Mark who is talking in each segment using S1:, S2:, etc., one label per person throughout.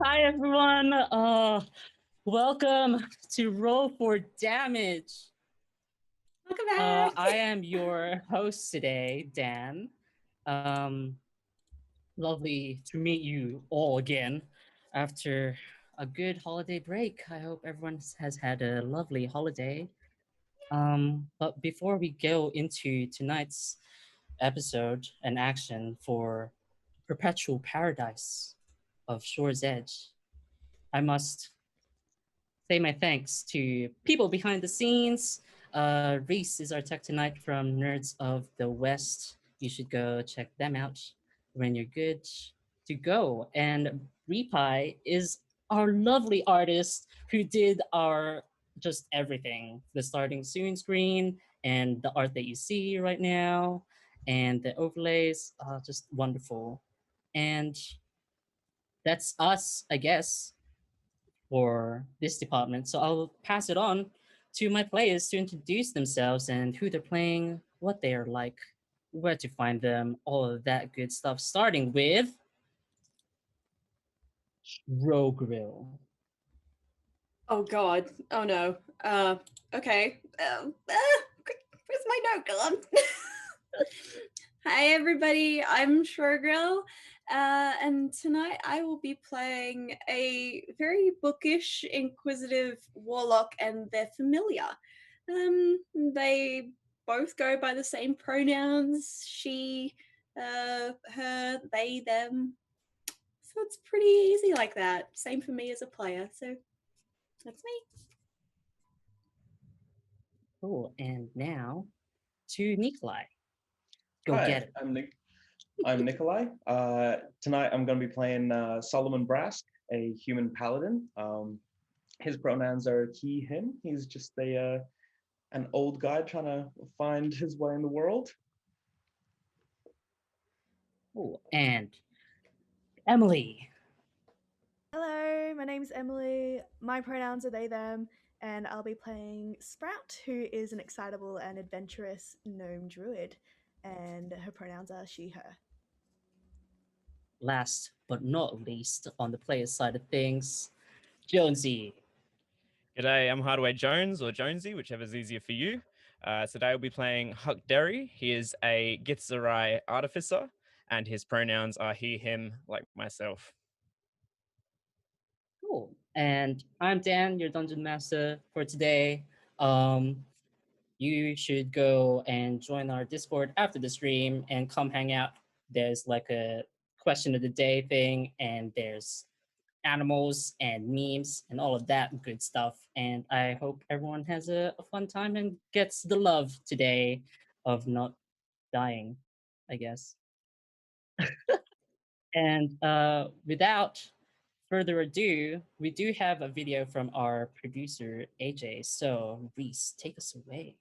S1: Hi everyone. Welcome to Roll for Damage.
S2: Welcome back.
S1: I am your host today, Dan. Um, Lovely to meet you all again after a good holiday break. I hope everyone has had a lovely holiday. But before we go into tonight's episode and action for Perpetual Paradise of Shore's Edge, I must say my thanks to people behind the scenes. Reese is our tech tonight from Nerds of the West. You should go check them out when you're good to go. And Brepai is our lovely artist who did our just everything, the starting soon screen and the art that you see right now and the overlays, just wonderful. And that's us, I guess, for this department. So I'll pass it on to my players to introduce themselves and who they're playing, what they are like, where to find them, all of that good stuff. Starting with Rogrill.
S2: Oh God. Oh no. Okay. Where's my note gone? Hi everybody. I'm Shorgrill, and tonight I will be playing a very bookish, inquisitive warlock and their familiar. They both go by the same pronouns: she, her, they, them. So it's pretty easy like that. Same for me as a player. So that's me.
S1: Cool. And now to Nikolai. Go
S3: Hi,
S1: get it.
S3: I'm Nikolai. Tonight I'm going to be playing Solomon Brask, a human paladin. His pronouns are he, him. He's just an old guy trying to find his way in the world.
S1: Cool. And Emily.
S4: Hello, my name's Emily. My pronouns are they, them, and I'll be playing Sprout, who is an excitable and adventurous gnome druid, and her pronouns are she, her.
S1: Last but not least, on the player side of things, Jonesy.
S5: G'day, I'm Hardaway Jones, or Jonesy, whichever's easier for you. Today I'll be playing Huck Derry. He is a Gitzerai artificer, and his pronouns are he, him, like myself.
S1: Cool. And I'm Dan, your dungeon master for today. You should go and join our Discord after the stream and come hang out. There's like a question of the day thing, and there's animals and memes and all of that good stuff. And I hope everyone has a fun time and gets the love today of not dying, I guess. And without further ado, we do have a video from our producer, AJ. So, Reese, take us away.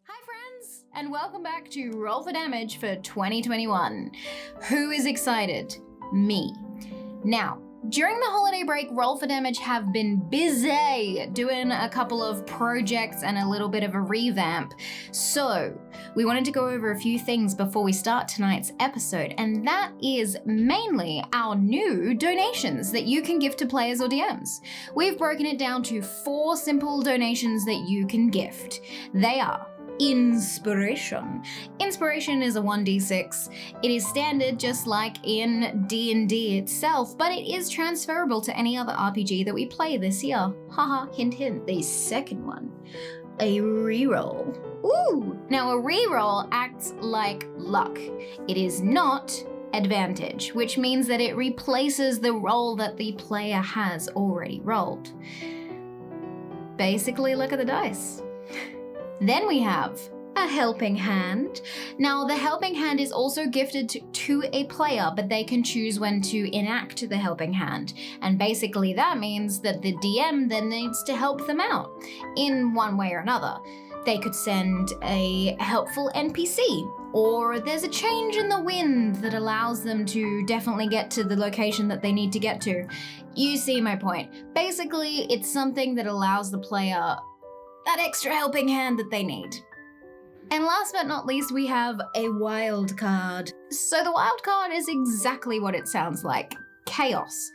S6: Hi friends, and welcome back to Roll for Damage for 2021. Who is excited? Me. Now, during the holiday break, Roll for Damage have been busy doing a couple of projects and a little bit of a revamp. So, we wanted to go over a few things before we start tonight's episode, and that is mainly our new donations that you can give to players or DMs. We've broken it down to 4 simple donations that you can gift. They are Inspiration. Inspiration is a 1d6. It is standard just like in D&D itself, but it is transferable to any other RPG that we play this year. Haha, hint hint. The second one, a reroll. Ooh! Now a reroll acts like luck. It is not advantage, which means that it replaces the roll that the player has already rolled. Basically, look at the dice. Then we have a helping hand. Now, the helping hand is also gifted to a player, but they can choose when to enact the helping hand. And basically that means that the DM then needs to help them out in one way or another. They could send a helpful NPC, or there's a change in the wind that allows them to definitely get to the location that they need to get to. You see my point. Basically, it's something that allows the player that extra helping hand that they need. And last but not least, we have a wild card. So the wild card is exactly what it sounds like. chaos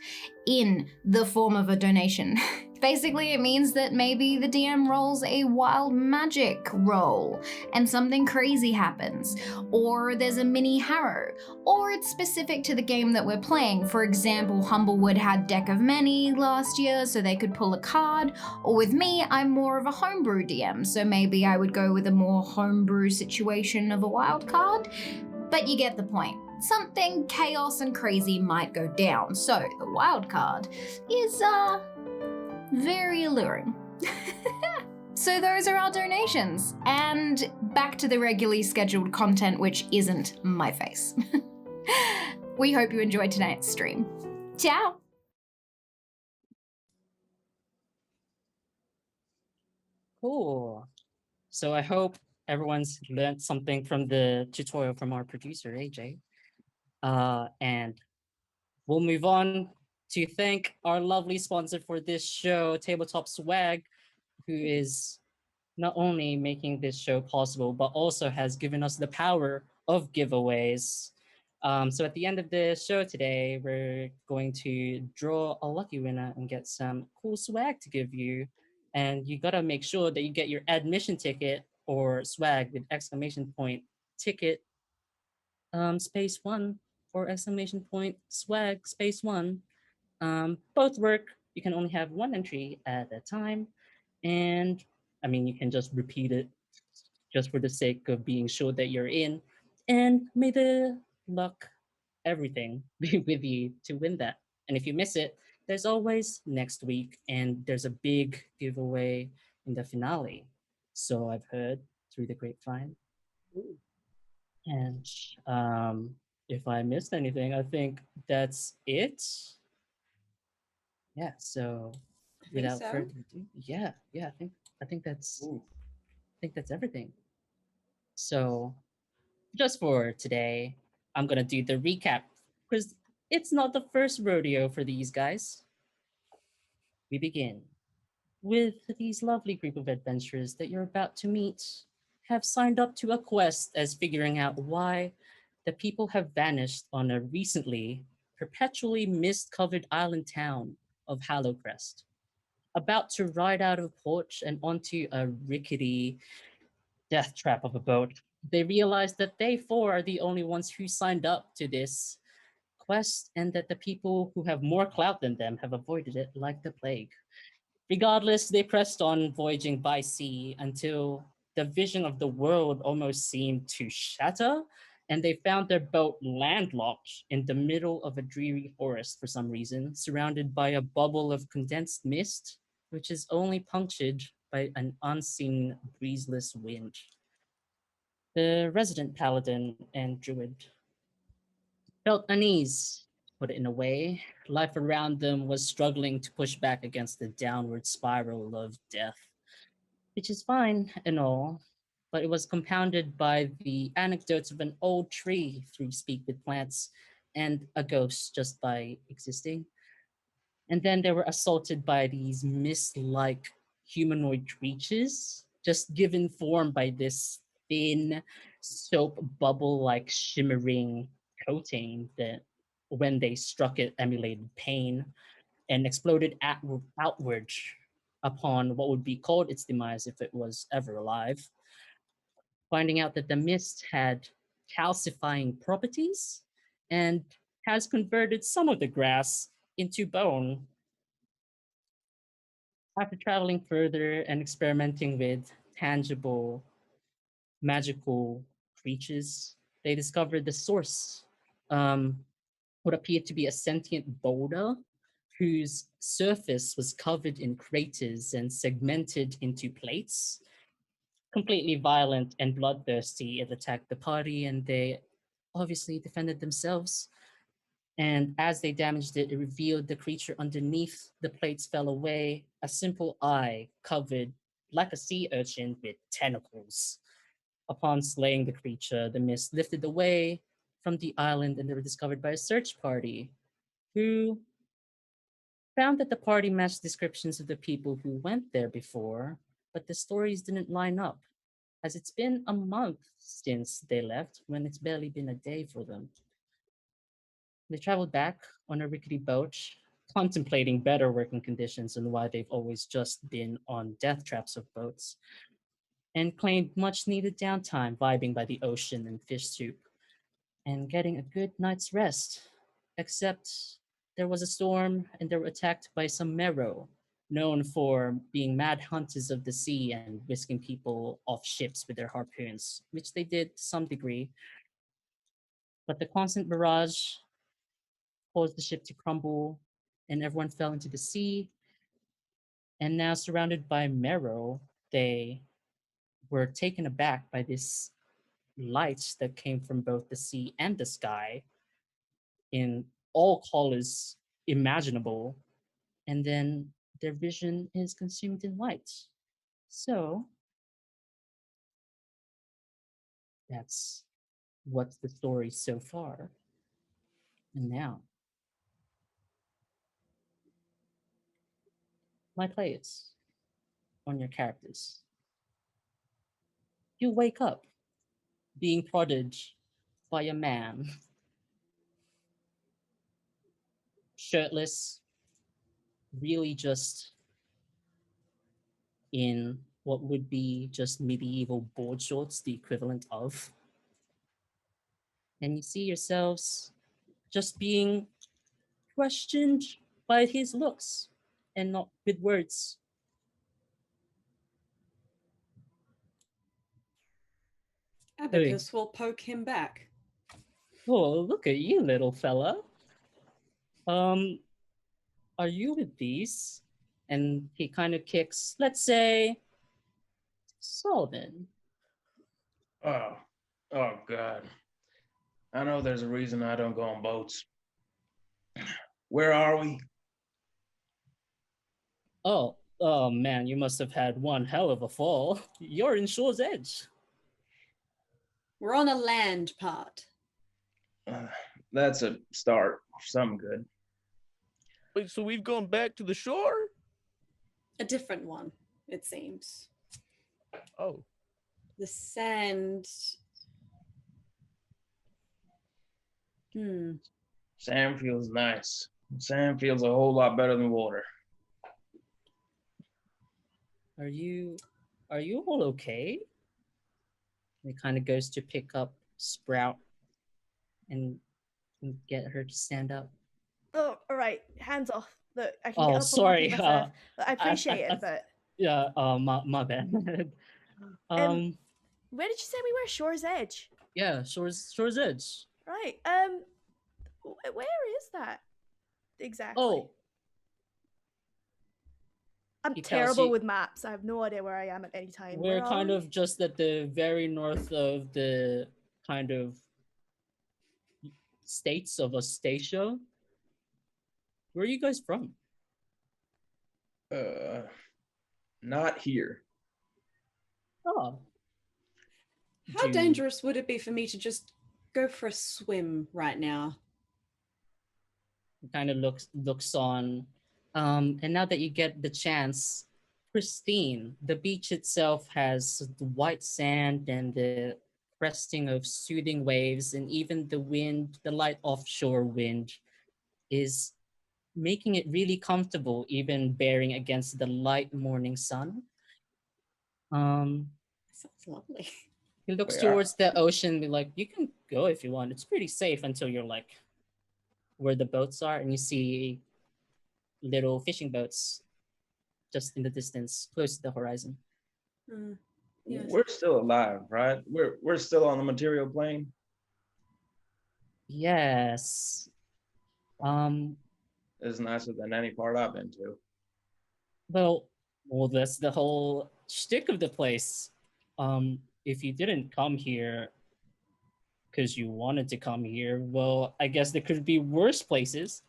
S6: in the form of a donation. Basically, it means that maybe the DM rolls a wild magic roll and something crazy happens, or there's a mini harrow, or it's specific to the game that we're playing. For example, Humblewood had Deck of Many last year, so they could pull a card, or with me, I'm more of a homebrew DM, so maybe I would go with a more homebrew situation of a wild card, but you get the point. Something chaos and crazy might go down, so the wild card is, very alluring. So those are our donations. And back to the regularly scheduled content, which isn't my face. We hope you enjoyed tonight's stream. Ciao!
S1: Cool. So I hope everyone's learned something from the tutorial from our producer, AJ. And we'll move on to thank our lovely sponsor for this show, Tabletop Swag, who is not only making this show possible, but also has given us the power of giveaways. So at the end of the show today, we're going to draw a lucky winner and get some cool swag to give you. And you gotta make sure that you get your admission ticket or swag with exclamation point ticket space one or exclamation point swag space one. Both work. You can only have one entry at a time. And I mean, you can just repeat it just for the sake of being sure that you're in. And may the luck, everything be with you to win that. And if you miss it, there's always next week, and there's a big giveaway in the finale. So I've heard through the grapevine. And if I missed anything, I think that's it. Yeah. So without
S2: so.
S1: further ado, yeah, I think that's everything. So just for today, I'm gonna do the recap because it's not the first rodeo for these guys. We begin with these lovely group of adventurers that you're about to meet have signed up to a quest as figuring out why the people have vanished on a recently perpetually mist-covered island town of Hallowcrest. About to ride out of port and onto a rickety death trap of a boat, they realize that they four are the only ones who signed up to this quest and that the people who have more clout than them have avoided it like the plague. Regardless, they pressed on voyaging by sea until the vision of the world almost seemed to shatter, and they found their boat landlocked in the middle of a dreary forest for some reason, surrounded by a bubble of condensed mist, which is only punctured by an unseen breezeless wind. The resident paladin and druid felt unease, to put it in a way. Life around them was struggling to push back against the downward spiral of death, which is fine and all, but it was compounded by the anecdotes of an old tree through speak with plants and a ghost just by existing. And then they were assaulted by these mist-like humanoid creatures, just given form by this thin soap bubble-like shimmering coating that when they struck it emulated pain and exploded outward upon what would be called its demise if it was ever alive, finding out that the mist had calcifying properties and has converted some of the grass into bone. After traveling further and experimenting with tangible, magical creatures, they discovered the source, um, what appeared to be a sentient boulder whose surface was covered in craters and segmented into plates. Completely violent and bloodthirsty, it attacked the party and they obviously defended themselves. And as they damaged it, it revealed the creature underneath the plates fell away, a simple eye covered like a sea urchin with tentacles. Upon slaying the creature, the mist lifted away from the island and they were discovered by a search party who found that the party matched descriptions of the people who went there before, but the stories didn't line up, as it's been a month since they left when it's barely been a day for them. They traveled back on a rickety boat, contemplating better working conditions and why they've always just been on death traps of boats, and claimed much needed downtime vibing by the ocean and fish soup and getting a good night's rest. Except there was a storm and they were attacked by some Mero, known for being mad hunters of the sea and whisking people off ships with their harpoons, which they did to some degree. But the constant barrage caused the ship to crumble and everyone fell into the sea. And now, surrounded by Mero, they were taken aback by this light that came from both the sea and the sky in all colors imaginable, and then their vision is consumed in light. So that's what's the story so far. And now, my players, on your characters, you wake up being prodded by a man, shirtless, really just in what would be just medieval board shorts, the equivalent of. And you see yourselves just being questioned by his looks and not with words.
S2: Abacus will poke him back.
S1: Oh, look at you, little fella. Um, are you with these? And he kind of kicks, let's say, Solomon.
S3: Oh, oh God. I know there's a reason I don't go on boats. Where are we?
S1: Oh man, you must have had one hell of a fall. You're in Shore's Edge.
S2: We're on a land part.
S3: That's a start. Something good.
S5: Wait, so we've gone back to the shore?
S2: A different one, it seems.
S5: Oh.
S2: The sand.
S3: Sand feels nice. Sand feels a whole lot better than water.
S1: Are you all okay? He kind of goes to pick up Sprout and get her to stand up.
S4: Oh, all right. Hands off. Look, I can
S1: Oh,
S4: get up
S1: sorry.
S4: on my feet myself. Look, I appreciate it, but
S1: Yeah, my bad.
S4: where did you say we were? Shore's Edge.
S1: Yeah, Shore's Edge.
S4: Right. Where is that exactly?
S1: Oh,
S4: I'm
S1: he tells
S4: terrible
S1: you-
S4: with maps. I have no idea where I am at any time.
S1: we're
S4: Where are
S1: kind
S4: we?
S1: of just at the very north of the kind of states of Ostatia. Where are you guys from?
S3: Not here.
S1: Oh.
S2: How dangerous would it be for me to just go for a swim right now?
S1: Kind of looks on. And now that you get the chance, pristine. The beach itself has the white sand and the cresting of soothing waves, and even the wind, the light offshore wind, is making it really comfortable, even bearing against the light morning sun.
S2: Sounds lovely.
S1: He looks
S3: Wait,
S1: towards the ocean, be like, you can go if you want. It's pretty safe until you're like where the boats are, and you see little fishing boats just in the distance, close to the horizon.
S2: Yes.
S3: We're still alive, right? We're still on the material plane.
S1: Yes.
S3: It's nicer than any part I've been to.
S1: Well, that's the whole shtick of the place. If you didn't come here because you wanted to come here, well, I guess there could be worse places.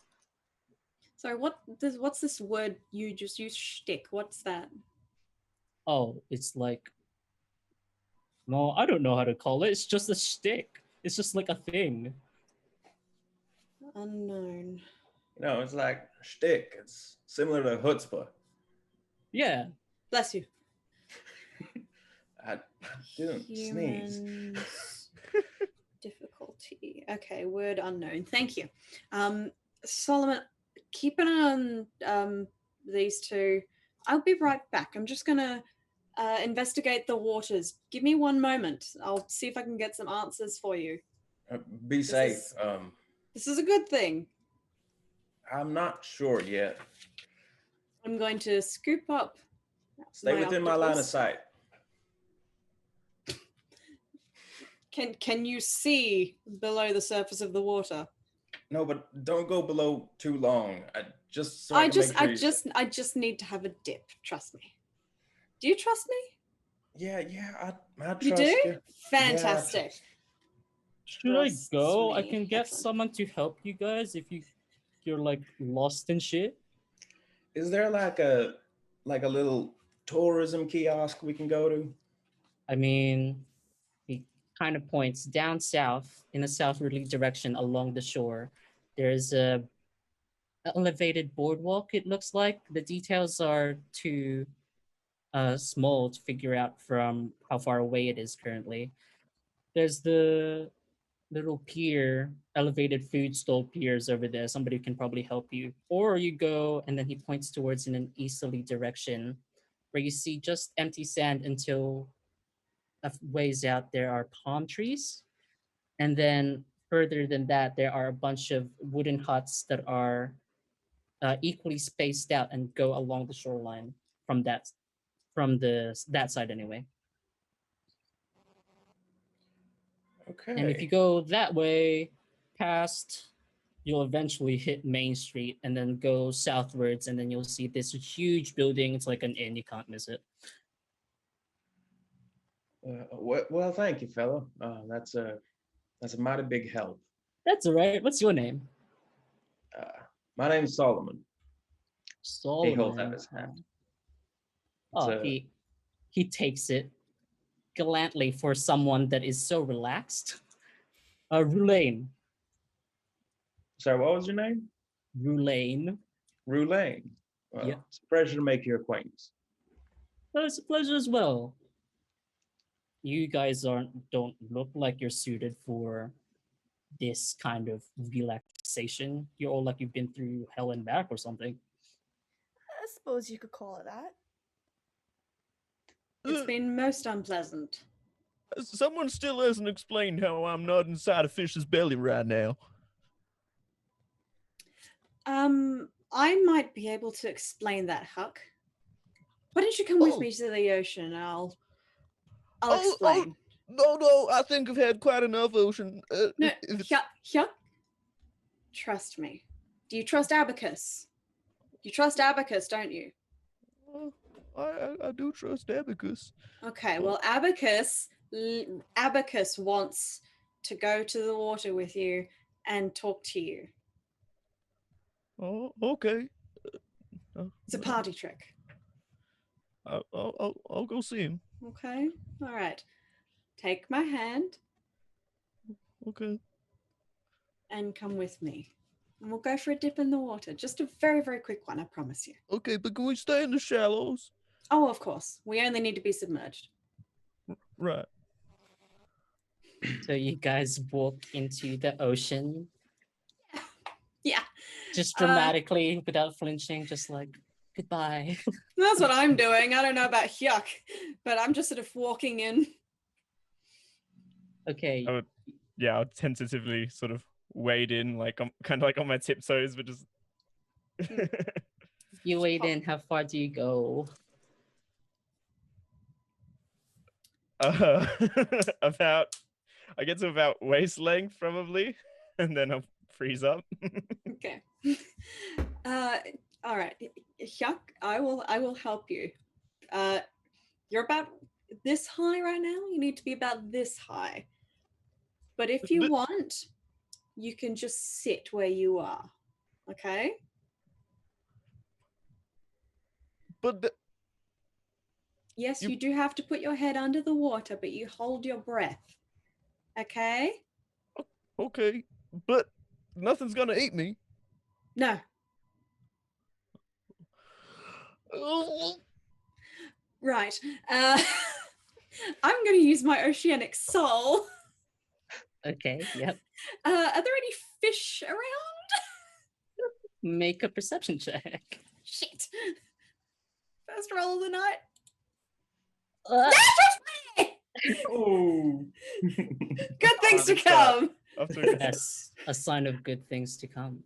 S2: Sorry, what's this word you just used? Shtick. What's that?
S1: Oh, it's like, no, I don't know how to call it. It's just a shtick. It's just like a thing.
S2: Unknown.
S3: You know, it's like shtick. It's similar to chutzpah.
S1: Yeah.
S2: Bless you.
S3: I didn't sneeze.
S2: Humans. Difficulty. Okay, word unknown. Thank you. Solomon, keep an eye on these two. I'll be right back. I'm just gonna investigate the waters. Give me one moment. I'll see if I can get some answers for you.
S3: Be safe.
S2: This is a good thing.
S3: I'm not sure yet.
S2: I'm going to scoop up.
S3: Stay
S2: my
S3: within my line of
S2: octopus.
S3: sight.
S2: Can you see below the surface of the water?
S3: No, but don't go below too long. I just
S2: need to have a dip. Trust me. Do you trust me?
S3: Yeah, I trust
S2: You do?
S3: you.
S2: Fantastic.
S1: Should I
S2: Trusts
S1: go? I
S2: me.
S1: can get
S2: Excellent.
S1: someone to help you guys if you're like lost and shit.
S3: Is there like a little tourism kiosk we can go to?
S1: I mean, he kind of points down south in a southerly direction along the shore. There's a elevated boardwalk. It looks like the details are too small to figure out from how far away it is currently. There's the little pier, elevated food stall piers over there. Somebody can probably help you. Or you go, and then he points towards in an easterly direction where you see just empty sand until a ways out there are palm trees. And then further than that, there are a bunch of wooden huts that are equally spaced out and go along the shoreline from that side anyway.
S3: Okay.
S1: And if you go that way past, you'll eventually hit Main Street and then go southwards, and then you'll see this huge building. It's like an inn, you can't miss it.
S3: Well, thank you, fella. That's a mighty big help.
S1: That's all right. What's your name?
S3: My name's Solomon.
S1: Solomon.
S3: He holds up his hand.
S1: Oh, he takes it gallantly for someone that is so relaxed. Rulaine.
S3: Sorry, what was your name?
S1: Rulaine.
S3: Rulaine. Well,
S1: Yeah.
S3: It's a pleasure to make your acquaintance.
S1: Oh, it's a pleasure as well. You guys don't look like you're suited for this kind of relaxation. You're all like you've been through hell and back or something.
S4: I suppose you could call it that.
S2: It's been most unpleasant.
S5: Someone still hasn't explained how I'm not inside a fish's belly right now.
S2: I might be able to explain that, Huck. Why don't you come with me to the ocean? I'll explain.
S5: No, I think I've had quite enough ocean.
S2: No, Huck, trust me. Do you trust Abacus? You trust Abacus, don't you?
S5: I do trust Abacus.
S2: Okay, well, Abacus wants to go to the water with you and talk to you.
S5: Oh, okay.
S2: It's a party trick.
S5: I'll go see him.
S2: Okay, all right. Take my hand
S5: Okay.
S2: and come with me. And we'll go for a dip in the water. Just a very, very quick one, I promise you.
S5: Okay, but can we stay in the shallows?
S2: Oh, of course. We only need to be submerged.
S5: Right.
S1: So you guys walk into the ocean.
S2: Yeah.
S1: Just dramatically, without flinching, just like, goodbye.
S2: That's what I'm doing. I don't know about Hyuk, but I'm just sort of walking in.
S1: Okay.
S5: I'll tentatively sort of wade in, like I'm kind of like on my tiptoes, but just.
S1: You wade in. How far do you go?
S5: I get to about waist length probably, and then I'll freeze up.
S2: Okay. All right. Hyuk, I will help you. You're about this high right now. You need to be about this high. But if you want, you can just sit where you are. Okay?
S5: But
S2: Yes, you do have to put your head under the water, but you hold your breath. Okay?
S5: okay, but nothing's gonna eat me.
S2: No. Right. I'm going to use my oceanic soul.
S1: Okay, yep.
S2: Are there any fish around?
S1: Make a perception check.
S2: Shit. First roll of the night.
S1: Uh,
S3: Oh.
S2: Good things to
S5: Good start.
S2: come.
S5: Off to a good start.
S1: that's a sign of good things to come.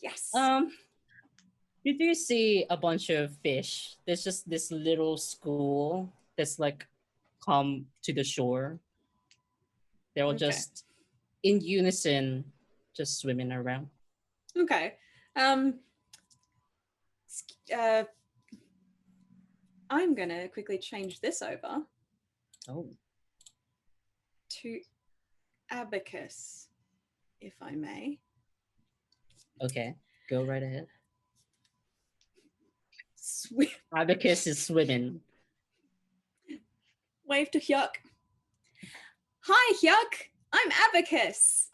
S2: Yes.
S1: You do see a bunch of fish. There's just this little school that's like come to the shore. They're all
S2: Okay.
S1: just in unison, just swimming around.
S2: Okay. I'm gonna quickly change this over
S1: Oh,
S2: to abacus, if I may.
S1: okay. Go right ahead.
S2: Abacus
S1: Abacus is swimming.
S2: Wave to Hyuk. Hi, Hyuk. I'm Abacus.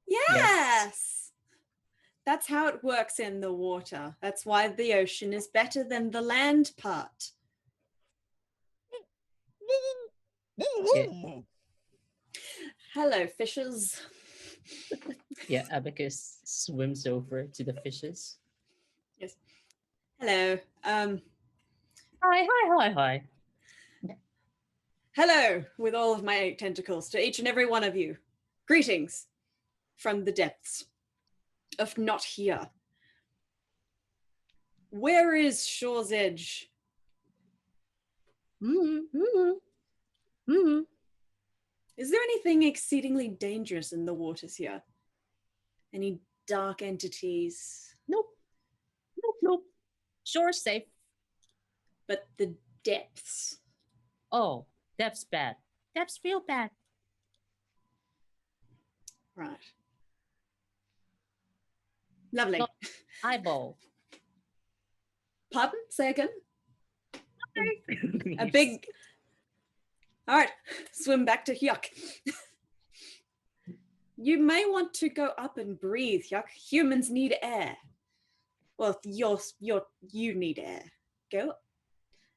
S2: Yes. That's how it works in the water. That's why the ocean is better than the land part. Hello, fishes.
S1: Yeah, Abacus swims over to the fishes.
S2: Yes. Hello.
S1: Hi.
S2: Hello, with all of my 8 tentacles, to each and every one of you. Greetings from the depths of not here. Where is Shore's Edge? Is there anything exceedingly dangerous in the waters here? Any dark entities?
S1: Nope. Shore's safe.
S2: But the depths.
S1: Oh, depth's bad. Depth's real bad.
S2: Right. Lovely.
S1: No. Eyeball.
S2: Pardon? Say again? A big... All right, swim back to Hyuk. You may want to go up and breathe, Hyuk. Humans need air. Well, you need air. Go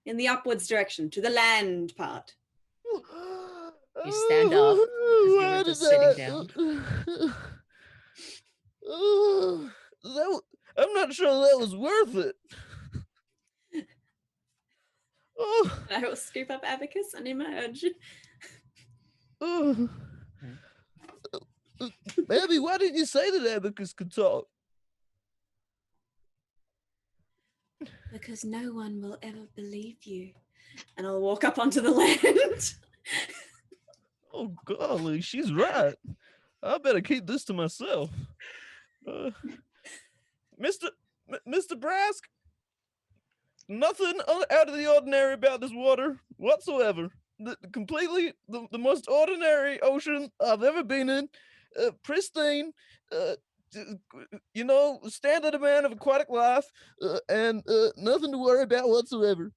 S2: in the upwards direction, to the land part.
S1: You stand up as you were just sitting down.
S7: I'm not sure that was worth it. Oh,
S2: I will scoop up Abacus and emerge.
S7: oh. Abby, why didn't you say that Abacus could talk?
S2: Because no one will ever believe you. And I'll walk up onto the land.
S7: Oh, golly, she's right. I better keep this to myself. Mr. Brask, nothing out of the ordinary about this water whatsoever. Completely the most ordinary ocean I've ever been in. Pristine, standard amount of aquatic life, and nothing to worry about whatsoever.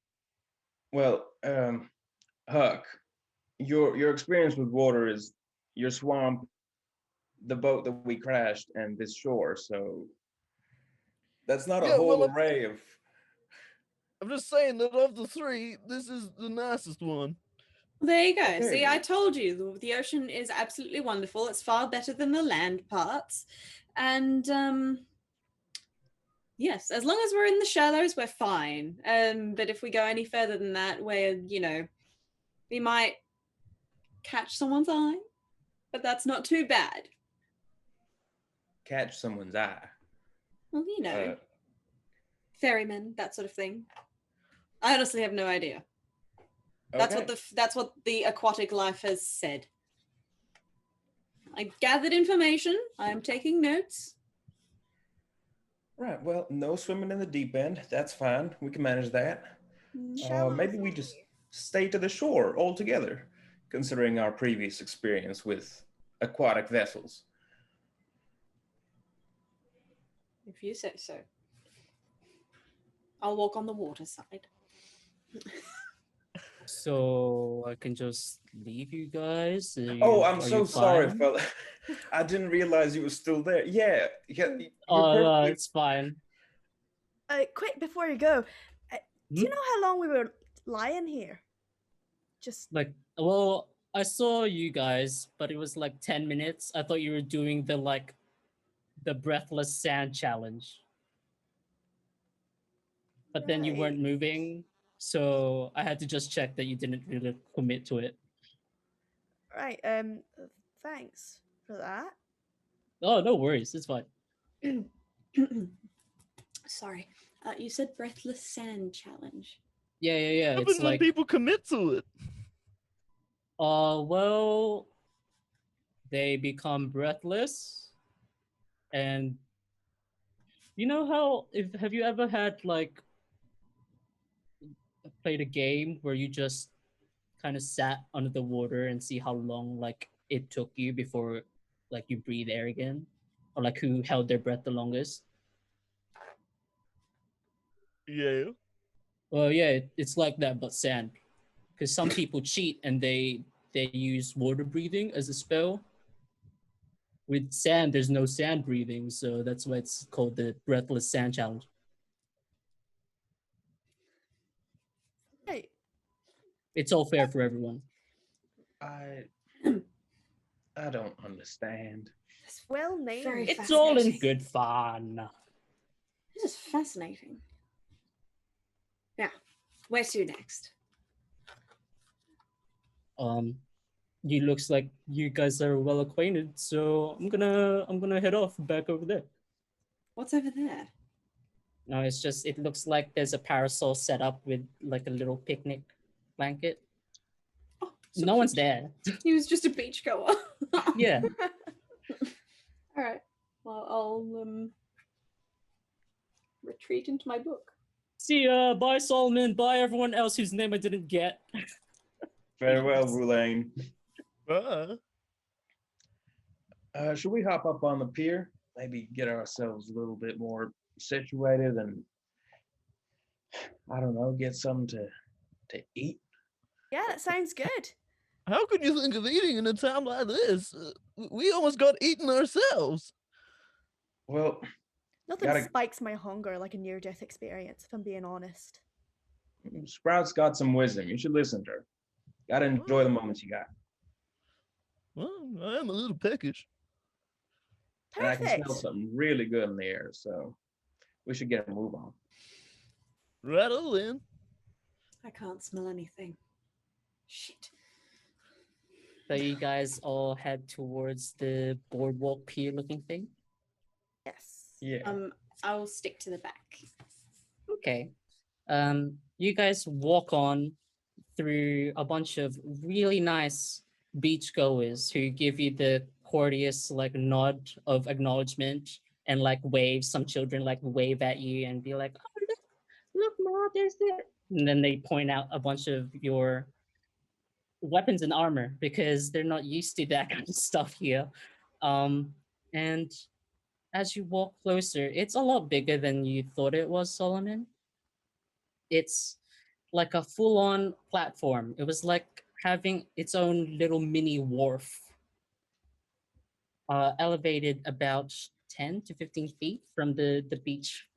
S3: Well, Huck, your experience with water is your swamp, the boat that we crashed, and this shore. So that's not a whole array of.
S7: I'm just saying that of the three, this is the nicest one.
S2: There you go.
S3: Okay.
S2: See, I told you, the ocean is absolutely wonderful. It's far better than the land parts. And yes, as long as we're in the shallows, we're fine. But if we go any further than that, we might catch someone's eye, but that's not too bad.
S3: Catch someone's eye.
S2: Well, ferrymen, that sort of thing. I honestly have no idea. That's what the aquatic life has said. I gathered information. I am taking notes.
S3: Right. Well, no swimming in the deep end. That's fine. We can manage that. Maybe we just stay to the shore altogether, considering our previous experience with aquatic vessels.
S2: If you say so. I'll walk on the water side.
S1: So I can just leave you guys?
S3: I'm so sorry, fella. I didn't realize you were still there. Yeah.
S1: No, it's fine.
S4: Quick, before you go, do you know how long we were lying here? Just
S1: Like, well, I saw you guys, but it was like 10 minutes. I thought you were doing the breathless sand challenge. But then you weren't
S4: right.
S1: moving, so I had to just check that you didn't really commit to it.
S4: Right. Thanks for that.
S1: Oh, no worries. It's fine.
S2: Sorry. You said breathless sand challenge.
S1: Yeah.
S7: What
S1: It's
S7: happens when
S1: like,
S7: people commit to it?
S1: well, they become breathless, and you know how if have you ever had like played a game where you just kind of sat under the water and see how long like it took you before like you breathe air again, or like who held their breath the longest?
S7: Yeah.
S1: Well, yeah, it's like that, but sand. Because some people cheat and they use water breathing as a spell. With sand, there's no sand breathing, so that's why it's called the breathless sand challenge.
S4: Right.
S1: It's all fair for everyone.
S3: I don't understand.
S2: That's
S4: Well named.
S2: Very
S1: It's all in
S2: fascinating.
S1: good fun.
S2: This is fascinating. Yeah. Where to next?
S1: You looks like you guys are well acquainted, so I'm gonna head off back over there.
S2: What's over there?
S1: No, it's just it looks like there's a parasol set up with like a little picnic blanket.
S2: Oh, so
S1: No one's
S2: cute.
S1: there.
S2: He was just a beachgoer.
S1: Yeah.
S2: All right. Well, I'll retreat into my book.
S1: See ya. Bye, Solomon. Bye, everyone else whose name I didn't get.
S3: Farewell, Rulaine. Should we hop up on the pier? Maybe get ourselves a little bit more situated and, I don't know, get something to eat?
S4: Yeah, that sounds good.
S7: How could you think of eating in a time like this? We almost got eaten ourselves.
S3: Well,
S4: Nothing
S3: Gotta-
S4: spikes my hunger like a near-death experience, if I'm being honest.
S3: Sprout's got some wisdom. You should listen to her. Gotta enjoy the moments you got.
S7: Well, I am a little peckish.
S3: And I can smell
S4: Perfect.
S3: something really good in the air, so we should get a move on.
S7: Right then.
S2: I can't smell anything. Shit.
S1: So you guys all head towards the boardwalk pier looking thing?
S4: Yes.
S3: Yeah.
S2: I'll stick to the back.
S1: Okay. You guys walk on through a bunch of really nice beachgoers who give you the courteous like nod of acknowledgement and like wave. Some children like wave at you and be like, "Oh, look, Ma, there's it." And then they point out a bunch of your weapons and armor because they're not used to that kind of stuff here. And as you walk closer, it's a lot bigger than you thought it was, Solomon. It's like a full-on platform. It was like having its own little mini wharf, elevated about 10 to 15 feet from the beach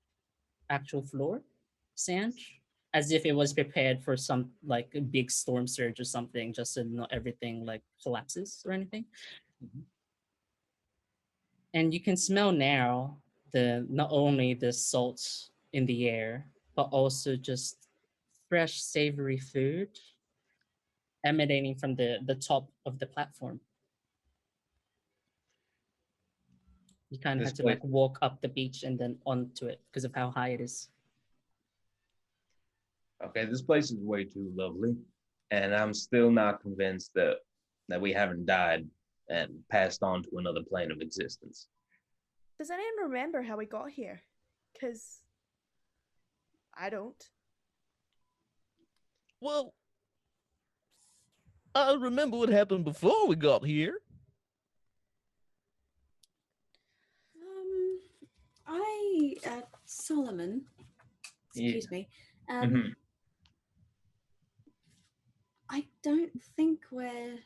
S1: actual floor, sand, as if it was prepared for some like a big storm surge or something, just so not everything like collapses or anything.
S3: Mhm.
S1: And you can smell now the not only the salt in the air, but also just fresh, savory food emanating from the top of the platform. You kind of
S3: This
S1: have to
S3: place,
S1: like walk up the beach and then onto it because of how high it is.
S3: okay, this place is way too lovely, and I'm still not convinced that we haven't died and passed on to another plane of existence.
S4: Does anyone remember how we got here? Because I don't.
S7: Well, I remember what happened before we got here.
S2: Solomon, excuse me.
S3: Mhm.
S2: I don't think we're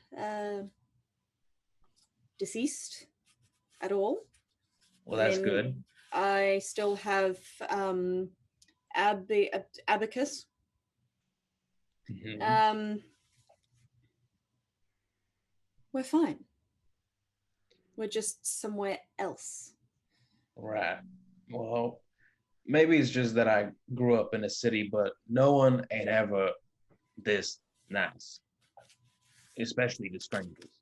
S2: deceased at all.
S3: Well, that's
S2: And
S3: good.
S2: I still have abacus.
S3: Mhm.
S2: We're fine. We're just somewhere else.
S3: Right. Well, maybe it's just that I grew up in a city, but no one ain't ever this nice, especially the strangers.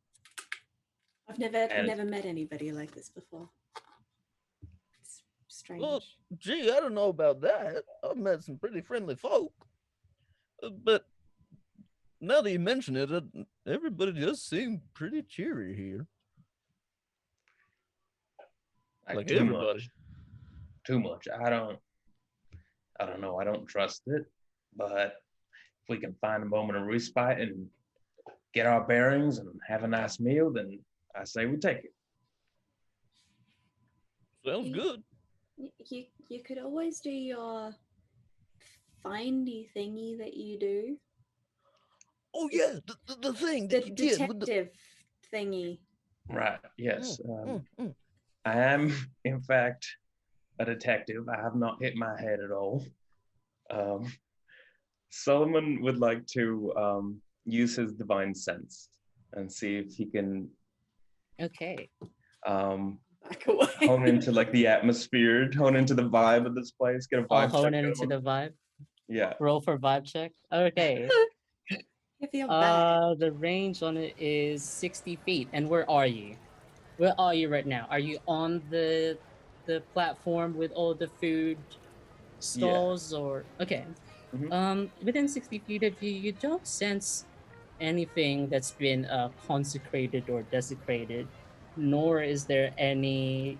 S2: I've never
S3: And-
S2: never met anybody like this before. It's strange.
S7: Well, gee, I don't know about that. I've met some pretty friendly folk. But now that you mention it, everybody does seem pretty cheery here. Like
S3: too
S7: everybody.
S3: much. Too much. I don't know. I don't trust it. But if we can find a moment of respite and get our bearings and have a nice meal, then I say we take it.
S7: Sounds good.
S2: You could always do your findy thingy that you do.
S7: Oh yeah, the thing
S2: The
S7: that you did with the...
S2: detective thingy.
S3: Right. Yes.
S7: Mm.
S3: I am, in fact, a detective. I have not hit my head at all. Solomon would like to use his divine sense and see if he can
S1: Okay.
S2: Back away.
S3: hone into like the atmosphere, hone into the vibe of this place, get a
S1: I'll
S3: vibe
S1: hone
S3: check
S1: it into
S3: going.
S1: the vibe.
S3: Yeah.
S1: Roll for vibe check. Okay.
S2: If you're bad.
S1: The range on it is 60 feet. And where are you? Where are you right now? Are you on the platform with all the food stalls or okay? Within 60 feet of you, you don't sense anything that's been consecrated or desecrated, nor is there any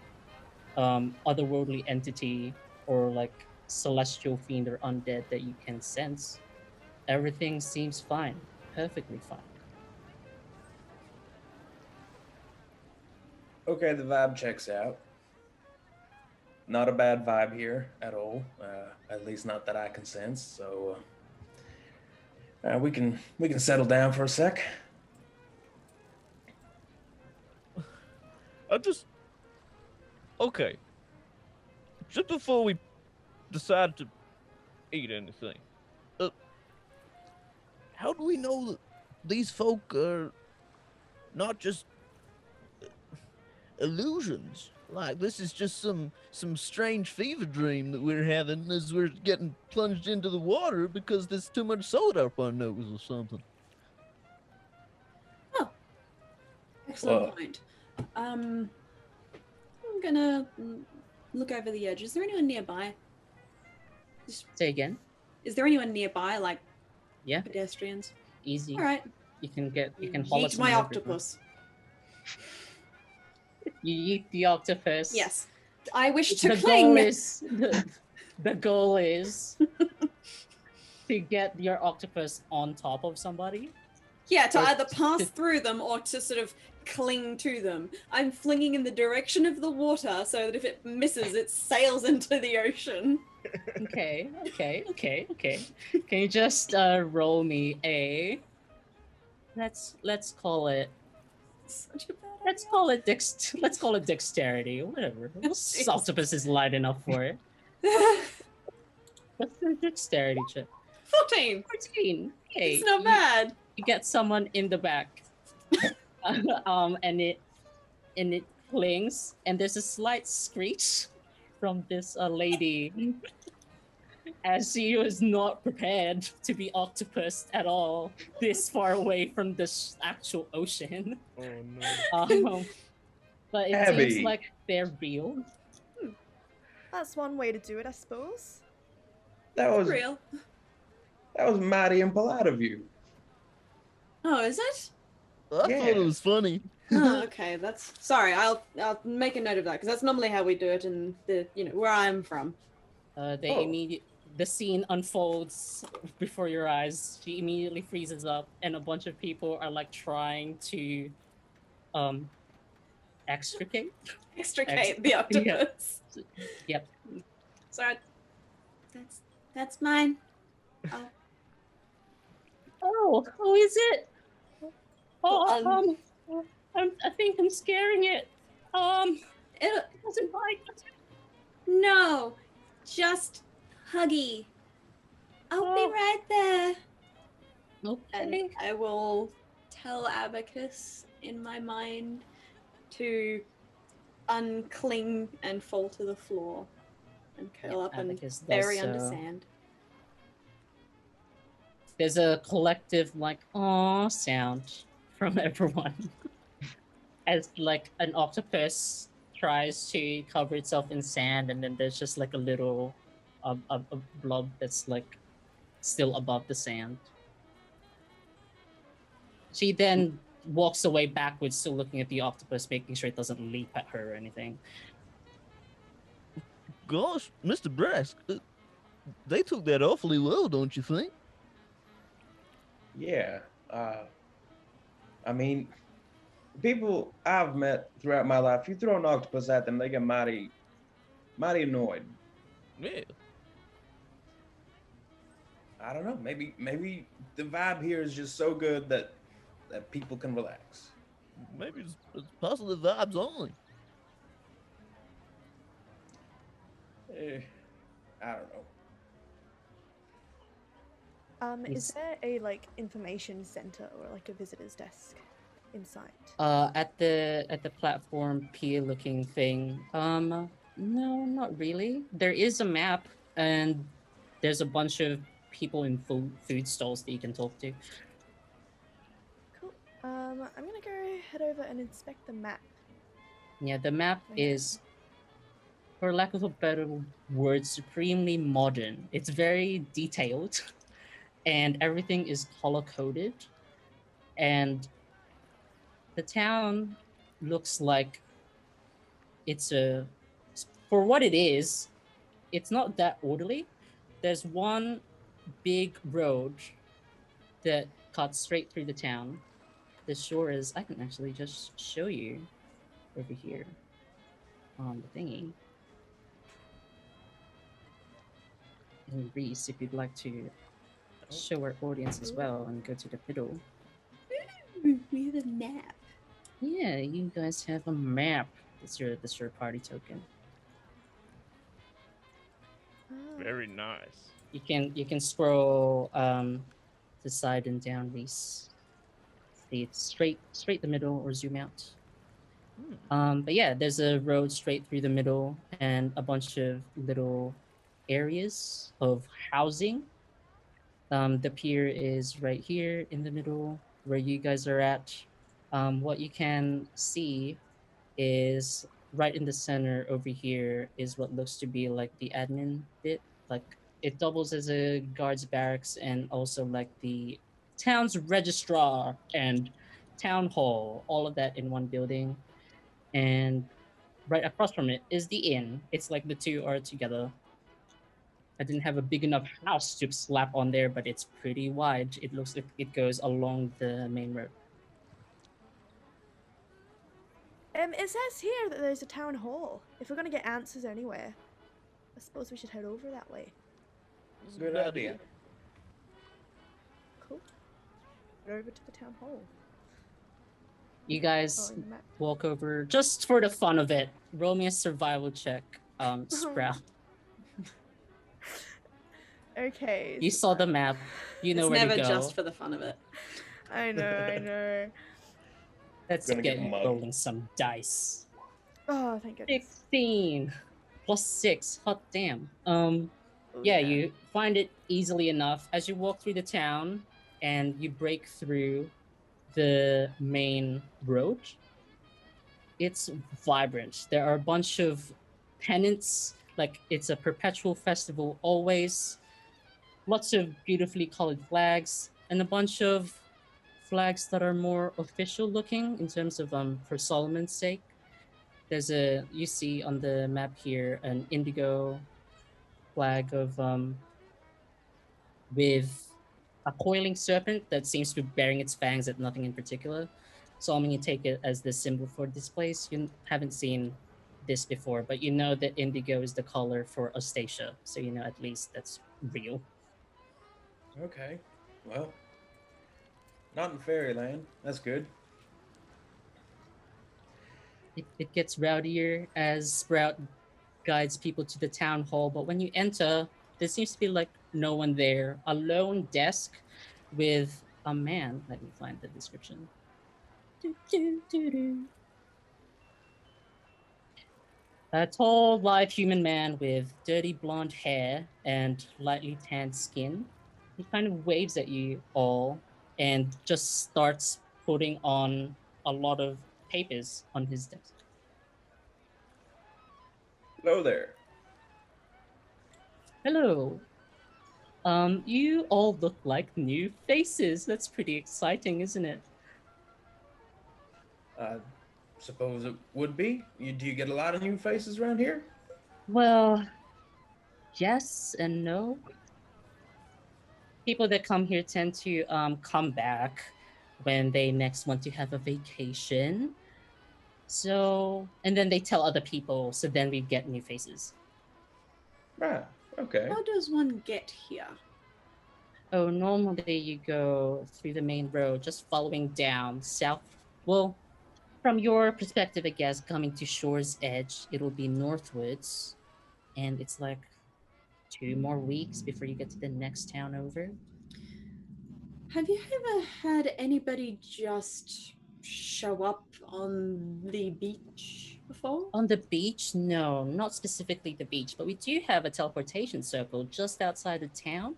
S1: otherworldly entity or like celestial fiend or undead that you can sense. Everything seems fine, perfectly fine.
S3: Okay, the vibe checks out. Not a bad vibe here at all. At least not that I can sense. So we can settle down for a sec.
S7: Okay. Just before we decide to eat anything, how do we know that these folk are not just illusions? Like this is just some strange fever dream that we're having as we're getting plunged into the water because there's too much salt up our nose or something.
S2: Oh, excellent
S3: Well-
S2: point. I'm gonna look over the edge. Is there anyone nearby?
S1: Say again.
S2: Is there anyone nearby, like
S1: Yeah,
S2: pedestrians?
S1: easy.
S2: All right.
S1: You can haul
S2: Yeet
S1: it
S2: my
S1: from everywhere.
S2: octopus.
S1: You eat the octopus.
S2: Yes. I wish to
S1: The
S2: cling.
S1: goal is the goal is to get your octopus on top of somebody.
S2: Yeah, to
S1: or
S2: either pass
S1: to-
S2: through them or to sort of cling to them. I'm flinging in the direction of the water so that if it misses, it sails into the ocean.
S1: Okay. Can you just roll me a? Let's call it.
S2: Such a bad
S1: Let's call it dexterity. Whatever. This
S2: Jeez.
S1: octopus is light enough for it.
S2: idea.
S1: What's the dexterity check?
S2: 14.
S1: 14. Okay.
S2: It's not bad.
S1: You get someone in the back. And it clings, and there's a slight screech from this lady, as she was not prepared to be octopus at all, this far away from the actual ocean.
S7: Oh no.
S1: But it
S3: Abby.
S1: seems like they're real.
S4: That's one way to do it, I suppose.
S3: That was
S2: Real.
S3: mighty impolite of you.
S2: Oh, is it?
S7: I thought it was funny.
S2: Oh, okay. That's sorry. I'll make a note of that because that's normally how we do it in the where I'm from.
S1: The scene unfolds before your eyes. She immediately freezes up, and a bunch of people are like trying to extricate
S2: The octopus.
S1: Yep.
S2: Sorry. That's mine.
S1: Oh, is it?
S2: Well,
S1: I think I'm scaring it.
S2: It
S1: Doesn't bite.
S2: no, just Huggy. I'll be right there. And
S1: Okay.
S2: I will tell Abacus in my mind to uncling and fall to the floor and curl up and
S1: Abacus does
S2: bury under
S1: so.
S2: sand.
S1: There's a collective like "aw" sound from everyone as like an octopus tries to cover itself in sand, and then there's just like a little a blob that's like still above the sand. She then walks away backwards, still looking at the octopus, making sure it doesn't leap at her or anything.
S7: Gosh, Mr. Brask, they took that awfully well, don't you think?
S3: Yeah. I mean, people I've met throughout my life, you throw an octopus at them, they get mighty annoyed.
S7: Yeah.
S3: I don't know. Maybe the vibe here is just so good that people can relax.
S7: Maybe it's positive vibes only.
S3: I don't know.
S4: Is there a like information center or like a visitor's desk in sight?
S1: At the platform pier looking thing. No, not really. There is a map, and there's a bunch of people in food stalls that you can talk to.
S4: Cool. I'm gonna go head over and inspect the map.
S1: Yeah, the map
S4: Okay.
S1: is, for lack of a better word, supremely modern. It's very detailed, and everything is color coded. And the town looks like it's a, for what it is, it's not that orderly. There's one big road that cuts straight through the town. The shore is, I can actually just show you over here on the thingy. And Reese, if you'd like to show our audience as well and go to the middle.
S2: We have a map.
S1: Yeah, you guys have a map. That's your party token.
S5: Very nice.
S1: You can scroll to side and down, Reese. See it straight the middle or zoom out. But yeah, there's a road straight through the middle and a bunch of little areas of housing. The pier is right here in the middle where you guys are at. What you can see is right in the center over here is what looks to be like the admin bit. Like it doubles as a guards barracks and also like the town's registrar and town hall, all of that in one building. And right across from it is the inn. It's like the two are together. I didn't have a big enough house to slap on there, but it's pretty wide. It looks like it goes along the main road.
S4: It says here that there's a town hall. If we're gonna get answers anywhere, I suppose we should head over that way.
S3: Good idea.
S4: Cool. Go over to the town hall.
S1: You guys
S4: in the map.
S1: walk over just for the fun of it. Roll me a survival check, Sprout.
S4: Okay.
S1: You saw the map. You know
S2: It's
S1: where
S2: never
S1: to go.
S2: just for the fun of it.
S4: I know.
S1: Let's
S3: Gonna
S1: get
S3: get mugged.
S1: rolling some dice.
S4: Oh, thank goodness.
S1: 16 plus 6. Hot damn.
S4: Oh,
S1: Yeah, you find it easily enough as you walk through the town and you break through the main road. It's vibrant. There are a bunch of pennants, like it's a perpetual festival always. Lots of beautifully colored flags and a bunch of flags that are more official looking in terms of for Solomon's sake. There's you see on the map here an indigo flag of with a coiling serpent that seems to be bearing its fangs at nothing in particular. So I'm going to take it as the symbol for this place. You haven't seen this before, but you know that indigo is the color for Ostatia. So you know at least that's real.
S3: Okay. Well, not in fairyland. That's good.
S1: It gets rowdier as Sprout guides people to the town hall, but when you enter, there seems to be like no one there. A lone desk with a man. Let me find the description. Do, do, do, do. A tall, lithe human man with dirty blonde hair and lightly tanned skin. He kind of waves at you all and just starts putting on a lot of papers on his desk.
S3: Hello there.
S1: Hello. You all look like new faces. That's pretty exciting, isn't it?
S3: I suppose it would be. Do you get a lot of new faces around here?
S1: Well, yes and no. People that come here tend to come back when they next want to have a vacation. So, and then they tell other people, so then we get new faces.
S3: Right. Okay.
S2: How does one get here?
S1: Oh, normally you go through the main road, just following down south. Well, from your perspective, I guess, coming to Shore's Edge, it'll be northwards, and it's like 2 more weeks before you get to the next town over.
S2: Have you ever had anybody just show up on the beach before?
S1: On the beach? No, not specifically the beach, but we do have a teleportation circle just outside the town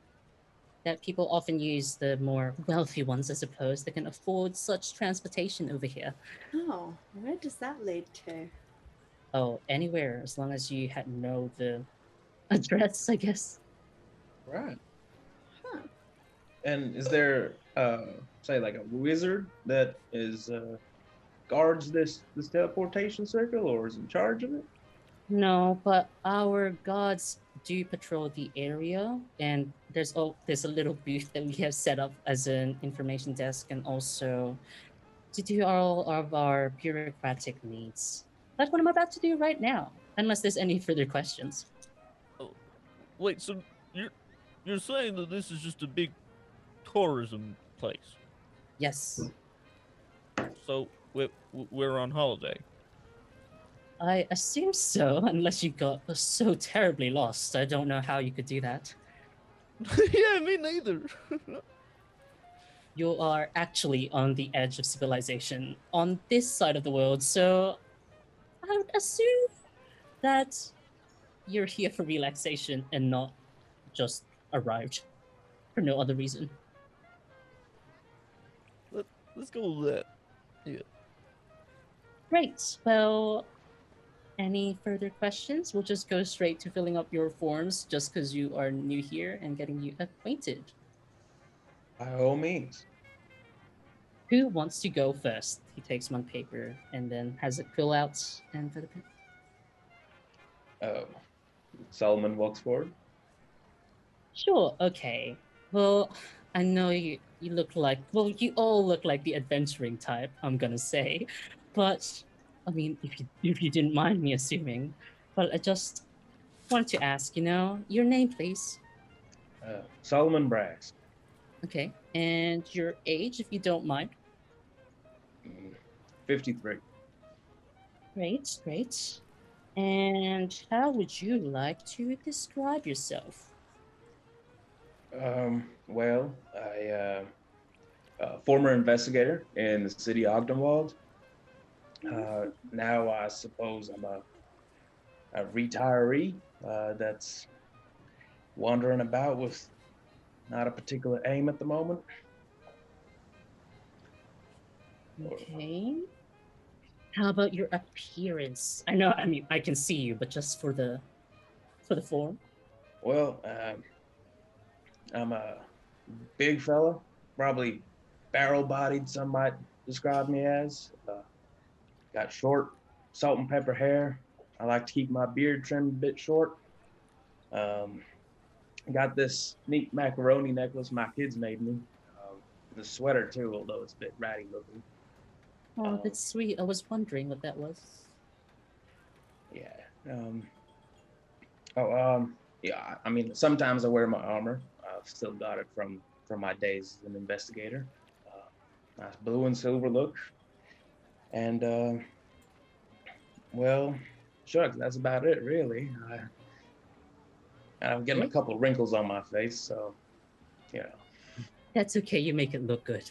S1: that people often use, the more wealthy ones, I suppose, that can afford such transportation over here.
S2: Oh, where does that lead to?
S1: Oh, anywhere, as long as you know the address, I guess.
S3: Right.
S2: Huh.
S3: And is there, say, like a wizard that is guards this teleportation circle, or is in charge of it?
S1: No, but our gods do patrol the area, and there's a little booth that we have set up as an information desk, and also to do all of our bureaucratic needs. That's what I'm about to do right now, unless there's any further questions.
S7: Oh, wait, so you're saying that this is just a big tourism place?
S1: Yes,
S7: So we're on holiday.
S1: I assume so, unless you got so terribly lost. I don't know how you could do that.
S7: Yeah, me neither.
S1: You are actually on the edge of civilization on this side of the world, so I would assume that you're here for relaxation and not just arrived for no other reason.
S7: Let's go with that. Yeah.
S1: Great. Well, any further questions? We'll just go straight to filling up your forms just because you are new here and getting you acquainted.
S3: By all means.
S1: Who wants to go first? He takes one paper and then has it fill out and for the pen.
S3: Solomon walks forward.
S1: Sure, okay. Well, I know you look like, well, you all look like the adventuring type, I'm gonna say. But, I mean, if you didn't mind me assuming, but I just wanted to ask, your name, please.
S3: Solomon Brass.
S1: Okay, and your age, if you don't mind.
S3: 53.
S1: Great, great. And how would you like to describe yourself?
S3: Well, former investigator in the city of Ogdenwald. Now I suppose I'm a retiree that's wandering about with not a particular aim at the moment.
S1: Okay. How about your appearance? I know, I mean, I can see you, but just for the form.
S3: Well, I'm a big fella, probably barrel-bodied, some might describe me as. Got short, salt and pepper hair. I like to keep my beard trimmed a bit short. Got this neat macaroni necklace my kids made me. The sweater too, although it's a bit ratty looking.
S1: Oh, that's sweet. I was wondering what that was.
S3: Yeah. Yeah. I mean, sometimes I wear my armor. I've still got it from my days as an investigator. Nice blue and silver look. And well, shucks, that's about it, really. I'm getting a couple wrinkles on my face, so you know.
S1: That's okay. You make it look good.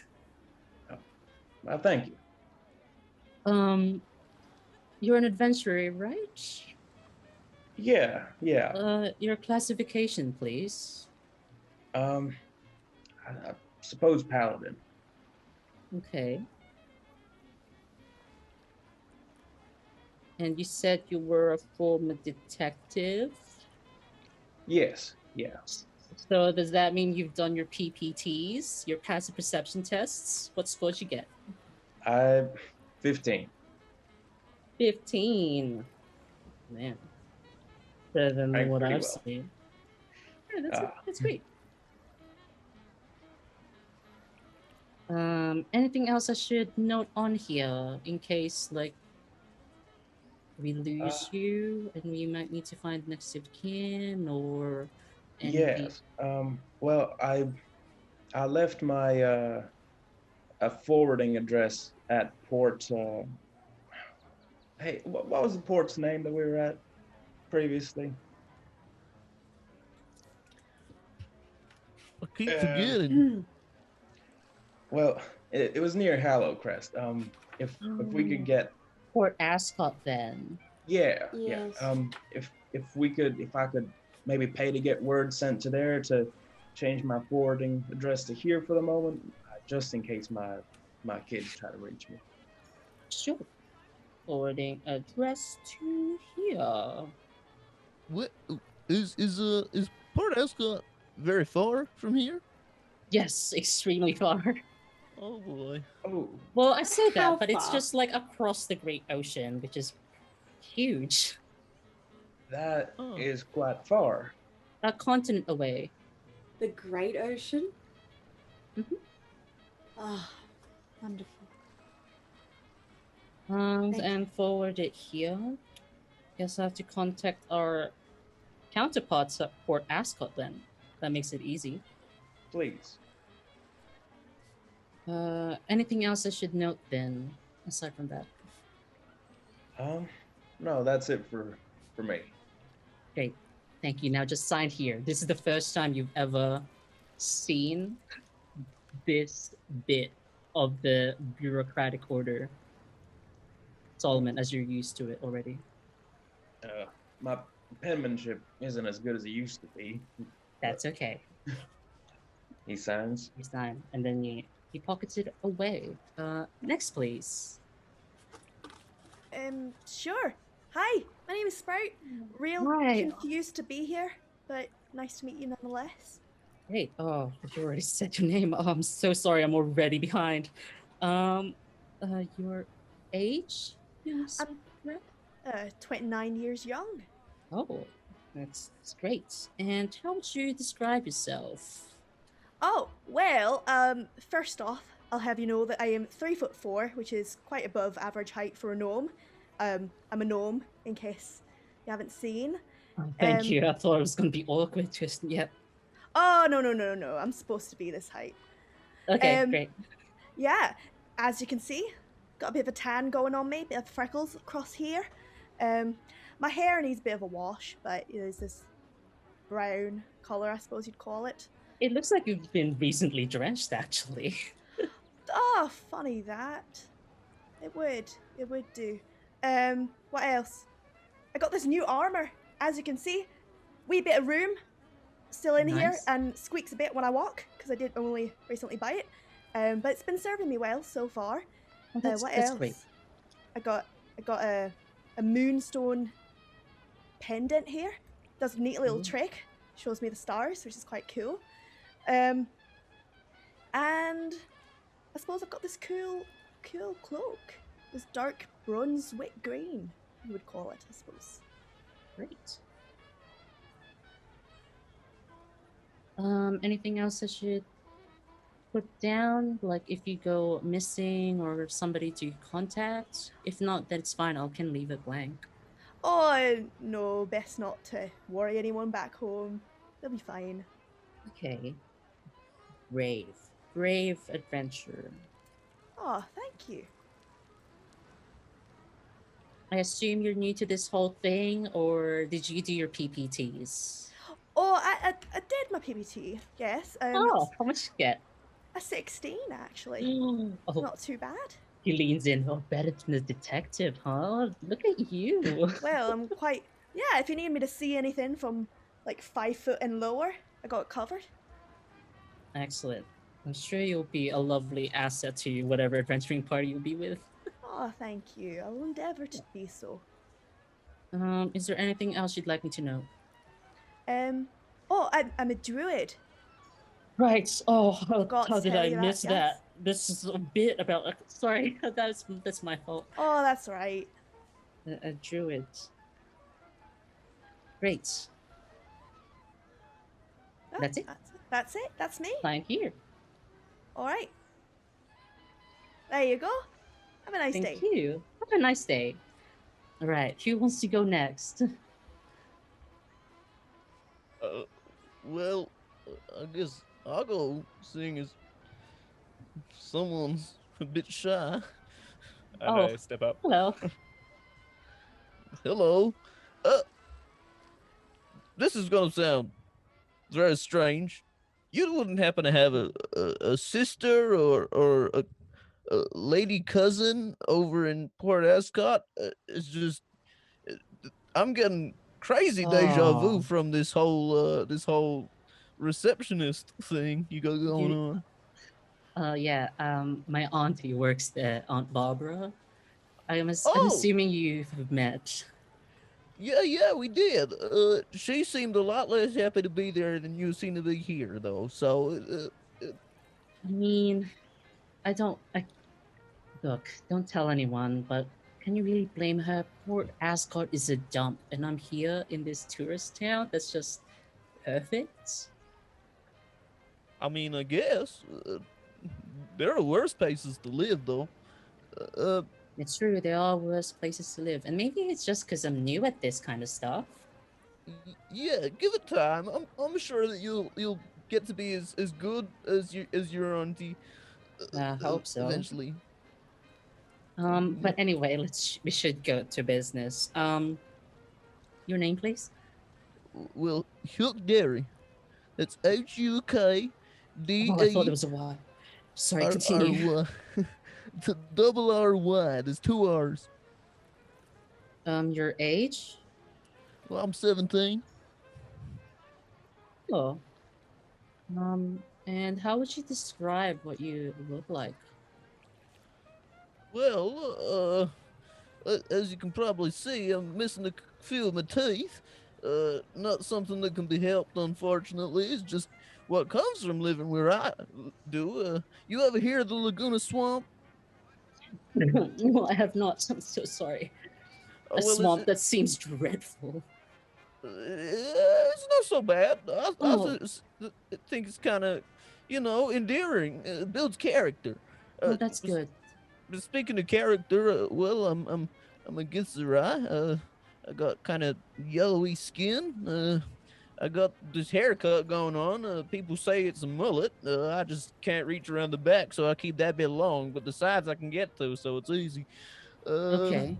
S3: Well, thank you.
S1: You're an adventurer, right?
S3: Yeah.
S1: Your classification, please.
S3: I suppose paladin.
S1: Okay. And you said you were a former detective?
S3: Yes. Yeah.
S1: So does that mean you've done your PPTs, your passive perception tests? What scores you get?
S3: 15.
S1: 15. Man. Better than
S3: Right,
S1: what
S3: pretty
S1: I've
S3: well.
S1: seen. Yeah,
S3: Ah.
S1: that's great. Anything else I should note on here in case like we lose you and we might need to find next of kin or anything?
S3: Yes. Well, I left my a forwarding address at port. Hey, what was the port's name that we were at previously?
S7: I keep forgetting.
S3: Well, it was near Hallow Crest. If we could get
S1: Port Ascot then.
S3: yeah.
S2: Yes.
S3: If I could maybe pay to get word sent to there to change my forwarding address to here for the moment, just in case my kids try to reach me.
S1: Sure. Forwarding address to here.
S7: What is Port Ascot very far from here?
S1: Yes, extremely far.
S7: Oh boy.
S3: Oh,
S1: Well, I say
S2: How
S1: that, but it's
S2: far?
S1: just like across the Great Ocean, which is huge.
S3: that
S7: Oh.
S3: is quite far.
S1: A continent away.
S2: The Great Ocean?
S1: Mhm.
S2: Ah, wonderful.
S1: And
S2: Thank you.
S1: forward it here. Guess I have to contact our counterparts at Port Ascot then. That makes it easy.
S3: Please.
S1: Anything else I should note then, aside from that?
S3: No, that's it for me.
S1: Great. Thank you. Now just sign here. This is the first time you've ever seen this bit of the bureaucratic order, Solomon, as you're used to it already.
S3: My penmanship isn't as good as it used to be.
S1: That's okay.
S3: He signs.
S1: You sign, and then he pockets it away. Next, please.
S4: Sure. Hi, my name is Sprout. Real
S1: Hi.
S4: confused to be here, but nice to meet you nonetheless.
S1: Hey, oh, you already said your name. Oh, I'm so sorry. I'm already behind. Your age? Yes.
S4: 29 years young.
S1: Oh, that's great. And how would you describe yourself?
S4: Oh, well, first off, I'll have you know that I am 3'4", which is quite above average height for a gnome. I'm a gnome, in case you haven't seen.
S1: Oh, thank you. I thought it was going to be awkward. Just yep.
S4: Oh, no. I'm supposed to be this height.
S1: Okay, great.
S4: Yeah, as you can see, got a bit of a tan going on me, bit of freckles across here. My hair needs a bit of a wash, but there's this brown colour, I suppose you'd call it.
S1: It looks like you've been recently drenched, actually.
S4: Oh, funny that. It would do. What else? I got this new armor, as you can see. Wee bit of room still in here
S1: Nice.
S4: and squeaks a bit when I walk, because I did only recently buy it. But it's been serving me well so far.
S1: Oh, that's
S4: What
S1: that's
S4: else?
S1: great.
S4: I got a Moonstone Pendant here. Does a neat little trick. Shows me the stars, which is quite cool. And I suppose I've got this cool cloak. This dark bronze wick green, you would call it, I suppose.
S1: Great. Anything else I should put down? Like if you go missing or somebody to contact? If not, then it's fine. I can leave it blank.
S4: Oh, no, best not to worry anyone back home. They'll be fine.
S1: Okay. Brave adventurer.
S4: Oh, thank you.
S1: I assume you're new to this whole thing, or did you do your PPTs?
S4: Oh, I did my PPT, yes.
S1: Oh, how much you get?
S4: A 16, actually.
S1: Oh,
S4: Not too bad.
S1: he leans in. Oh, better than the detective, huh? Look at you.
S4: Well, I'm quite. Yeah, if you need me to see anything from like 5 foot and lower, I got it covered.
S1: Excellent. I'm sure you'll be a lovely asset to whatever adventuring party you'll be with.
S4: Oh, thank you. I will endeavour to be so.
S1: Is there anything else you'd like me to know?
S4: Oh, I'm a druid.
S1: Right. Oh,
S4: Forgot
S1: how
S4: to
S1: did
S4: tell
S1: I
S4: you that,
S1: miss
S4: yes.
S1: that? This is a bit about. Sorry, that's my fault.
S4: Oh, that's right.
S1: A druid. Great.
S4: Oh,
S1: That's it.
S4: That's it. That's me.
S1: Thank you.
S4: All right. There you go. Have a nice
S1: Thank
S4: day.
S1: you. Have a nice day. All right. Who wants to go next?
S7: Well, I guess I'll go, seeing as someone's a bit shy.
S5: And
S1: Oh.
S5: I step up.
S1: Hello.
S7: Hello. This is gonna sound very strange. You wouldn't happen to have a sister or a lady cousin over in Port Ascot? It's just I'm getting crazy deja vu
S1: Oh,
S7: from this whole receptionist thing you got going
S1: you.
S7: on.
S1: Yeah. My auntie works there, Aunt Barbara. I'm
S7: Oh,
S1: assuming you've met.
S7: yeah, we did. She seemed a lot less happy to be there than you seem to be here, though. So,
S1: I mean, I don't. Look, don't tell anyone, but can you really blame her? Port Ascot is a dump, and I'm here in this tourist town that's just perfect.
S7: I mean, I guess there are worse places to live, though. Uh,
S1: It's true, there are worse places to live, and maybe it's just because I'm new at this kind of stuff.
S7: yeah, give it time. I'm sure that you'll get to be as good as your auntie.
S1: I hope so.
S7: Eventually.
S1: But anyway, we should go to business. Your name, please.
S7: Well, Hook Dairy. That's HUKDARY.
S1: Oh, I thought there was a Y. Sorry, continue.
S7: Double RY. There's 2 R's.
S1: Your age?
S7: Well, I'm 17.
S1: Oh. And how would you describe what you look like?
S7: Well, as you can probably see, I'm missing a few of my teeth. Not something that can be helped, unfortunately. It's just what comes from living where I do. You ever hear of the Laguna Swamp?
S1: No, I have not. I'm so sorry.
S7: Oh,
S1: A
S7: well,
S1: swamp that seems dreadful.
S7: it's not so bad.
S1: Oh.
S7: Think it's kind of, endearing. It builds character.
S1: Oh, that's good.
S7: But speaking of character, well, I'm a Githzerai. I got kind of yellowy skin. I got this haircut going on. People say it's a mullet. I just can't reach around the back, so I keep that bit long. But the sides I can get to, so it's easy.
S1: Okay.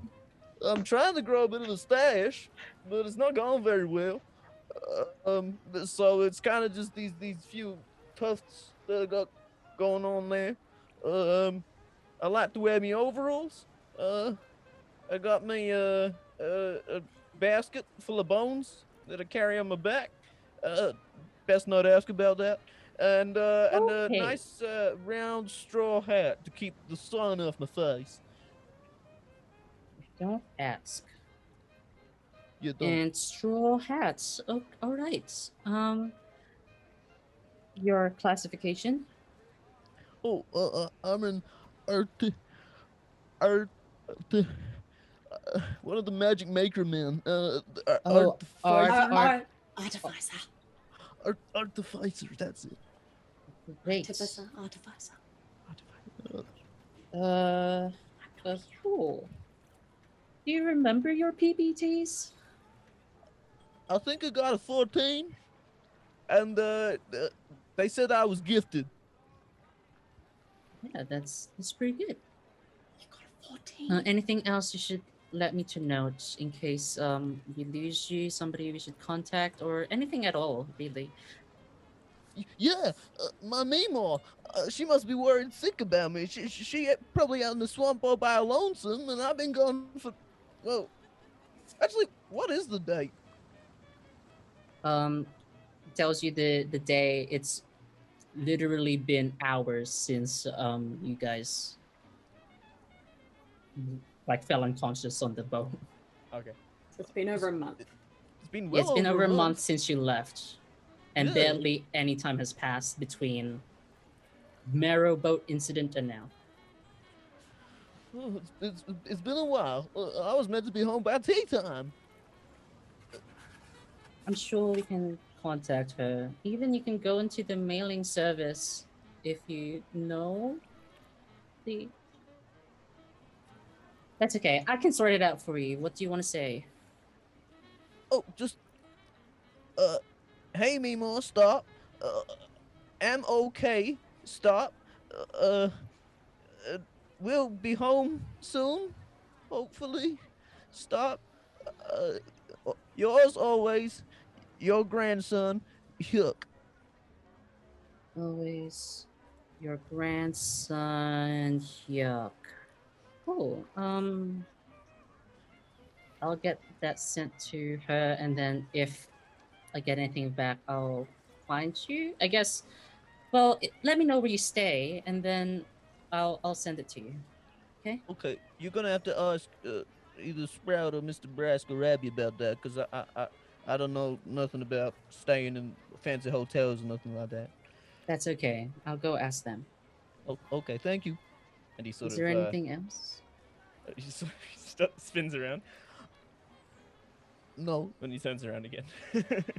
S7: I'm trying to grow a bit of a stash, but it's not going very well. So it's kind of just these few tufts that I got going on there. I like to wear me overalls. I got me a basket full of bones that I carry on my back. Best not ask about that. And a
S1: Okay.
S7: nice round straw hat to keep the sun off my face.
S1: Don't ask.
S7: You don't.
S1: And straw hats. Oh, all right. Your classification?
S7: Oh, I'm an art, one of the magic maker men.
S1: Oh,
S7: Artificer.
S2: Artificer.
S7: Artificer. That's it.
S1: Great.
S2: Artificer.
S1: Cool. Do you remember your PBTs?
S7: I think I got a 14, and they said I was gifted.
S1: Yeah, that's pretty good.
S2: You got a 14.
S1: Anything else you should let me to note in case we lose you, somebody we should contact, or anything at all, really?
S7: Yeah, my Meemaw. She must be worried sick about me. She probably out in the swamp all by her lonesome, and I've been gone for. Well, actually, what is the date?
S1: Um, tells you the day. It's literally been hours since you guys like fell unconscious on the boat.
S5: Okay.
S2: So it's been over a month.
S7: It's been
S1: Yeah,
S7: well
S1: it's been
S7: over
S1: over
S7: a
S1: a month
S7: month.
S1: since you left, and
S7: Yeah.
S1: barely any time has passed between Marrow boat incident and now.
S7: Oh, it's been a while. I was meant to be home by tea time.
S1: I'm sure we can contact her. Even you can go into the mailing service if you know the. That's okay. I can sort it out for you. What do you want to say?
S7: Oh, just uh, hey Meemaw, stop. I'm okay. Stop. Uh, uh, we'll be home soon, hopefully. Stop. Uh, yours always, your grandson, Hook.
S1: Always your grandson. Yuck. Cool. I'll get that sent to her, and then if I get anything back, I'll find you. I guess. Well, let me know where you stay, and then I'll send it to you. Okay.
S7: Okay, you're gonna have to ask either Sprout or Mr. Brask or Abby about that, cause I don't know nothing about staying in fancy hotels or nothing like that.
S1: That's okay. I'll go ask them.
S7: Oh, okay, thank you. And he sort
S1: Is
S7: of
S1: there anything else?
S5: He sort of spins around
S7: no.
S5: when he turns around again.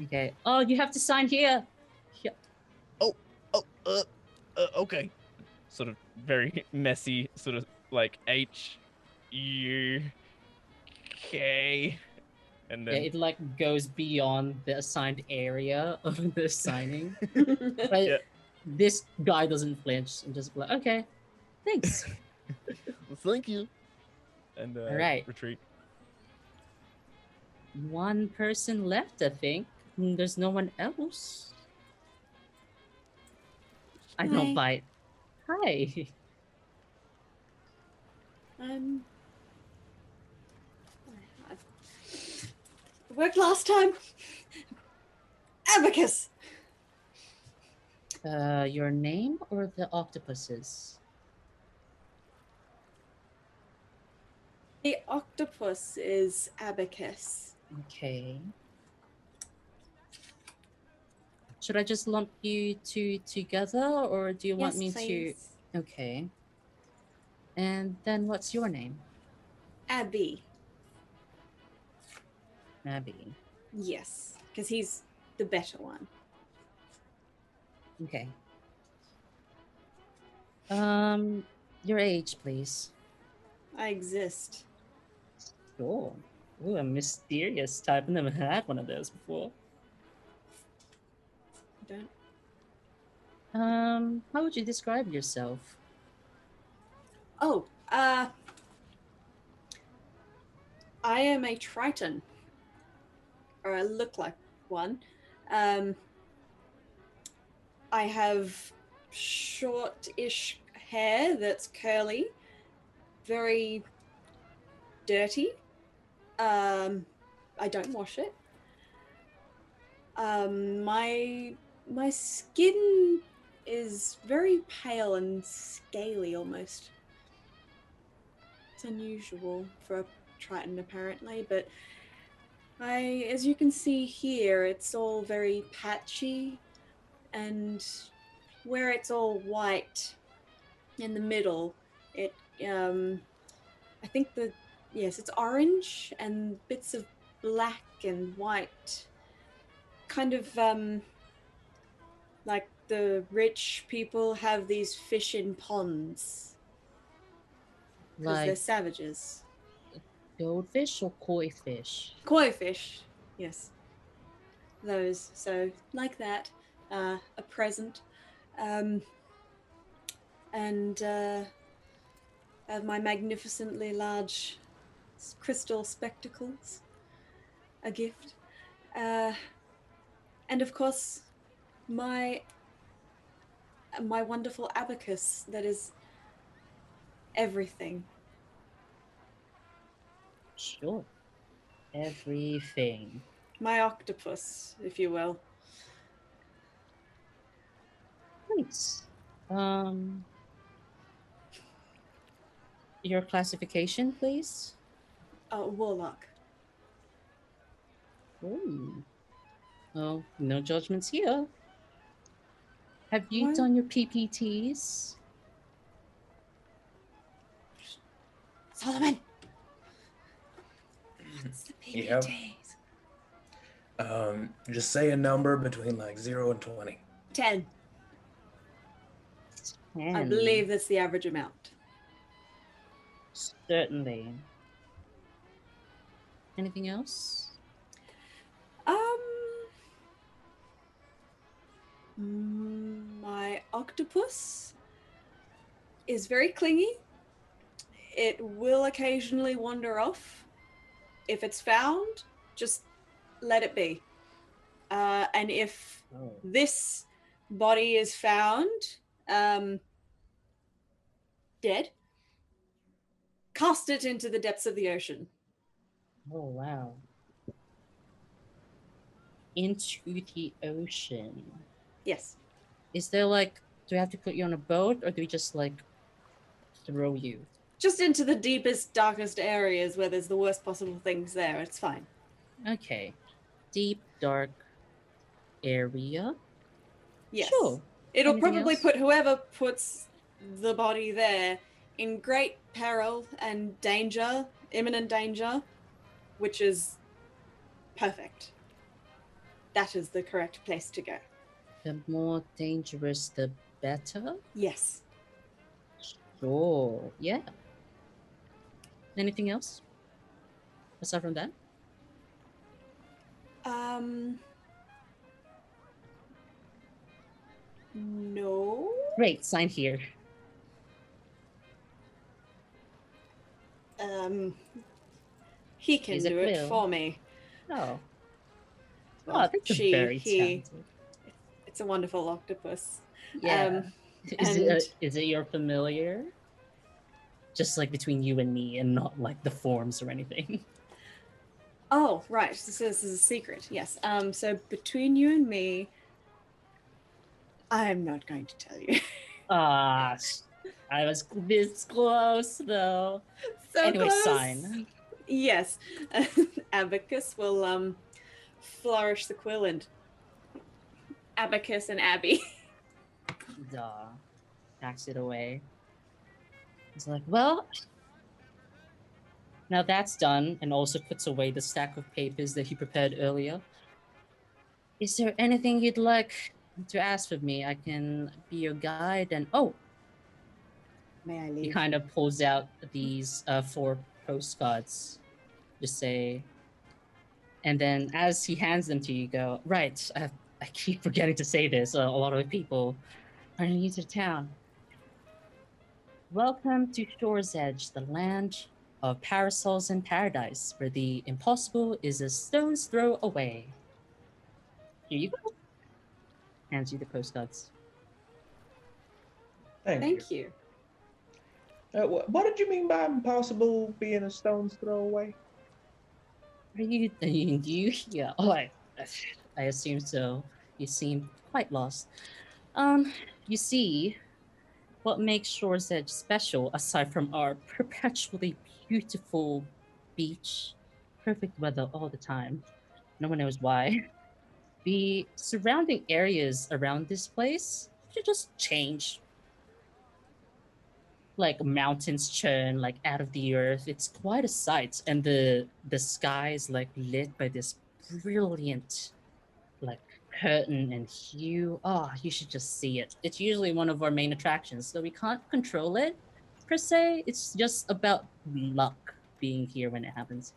S1: Okay. Oh, you have to sign here. Yeah.
S7: Oh, oh, okay.
S5: Sort of very messy, sort of like HUK, and
S1: Yeah,
S5: then
S1: it like goes beyond the assigned area of the signing. But
S5: yeah.
S1: this guy doesn't flinch and just like, okay, thanks.
S7: Well, thank you.
S5: And
S1: All right.
S5: retreat.
S1: One person left, I think. There's no one else. I don't
S2: Hi.
S1: bite. Hi.
S2: Um, worked last time. Abacus.
S1: Your name or the octopuses?
S2: The octopus is Abacus.
S1: Okay. Should I just lump you two together, or do you want
S2: Yes,
S1: me
S2: please.
S1: to? Okay. And then what's your name?
S2: Abby.
S1: Abby.
S2: Yes, because he's the better one.
S1: Okay. Your age, please.
S2: I exist.
S1: Sure. Ooh, a mysterious type. I've never had one of those before.
S2: Don't.
S1: How would you describe yourself?
S2: Oh, I am a Triton, or I look like one. I have short-ish hair that's curly, very dirty. I don't wash it. My skin is very pale and scaly almost. It's unusual for a Triton apparently, but as you can see here, it's all very patchy, and where it's all white in the middle, it I think yes, it's orange and bits of black and white, kind of like the rich people have these fish in ponds because they're
S1: Like
S2: savages.
S1: goldfish or koi fish?
S2: Koi fish, yes, those. So like that, a present, and have my magnificently large crystal spectacles, a gift, and of course my my wonderful abacus that is everything.
S1: Sure. Everything.
S2: My octopus, if you will.
S1: Nice. Your classification, please.
S2: Warlock.
S1: Ooh. Oh, no judgments here. Have you
S2: What?
S1: done your PPTs?
S2: Solomon! What's the
S8: Yep.
S2: PPTs?
S8: Just say a number between like 0 and 20.
S2: 10. I
S1: 10.
S2: believe that's the average amount.
S1: Certainly. Anything else?
S2: My octopus is very clingy. It will occasionally wander off. If it's found, just let it be. And if this body is found dead, cast it into the depths of the ocean.
S1: Oh, wow. Into the ocean.
S2: Yes.
S1: Is there like, do we have to put you on a boat or do we just like throw you?
S2: Just into the deepest, darkest areas where there's the worst possible things there. It's fine.
S1: Okay. Deep, dark area.
S2: Yes.
S1: Sure.
S2: It'll
S1: Anything
S2: probably
S1: else?
S2: put whoever puts the body there in great peril and danger, imminent danger, which is perfect. That is the correct place to go.
S1: The more dangerous, the better?
S2: Yes.
S1: Sure. Yeah. Anything else? Aside from that?
S2: No.
S1: Great, sign here.
S2: He can
S1: Is it
S2: do it
S1: Will?
S2: for me.
S1: Oh.
S2: Well,
S1: Oh, that's
S2: she,
S1: very
S2: he.
S1: talented.
S2: It's a wonderful octopus.
S1: Yeah. Is
S2: and
S1: it your familiar? Just like between you and me and not like the forms or anything.
S2: oh, right. This is a secret. Yes. So between you and me, I'm not going to tell you.
S1: Ah, I was this close though.
S2: So
S1: Anyway,
S2: close.
S1: sign.
S2: Yes. Abacus will flourish the quill and Abacus and Abby.
S1: Duh. Packs it away. He's like, well, now that's done, and also puts away the stack of papers that he prepared earlier. Is there anything you'd like to ask of me? I can be your guide, and
S2: May I
S1: he
S2: leave?
S1: kind of pulls out these 4 postcards. Just say, and then as he hands them to you, go, right, I keep forgetting to say this. A lot of people are new to town. Welcome to Shore's Edge, the land of parasols and paradise, where the impossible is a stone's throw away. Here you go. Hands you the postcards.
S3: Thank you. What did you mean by impossible being a stone's throw away?
S1: Are you? Yeah. Oh, I assume so. You seem quite lost. You see, what makes Shore's Edge special, aside from our perpetually beautiful beach, perfect weather all the time, no one knows why. The surrounding areas around this place should just change. Like mountains churn like out of the earth. It's quite a sight, and the sky is like lit by this brilliant like curtain and hue. Oh, you should just see it. It's usually one of our main attractions, so we can't control it per se. It's just about luck being here when it happens.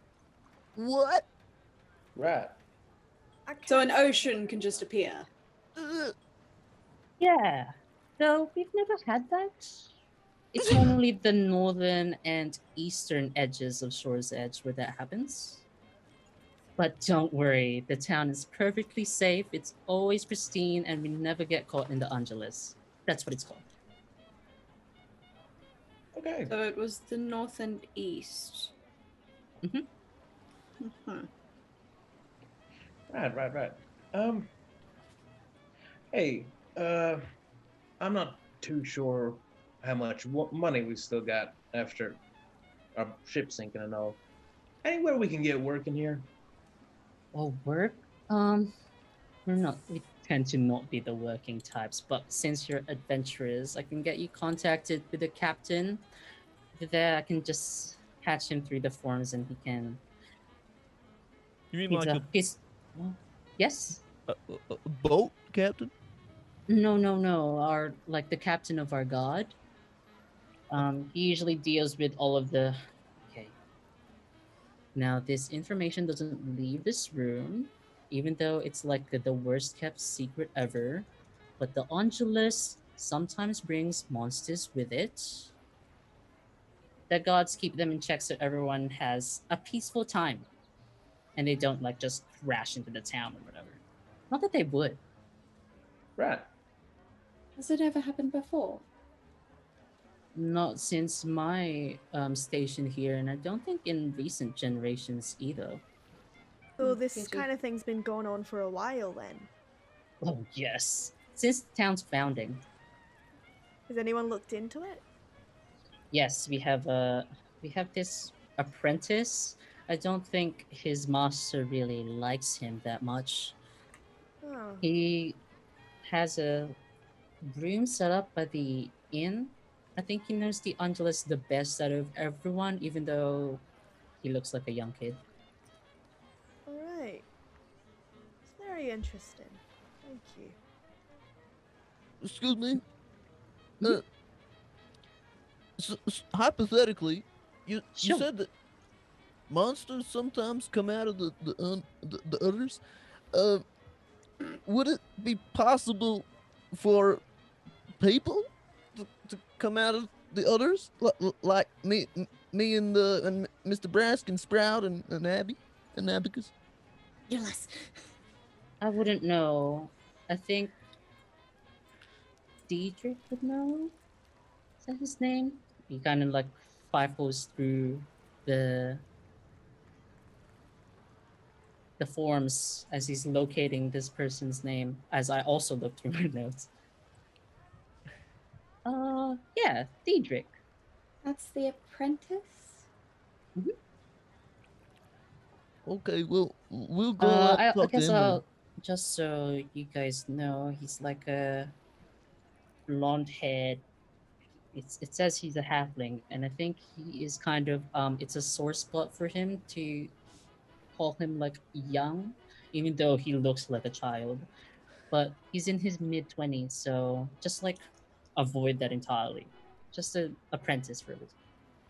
S7: What?
S3: Right.
S2: So an ocean can just appear.
S1: Yeah, though we've never had that. It's normally the northern and eastern edges of Shore's Edge where that happens. But don't worry, the town is perfectly safe. It's always pristine, and we never get caught in the Angelus. That's what it's called.
S3: Okay.
S2: So it was the north and east.
S1: Mhm.
S2: Mhm.
S3: Right. Hey, I'm not too sure how much money we still got after our ship sinking and all. Anywhere we can get working here?
S1: Well, work? We tend to not be the working types, but since you're adventurers, I can get you contacted with the captain. With that, I can just patch him through the forms and he can.
S7: You mean like
S1: He's. Well, yes?
S7: a boat, Captain?
S1: No. Like the captain of our god. He usually deals with all of the. Okay. Now, this information doesn't leave this room, even though it's like the worst kept secret ever. But the Angelus sometimes brings monsters with it. The gods keep them in check so everyone has a peaceful time and they don't like just crash into the town or whatever. Not that they would.
S3: Right.
S2: Has it ever happened before?
S1: Not since my station here, and I don't think in recent generations either.
S4: So this
S2: Pity.
S4: kind of thing's been going on for a while then.
S1: Oh yes, since the town's founding.
S4: Has anyone looked into it?
S1: Yes, we have this apprentice. I don't think his master really likes him that much.
S4: Oh,
S1: He has a room set up by the inn. I think he knows the Angelus the best out of everyone, even though he looks like a young kid.
S4: alright. It's very interesting. Thank you.
S7: Excuse me.
S1: Mhm.
S7: Hypothetically, you
S1: Sure.
S7: said that monsters sometimes come out of the others. Uh, would it be possible for people to come out of the others, like me and Mr. Brask and Sprout and Abby and Abacus?
S2: You're less.
S1: I wouldn't know. I think Diedrich would know. Is that his name? He kind of like rifles through the the forms as he's locating this person's name. As I also look through my notes. Yeah, Diedrich.
S2: That's the apprentice?
S7: Okay, well, we'll go out and
S1: I
S7: talk to
S1: guess
S7: him then.
S1: I'll just so you guys know, he's like a blonde haired. It says he's a halfling, and I think he is kind of it's a sore spot for him to call him like young, even though he looks like a child. But he's in his mid-20s, so just like avoid that entirely. Just an apprentice, really.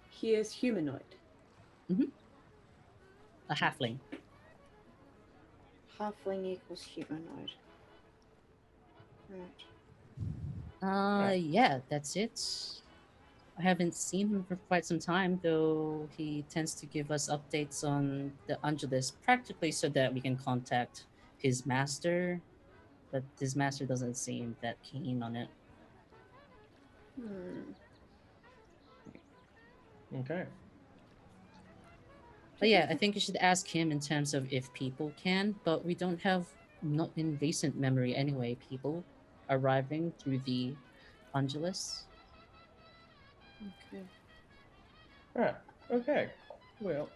S2: He is humanoid.
S1: A halfling.
S2: Halfling equals humanoid. Right.
S1: Yeah, that's it. I haven't seen him for quite some time, though he tends to give us updates on the Angelus practically so that we can contact his master, but his master doesn't seem that keen on it.
S2: Hmm.
S3: Okay.
S1: But yeah, I think you should ask him in terms of if people can, but we don't have, not in recent memory anyway, people arriving through the Angelus.
S2: Okay.
S3: Right. Okay. Well,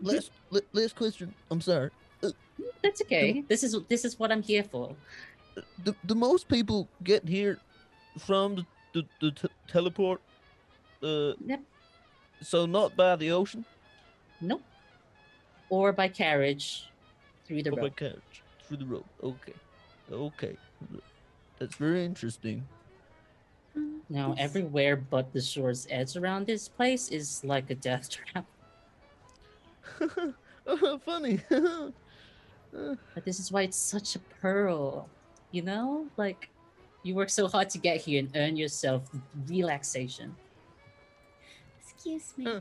S7: Last question. I'm sorry.
S1: That's okay. This is what I'm here for.
S7: Do most people get here from the teleport?
S1: Yep.
S7: So not by the ocean
S1: Nope. Or by carriage through the
S7: or by
S1: road.
S7: carriage through the road? Okay. That's very interesting.
S1: Now, everywhere but the shore's edge around this place is like a death trap.
S7: Funny.
S1: But this is why it's such a pearl. You know? Like, you work so hard to get here and earn yourself relaxation.
S2: Excuse me.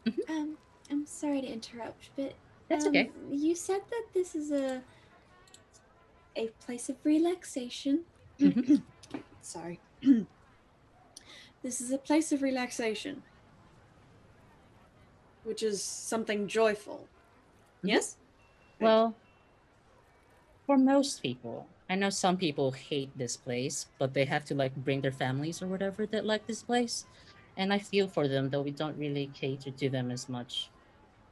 S1: Mhm.
S2: I'm sorry to interrupt, but
S1: That's okay.
S2: you said that this is a place of relaxation.
S1: Mhm.
S2: Sorry. This is a place of relaxation, which is something joyful. Yes?
S1: Well, for most people, I know some people hate this place, but they have to like bring their families or whatever that like this place. And I feel for them, though we don't really cater to them as much,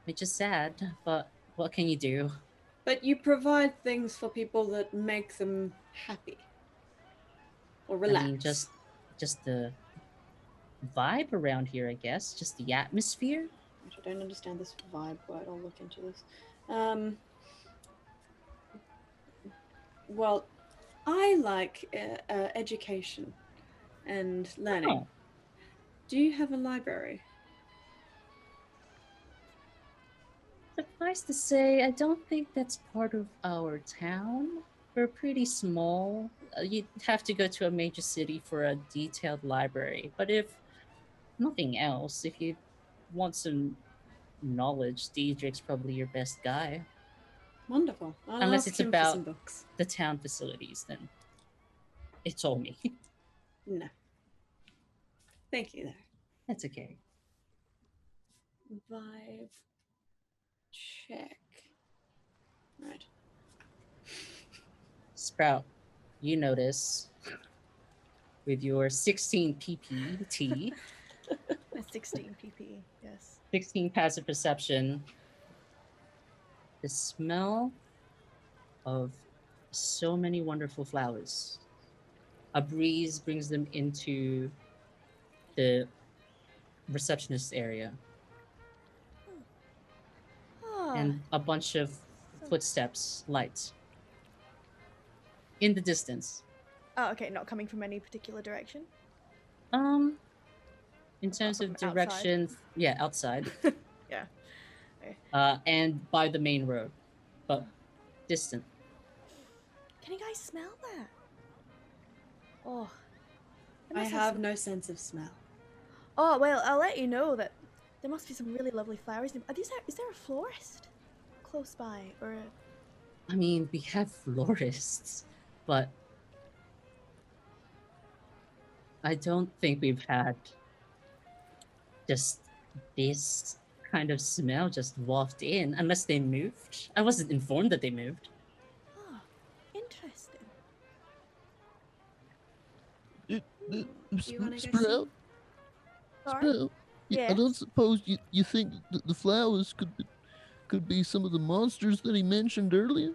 S1: which is sad, but what can you do?
S2: But you provide things for people that make them happy or relax.
S1: I mean, just the vibe around here, I guess, just the atmosphere.
S2: I don't understand this vibe word. I'll look into this. Well, I like education and learning.
S1: Oh.
S2: Do you have a library?
S1: Suffice to say, I don't think that's part of our town. We're pretty small. You'd have to go to a major city for a detailed library. But if nothing else, if you want some knowledge, Diedrich's probably your best guy.
S2: Wonderful. I'll
S1: Unless
S2: ask
S1: it's
S2: him
S1: about
S2: for some books.
S1: the town facilities, then it's all me.
S2: No. Thank you, though.
S1: That's okay.
S2: Vibe check. Right.
S1: Sprout, you notice with your 16 PPT,
S4: A 16 pp. Yes.
S1: 16 passive perception, the smell of so many wonderful flowers. A breeze brings them into the receptionist area,
S4: Ah,
S1: and a bunch of footsteps, lights in the distance.
S4: oh, okay. Not coming from any particular direction.
S1: In terms of
S4: from outside?
S1: direction, yeah, outside.
S4: Yeah. Okay.
S1: And by the main road, but distant.
S4: Can you guys smell that? Oh. It
S2: I
S4: must
S2: have
S4: sm-
S2: no sense of smell.
S4: Oh well, I'll let you know that there must be some really lovely flowers. Is there a florist close by, or
S1: I mean, we have florists, but I don't think we've had just this kind of smell just waft in, unless they moved. I wasn't informed that they moved.
S4: oh, interesting.
S2: Do you want to go
S7: Sprout,
S4: Sorry?
S7: Sprout, I don't
S4: Yes?
S7: suppose you think that the flowers could be some of the monsters that he mentioned earlier?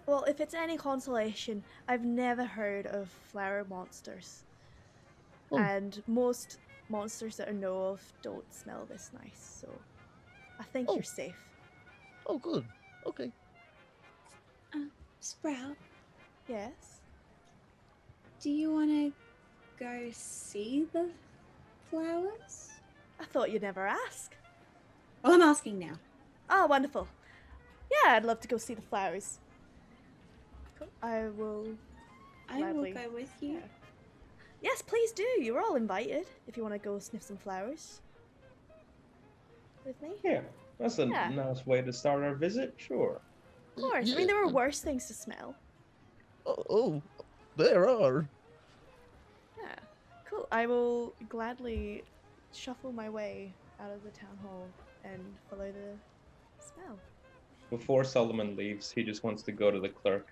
S4: Well, if it's any consolation, I've never heard of flower monsters,
S7: Oh.
S4: and most monsters that I know of don't smell this nice. So, I think
S7: Oh.
S4: you're safe.
S7: Oh, good. Okay.
S2: Sprout,
S4: Yes.
S2: do you want to go see the flowers?
S4: I thought you'd never ask.
S2: Well, I'm asking now.
S4: Oh, wonderful. Yeah, I'd love to go see the flowers. Cool. I will.
S2: I
S4: Gladly.
S2: will go with you.
S4: Yeah. Yes, please do. You're all invited if you want to go sniff some flowers with me.
S3: Yeah, that's a
S4: Yeah.
S3: nice way to start our visit. Sure.
S4: Of course. I mean, there were worse things to smell.
S7: Oh, there are.
S4: Yeah. Cool. I will gladly shuffle my way out of the town hall and follow the smell.
S3: Before Solomon leaves, he just wants to go to the clerk.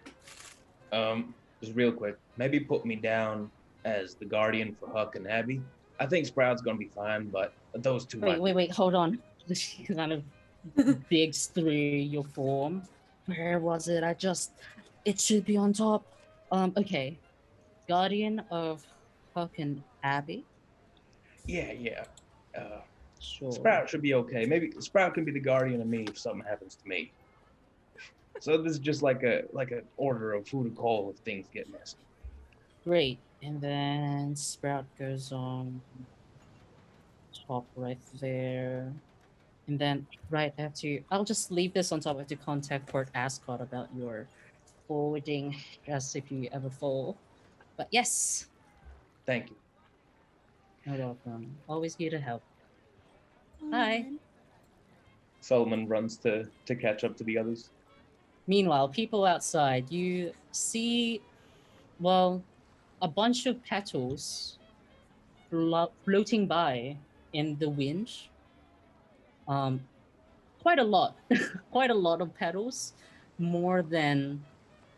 S3: Just real quick, maybe put me down as the guardian for Huck and Abby. I think Sprout's gonna be fine, but those two.
S1: Wait, hold on. She kind of digs through your form. Where was it? It should be on top. Okay. Guardian of Huck and Abby?
S3: Yeah.
S1: Sure.
S3: Sprout should be okay. Maybe Sprout can be the guardian of me if something happens to me. So this is just like an order of who to call if things get messy.
S1: Great. And then Sprout goes on top right there. And then right after, I'll just leave this on top. I have to contact Port Ascot about your forwarding, just if you ever fall. But yes,
S3: Thank you.
S1: you're welcome. Always here to help. Bye.
S3: Solomon runs to catch up to the others.
S1: Meanwhile, people outside, you see, well, a bunch of petals floating by in the wind. Um, quite a lot, quite a lot of petals, more than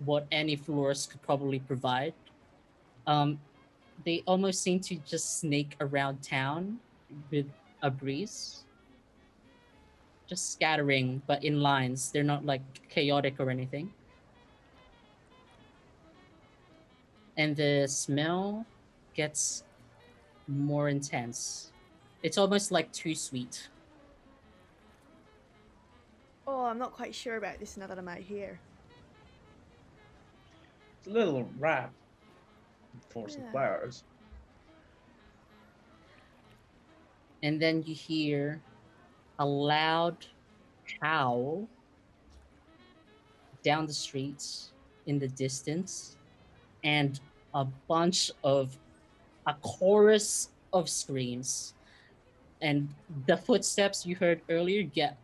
S1: what any florist could probably provide. Um, they almost seem to just snake around town with a breeze, just scattering, but in lines. They're not like chaotic or anything. And the smell gets more intense. It's almost like too sweet.
S4: Oh, I'm not quite sure about this now that I'm out here.
S3: It's a little ripe for some
S4: Yeah.
S3: flowers.
S1: And then you hear a loud howl down the streets in the distance, and a chorus of screams. And the footsteps you heard earlier get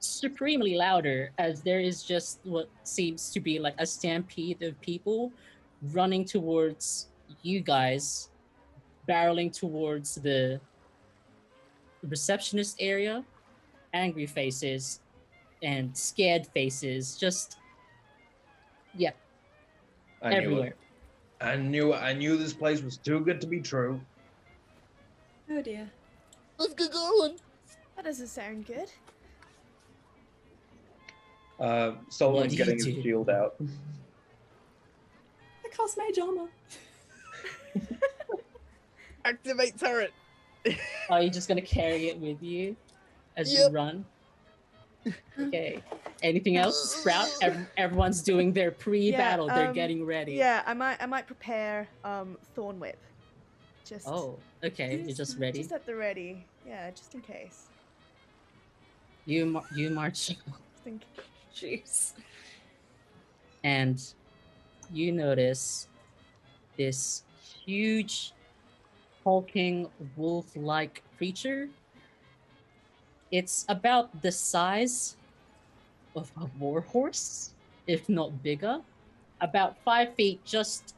S1: supremely louder as there is just what seems to be like a stampede of people running towards you guys, barreling towards the receptionist area, angry faces and scared faces, just yeah,
S3: I knew
S1: everywhere.
S3: it. I knew this place was too good to be true.
S2: Oh dear.
S7: Let's get going.
S4: That doesn't sound good.
S3: Solomon's
S1: do you
S3: getting his
S1: do?
S3: shield out.
S2: I cast mage armor.
S7: Activate turret.
S1: Are you just gonna carry it with you as you
S7: Yep.
S1: run? Okay. Anything else? Sprout. Everyone's doing their pre-battle. They're getting ready.
S4: Yeah, I might prepare Thorn Whip. Just
S1: Oh, okay. You're just ready.
S4: just at the ready. Yeah, just in case.
S1: You march,
S4: Just in
S2: Jeez.
S1: and you notice this huge, hulking wolf-like creature. It's about the size of a warhorse, if not bigger. About 5 feet, just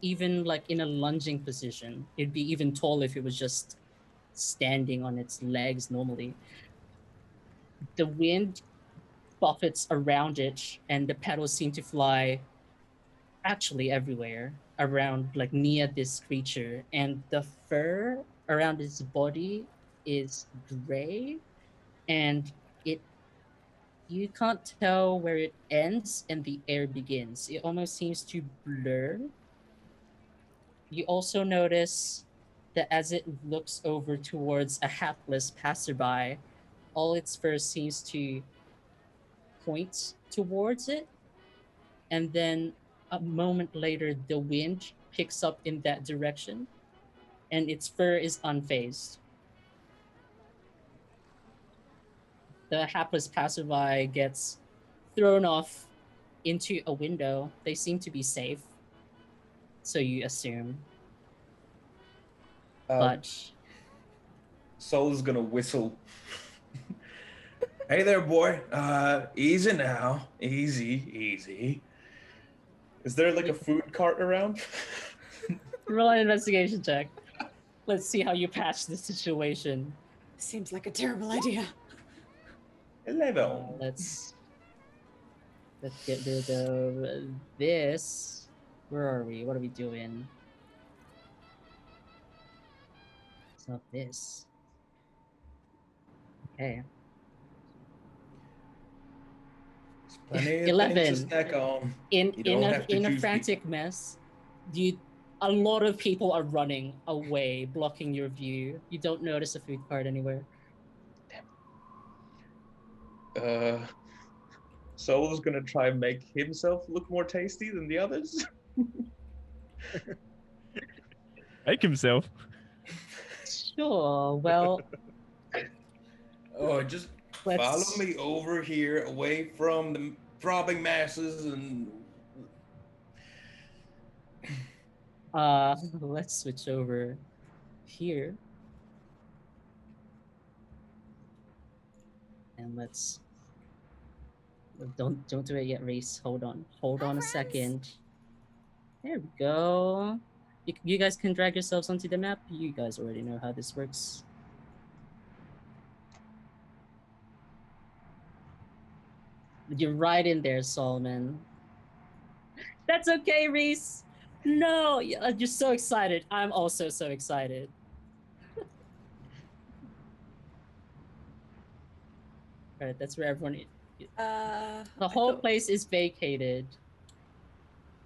S1: even like in a lunging position. It'd be even taller if it was just standing on its legs normally. The wind buffets around it, and the petals seem to fly actually everywhere around, like near this creature. And the fur around its body is gray, and it you can't tell where it ends and the air begins. It almost seems to blur. You also notice that as it looks over towards a hapless passerby, all its fur seems to point towards it, and then a moment later, the wind picks up in that direction, and its fur is unfazed. The hapless passerby gets thrown off into a window. They seem to be safe, so you assume. But
S8: Soul's gonna whistle. Hey there, boy. Easy now. Easy.
S3: Is there like a food cart around?
S1: roll an investigation check. Let's see how you patch the situation.
S2: Seems like a terrible idea.
S3: 11.
S1: Let's get rid of this. Where are we? What are we doing? It's not this. Okay.
S8: Plenty of
S1: 11.
S8: things to snack on. You don't have to
S1: In a
S8: choose
S1: frantic mess, a lot of people are running away, blocking your view. You don't notice a food cart anywhere.
S3: Soul's gonna try and make himself look more tasty than the others.
S5: Make himself.
S1: Sure. Well,
S8: Oh, just follow me over here, away from the throbbing masses, and
S1: let's switch over here. And let's don't do it yet, Reese. Hold on a second. There we go. You guys can drag yourselves onto the map. You guys already know how this works. You're right in there, Solomon. That's okay, Reese. No, I'm just so excited. I'm also so excited. All right, that's where everyone. The whole place is vacated.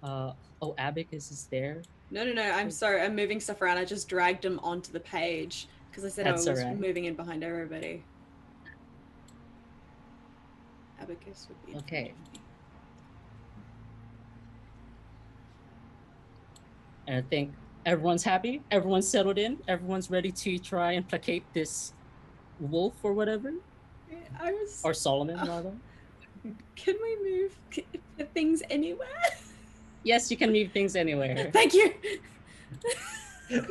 S1: Oh, Abacus is there.
S2: No. I'm sorry. I'm moving stuff around. I just dragged them onto the page because I said
S1: That's
S2: I was
S1: alright.
S2: moving in behind everybody. Abacus would be
S1: Okay. And I think everyone's happy. Everyone's settled in. Everyone's ready to try and placate this wolf or whatever.
S2: I was.
S1: Or Solomon, rather.
S2: Can we move things anywhere?
S1: Yes, you can move things anywhere.
S2: Thank you. Because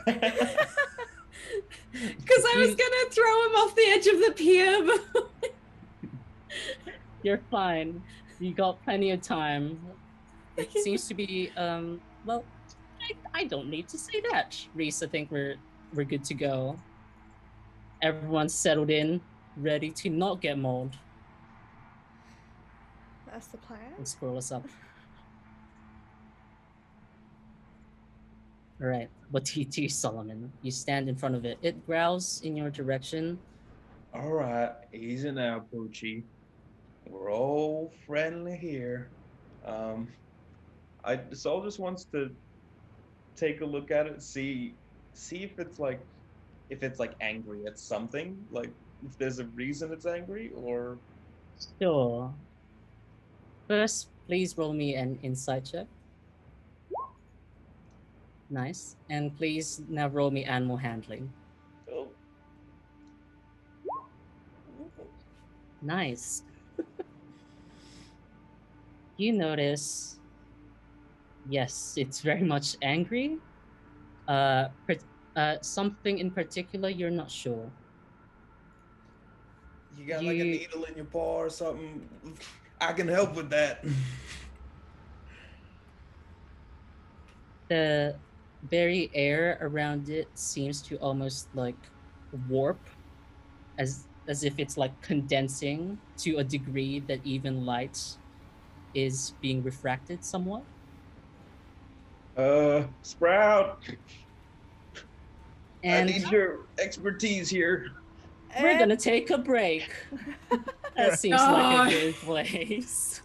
S2: I was gonna throw him off the edge of the pier.
S1: You're fine. You got plenty of time. It seems to be well, I don't need to say that. Reese, I think we're good to go. Everyone's settled in, ready to not get mauled.
S4: That's the plan.
S1: Let's scroll us up. All right, what do you do, Solomon? You stand in front of it. It growls in your direction.
S8: All right, easy now, Poochie. We're all friendly here. Saul just wants to take a look at it, see if it's like angry at something, like if there's a reason it's angry, or.
S1: Sure. First, please roll me an insight check. Nice. And please now roll me animal handling.
S8: Oh.
S1: Nice. You notice, yes, it's very much angry. Something in particular, you're not sure.
S8: You got like a needle in your paw or something? I can help with that.
S1: The very air around it seems to almost like warp, as if it's like condensing to a degree that even light is being refracted somewhat.
S8: Sprout.
S1: And
S8: I need your expertise here.
S1: we're gonna take a break. That seems like a good place.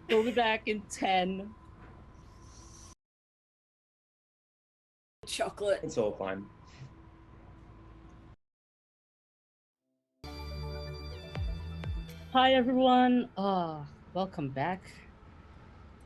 S1: We'll be back in 10.
S2: Chocolate.
S3: It's all fine.
S1: Hi everyone. Welcome back.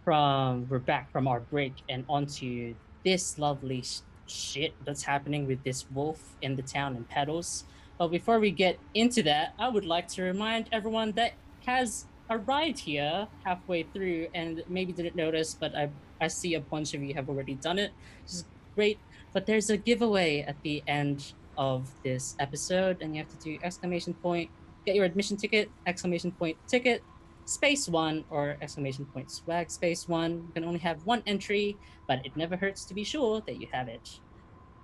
S1: We're back from our break and onto this lovely shit that's happening with this wolf in the town in Petals. But before we get into that, I would like to remind everyone that has arrived here halfway through and maybe didn't notice, but I see a bunch of you have already done it, which is great. But there's a giveaway at the end of this episode, and you have to do exclamation point, get your admission ticket, exclamation point ticket, space 1, or exclamation point swag space 1. You can only have one entry, but it never hurts to be sure that you have it.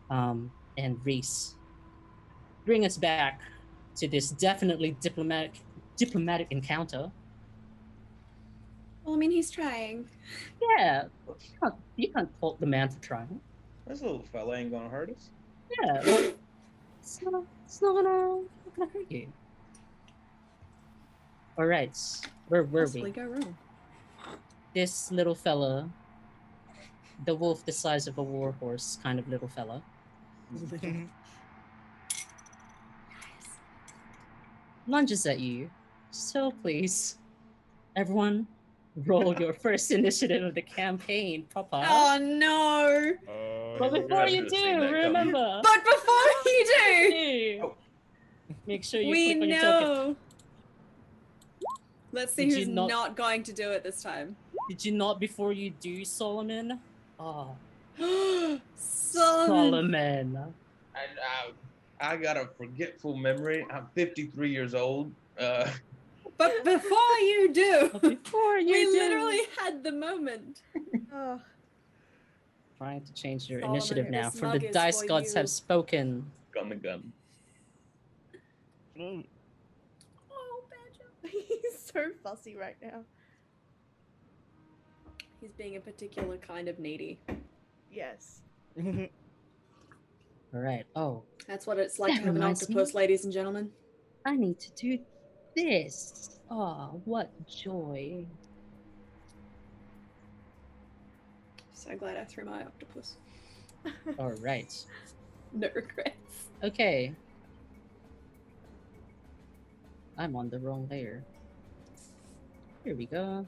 S1: And Reese, bring us back to this definitely diplomatic encounter.
S2: Well, I mean, he's trying.
S1: Yeah, you can't fault the man for trying.
S3: This little fella ain't gonna hurt us.
S1: Yeah, it's not gonna hurt you. All right, where were we?
S2: Go wrong.
S1: This little fella, the wolf the size of a warhorse kind of little fella, lunges at you. So please, everyone, roll your first initiative of the campaign, Papa.
S2: Oh no!
S1: But before you do, remember.
S2: But before you do,
S1: make sure you
S2: we
S1: click on your token.
S2: know. Let's see
S1: Did
S2: who's
S1: you
S2: not going to do it this time.
S1: Did you not before you do, Solomon? Oh,
S2: Solomon.
S8: I got a forgetful memory. I'm 53 years old.
S2: But before you do,
S1: Before you
S2: we
S1: do.
S2: literally had the moment.
S1: trying to change your
S2: Solomon,
S1: initiative
S2: it
S1: now,
S2: was
S1: for the
S2: Nugget's
S1: dice
S2: for
S1: gods have
S2: you.
S1: spoken.
S3: Gun the gun.
S7: Mm.
S2: Oh, Badger.
S4: He's so fussy right now.
S2: He's being a particular kind of needy.
S4: Yes.
S1: All right. Oh,
S2: That's what it's like
S1: That
S2: to have an
S1: reminds me.
S2: octopus, ladies and gentlemen.
S1: I need to do this. Oh, what joy.
S2: So glad I threw my octopus.
S1: All right.
S2: No regrets.
S1: Okay. I'm on the wrong layer. Here we go.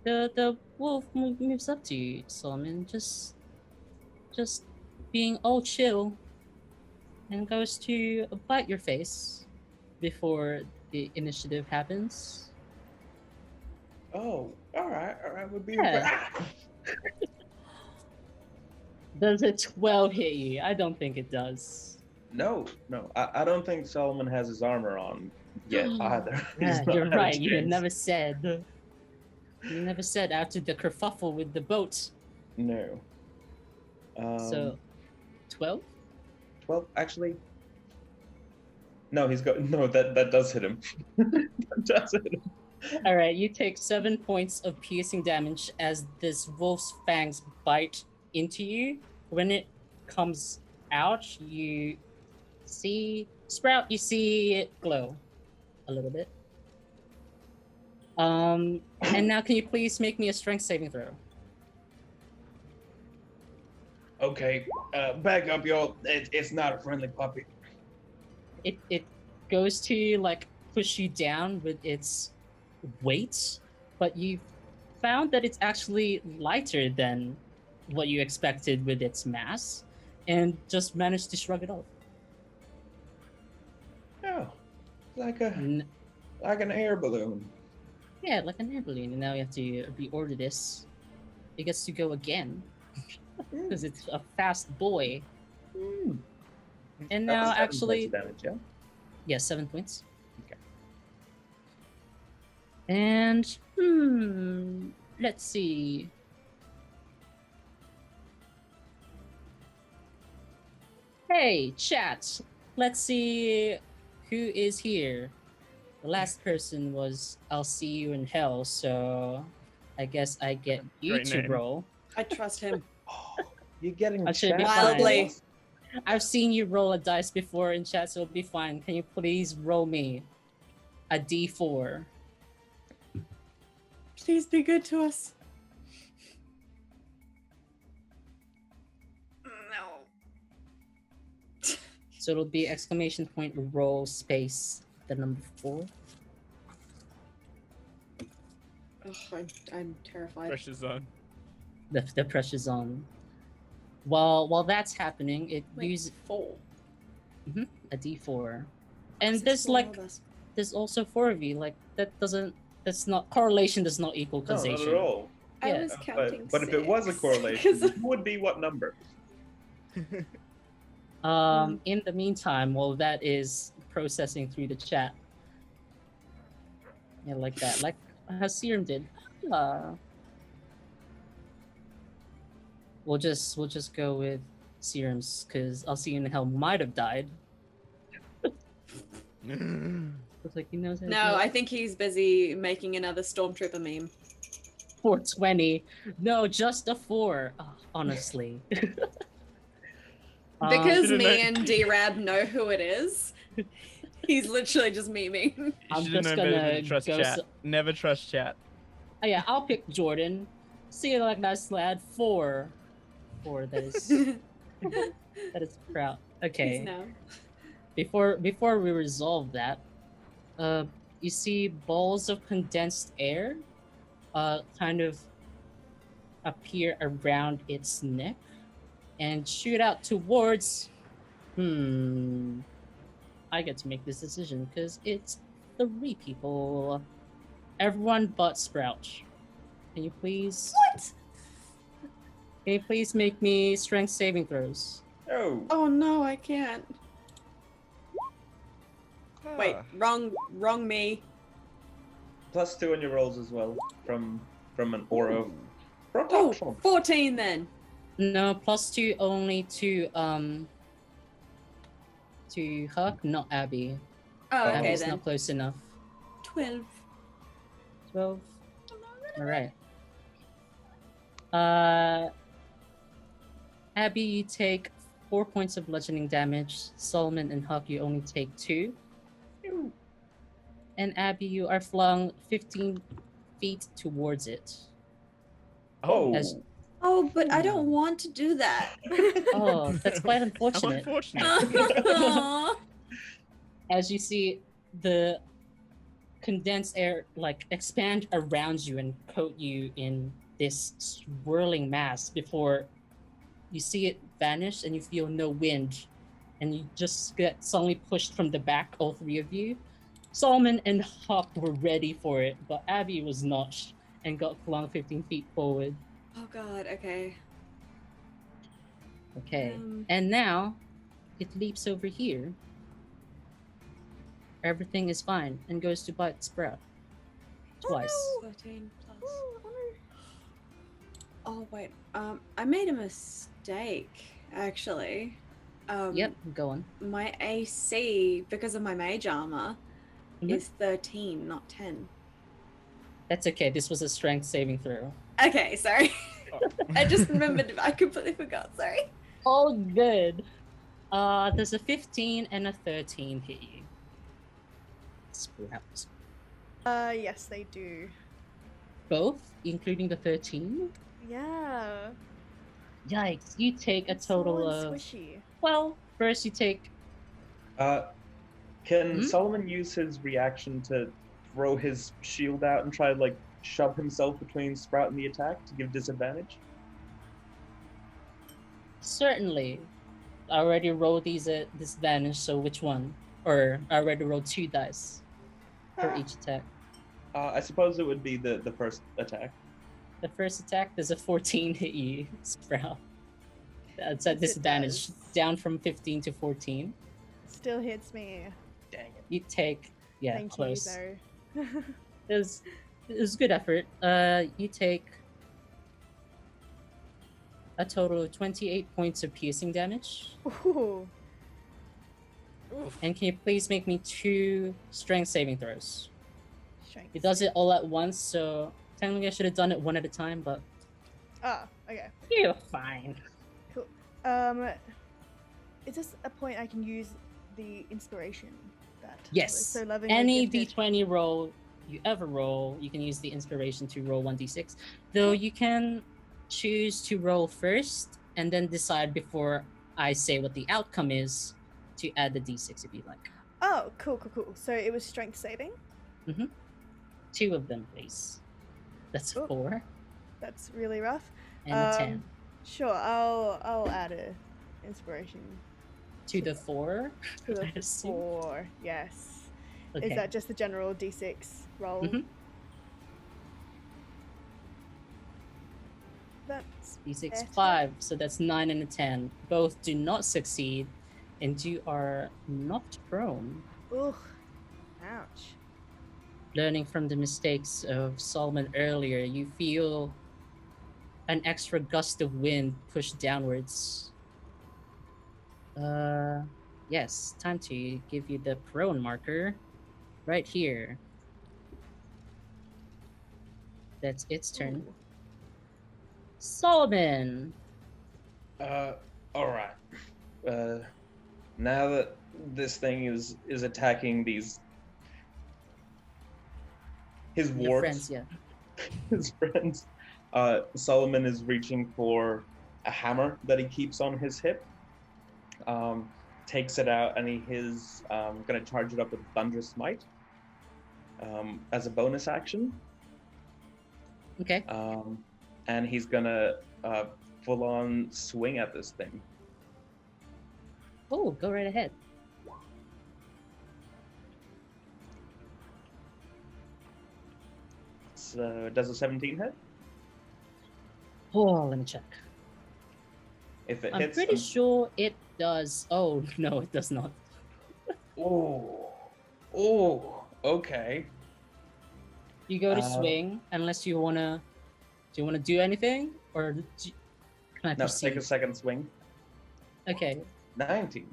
S1: The wolf moves up to you, Solomon, just being all chill, and goes to bite your face before the initiative happens.
S3: Oh, all right. We're being
S1: Yeah. Does a 12 hit you? I don't think it does.
S3: No. I don't think Solomon has his armor on yet either. He's
S1: Yeah,
S3: not
S1: you're
S3: had a
S1: right. You
S3: chance.
S1: never said. You never said after the kerfuffle with the boat.
S3: No.
S1: So, 12?
S3: 12, actually. No, he's got no. That does hit him. That does hit him.
S1: All right, you take 7 points of piercing damage as this wolf's fangs bite into you. When it comes out, you see Sprout. You see it glow a little bit. And now, can you please make me a strength saving throw?
S3: Okay, back up, y'all. It's not a friendly puppy.
S1: It goes to like push you down with its weight, but you found that it's actually lighter than what you expected with its mass, and just managed to shrug it off.
S3: Oh, like a
S1: N-
S3: like an air balloon.
S1: yeah, like an air balloon. And now you have to reorder this. It gets to go again because it's a fast boy. And
S3: That was
S1: now
S3: 7
S1: actually,
S3: points of damage, yeah.
S1: yeah, 7 points.
S3: Okay.
S1: And let's see. Hey, chat. Let's see who is here. The last person was I'll see you in hell, so I guess I get you
S5: Great
S1: to
S5: name.
S1: roll.
S2: I trust him.
S3: Oh, you're getting
S1: I should be
S3: chat
S1: fine.
S2: Wildly.
S1: I've seen you roll a dice before in chat, so it'll be fine. Can you please roll me a d4?
S2: Please be good to us. No.
S1: So it'll be exclamation point roll space the number 4.
S2: Ugh, I'm terrified.
S5: Pressure's on.
S1: The pressure's on. While that's happening, it
S2: Wait,
S1: uses
S2: 4.
S1: a d4, and
S2: Is
S1: there's
S2: four
S1: like
S2: of us?
S1: there's also 4 of you. Like that's not correlation does not equal
S3: No,
S1: causation.
S3: not at all.
S2: I
S1: Yeah.
S2: was counting
S3: But if it was a
S2: 6.
S3: correlation,
S2: 'Cause-
S3: who would be what number?
S1: In the meantime, while that is processing through the chat, yeah, like that, like how Serum did. We'll just go with Serum's because I'll see you in hell might have died. Looks like he knows how to
S2: No,
S1: do it.
S2: I think he's busy making another Stormtrooper meme.
S1: 420. No, just a 4. Oh, honestly.
S2: Because
S5: Should've
S2: me
S5: known-
S2: and D-Rab know who it is, he's literally just memeing.
S5: You
S1: I'm
S5: should have
S1: just
S5: known better
S1: gonna
S5: than to trust
S1: go
S5: chat. Never trust chat.
S1: Oh yeah, I'll pick Jordan. See you like that, lad. 4. That is that is proud. Okay.
S2: He's now.
S1: Before we resolve that, you see balls of condensed air kind of appear around its neck and shoot out towards I get to make this decision because it's 3 people. Everyone but Sprout. Can you please
S2: What?
S1: Can you please make me strength saving throws?
S3: Oh,
S2: Oh no, I can't. Wait,
S5: Ah.
S2: wrong me.
S3: +2 on your rolls as well from an aura
S2: Oh,
S3: Protection.
S2: 14 then.
S1: No, +2 only to Huck, not Abby.
S2: Oh, okay
S1: Abby's
S2: then.
S1: not close enough.
S2: 12.
S1: 12. All right. Abby, you take 4 points of bludgeoning damage. Solomon and Huck, you only take 2. And Abby, you are flung 15 feet towards it.
S3: Oh.
S1: As-
S2: Oh, but I don't want to do that.
S1: Oh, that's quite
S5: How
S1: unfortunate.
S5: unfortunate.
S2: Aw.
S1: As you see the condensed air like expand around you and coat you in this swirling mass before you see it vanish and you feel no wind and you just get suddenly pushed from the back, all three of you. Solomon and Hawk were ready for it, but Abby was not and got flung 15 feet forward.
S2: Oh god, okay.
S1: Okay.
S2: Um.
S1: And now it leaps over here. Everything is fine and goes to bite Sprout. Twice.
S2: 13 plus. Oh wait, I made a mistake actually.
S1: Yep, go on.
S2: My AC, because of my mage armor,
S1: Mhm.
S2: is 13, not 10.
S1: That's okay. This was a strength saving throw.
S2: Okay, sorry. I just remembered. I completely forgot. Sorry.
S1: All good. There's a 15 and a 13 hit you. Sprout.
S4: Yes, they do.
S1: Both, including the 13.
S4: Yeah.
S1: Yikes! You take a
S4: It's small
S1: total
S4: and
S1: of
S4: squishy.
S1: well. First, you take
S3: Can
S1: Hmm?
S3: Solomon use his reaction to throw his shield out and try to like shove himself between Sprout and the attack to give disadvantage?
S1: certainly. I already rolled these at disadvantage. So which one? Or I already rolled 2 dice for each attack.
S3: I suppose it would be the first attack.
S1: The first attack, there's a 14 hit you, Sprout. That's at
S4: Yes, it
S1: disadvantage,
S4: does.
S1: down from 15 to 14.
S4: Still hits me.
S3: Dang it.
S1: You take, yeah,
S4: Thank
S1: close.
S4: you, though.
S1: It was good effort. You take a total of 28 points of piercing damage.
S4: Ooh.
S1: And can you please make me 2 strength saving throws?
S4: Strength.
S1: It does it all at once, so technically I should have done it one at a time, but
S4: Ah, okay.
S1: you're fine.
S4: Is this a point I can use the inspiration that
S1: Yes.
S4: was so lovingly
S1: Any
S4: gifted?
S1: d20 roll you ever roll, you can use the inspiration to roll 1d6. Though you can choose to roll first and then decide before I say what the outcome is to add the d6 if you like.
S4: Oh, cool. So it was strength saving.
S1: 2 of them, please. That's
S4: Oh.
S1: 4
S4: That's really rough.
S1: and a 10.
S4: Sure, I'll add a inspiration
S1: To the 4?
S4: to the
S1: I assume.
S4: 4. Yes.
S1: Okay.
S4: Is that just the general d6 roll?
S1: Mhm.
S4: That's
S1: d6
S4: better.
S1: 5, so that's 9 and a 10. Both do not succeed, and you are knocked prone.
S4: ugh. Ouch.
S1: Learning from the mistakes of Solomon earlier, you feel an extra gust of wind push downwards. Yes, time to give you the prone marker right here. That's its turn.
S4: Ooh.
S3: All
S1: Solomon!
S3: right. Now that this thing is attacking his
S1: Your
S3: wards,
S1: friends, yeah.
S3: his friends, Solomon is reaching for a hammer that he keeps on his hip. Takes it out and he is going to charge it up with Thunderous Smite as a bonus action.
S1: Okay.
S3: And he's going to full on swing at this thing.
S1: Oh, go right ahead.
S3: So does a 17 hit?
S1: Oh, let me check.
S3: If it
S1: I'm
S3: hits,
S1: pretty sure it does. Oh, no, it does not.
S3: Oh, okay.
S1: You go to
S3: Uh,
S1: swing unless you want to Do you want to do anything, or can I
S3: No,
S1: proceed?
S3: take a second swing.
S1: Okay.
S3: 19.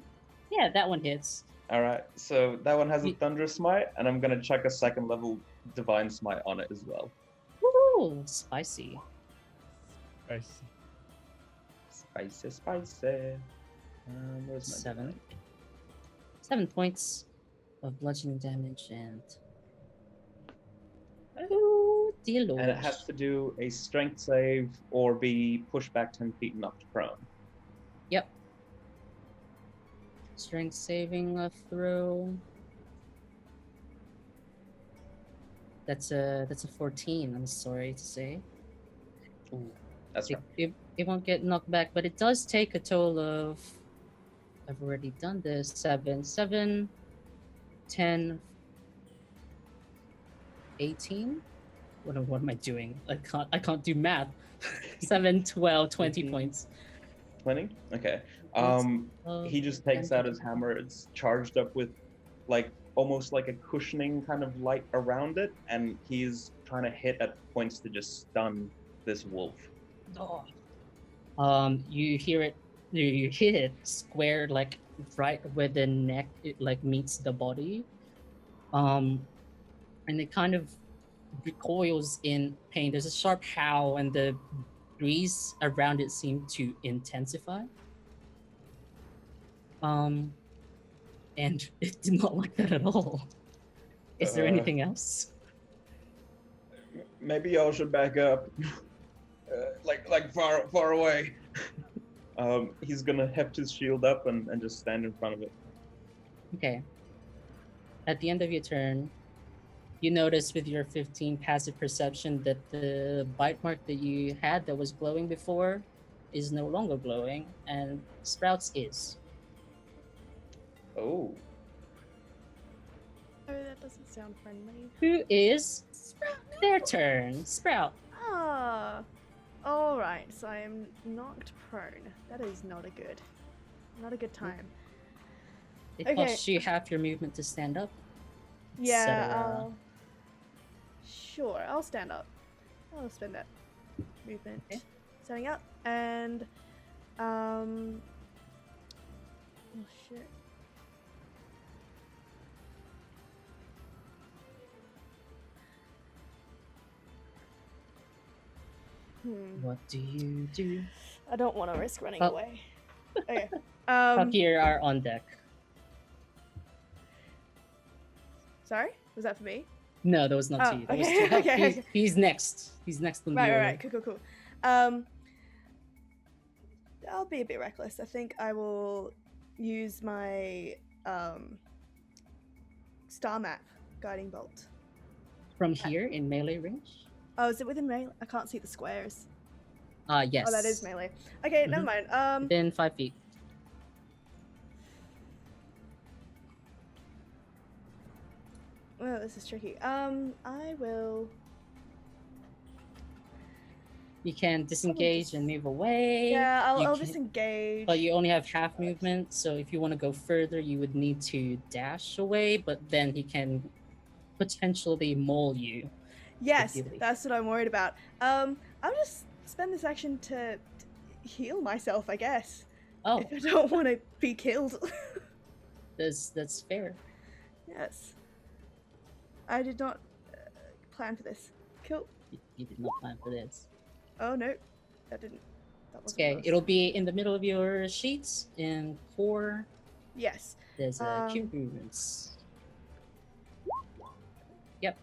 S1: Yeah, that one hits.
S3: All right, so that one has a
S1: Ye-
S3: Thunderous Smite, and I'm gonna chuck a second level Divine Smite on it as well.
S1: Woo! Spicy.
S5: Nice.
S3: Spicy, spicy. Where's my
S1: 7.
S3: Divine?
S1: 7 points of bludgeoning damage and. Oh, dear lord.
S3: And it has to do a strength save or be pushed back 10 feet and knocked prone.
S1: Yep. Strength saving throw. That's a 14. I'm sorry to say.
S3: Ooh, that's right.
S1: It won't get knocked back, but it does take a total of. I've already done this. 7, 10, 18. What am I doing? I can't do math. 7, 12, 20 points.
S3: 20? Okay. He just takes out his hammer. It's charged up with like almost like a cushioning kind of light around it, and he's trying to hit at points to just stun this wolf.
S1: You hear it. You hit it square, like right where the neck it like meets the body. And it kind of recoils in pain. There's a sharp howl, and the breeze around it seemed to intensify. And it did not like that at all. Is there anything else?
S3: Maybe y'all should back up. Like far away. He's gonna heft his shield up and just stand in front of it.
S1: Okay. At the end of your turn, you notice with your 15 passive perception that the bite mark that you had that was glowing before is no longer glowing, and Sprout's is.
S3: Oh.
S4: Oh, that doesn't sound friendly.
S1: Who is their turn? Sprout.
S4: Ah. Alright, so I am knocked prone. That is not a good time.
S1: It
S4: Okay.
S1: costs you half your movement to stand up.
S4: Yeah,
S1: etc.
S4: sure, I'll stand up. I'll spend that movement.
S1: Okay.
S4: Standing up, and oh shit.
S1: What do you do?
S4: I don't want to risk running
S1: Oh.
S4: away. Okay.
S1: Fakir are on deck.
S4: Sorry, was that for me?
S1: No, that was not
S4: Oh,
S1: to you. That was
S4: okay,
S1: to Huck.
S4: okay.
S1: He's next. He's next on the
S4: Right,
S1: order.
S4: right, cool. I'll be a bit reckless. I think I will use my star map guiding bolt.
S1: From here in melee range?
S4: Oh, is it within melee? I can't see the squares.
S1: Yes.
S4: Oh, that is melee. Okay, never mind.
S1: Within 5 feet.
S4: Oh, this is tricky. I will.
S1: You can disengage and move away.
S4: Yeah, I'll
S1: can-
S4: disengage.
S1: But you only have half movement, so if you want to go further, you would need to dash away, but then he can potentially maul you.
S4: Yes,
S1: if you leave.
S4: that's what I'm worried about. I'll just spend this action to heal myself, I guess.
S1: Oh,
S4: If I don't want to be killed.
S1: that's fair.
S4: Yes. I did not plan for this. Cool.
S1: You did not plan for this.
S4: Oh no, that didn't. That wasn't.
S1: Okay,
S4: what I was-
S1: it'll be in the middle of your sheets in 4.
S4: Yes.
S1: There's cube movements. Yep.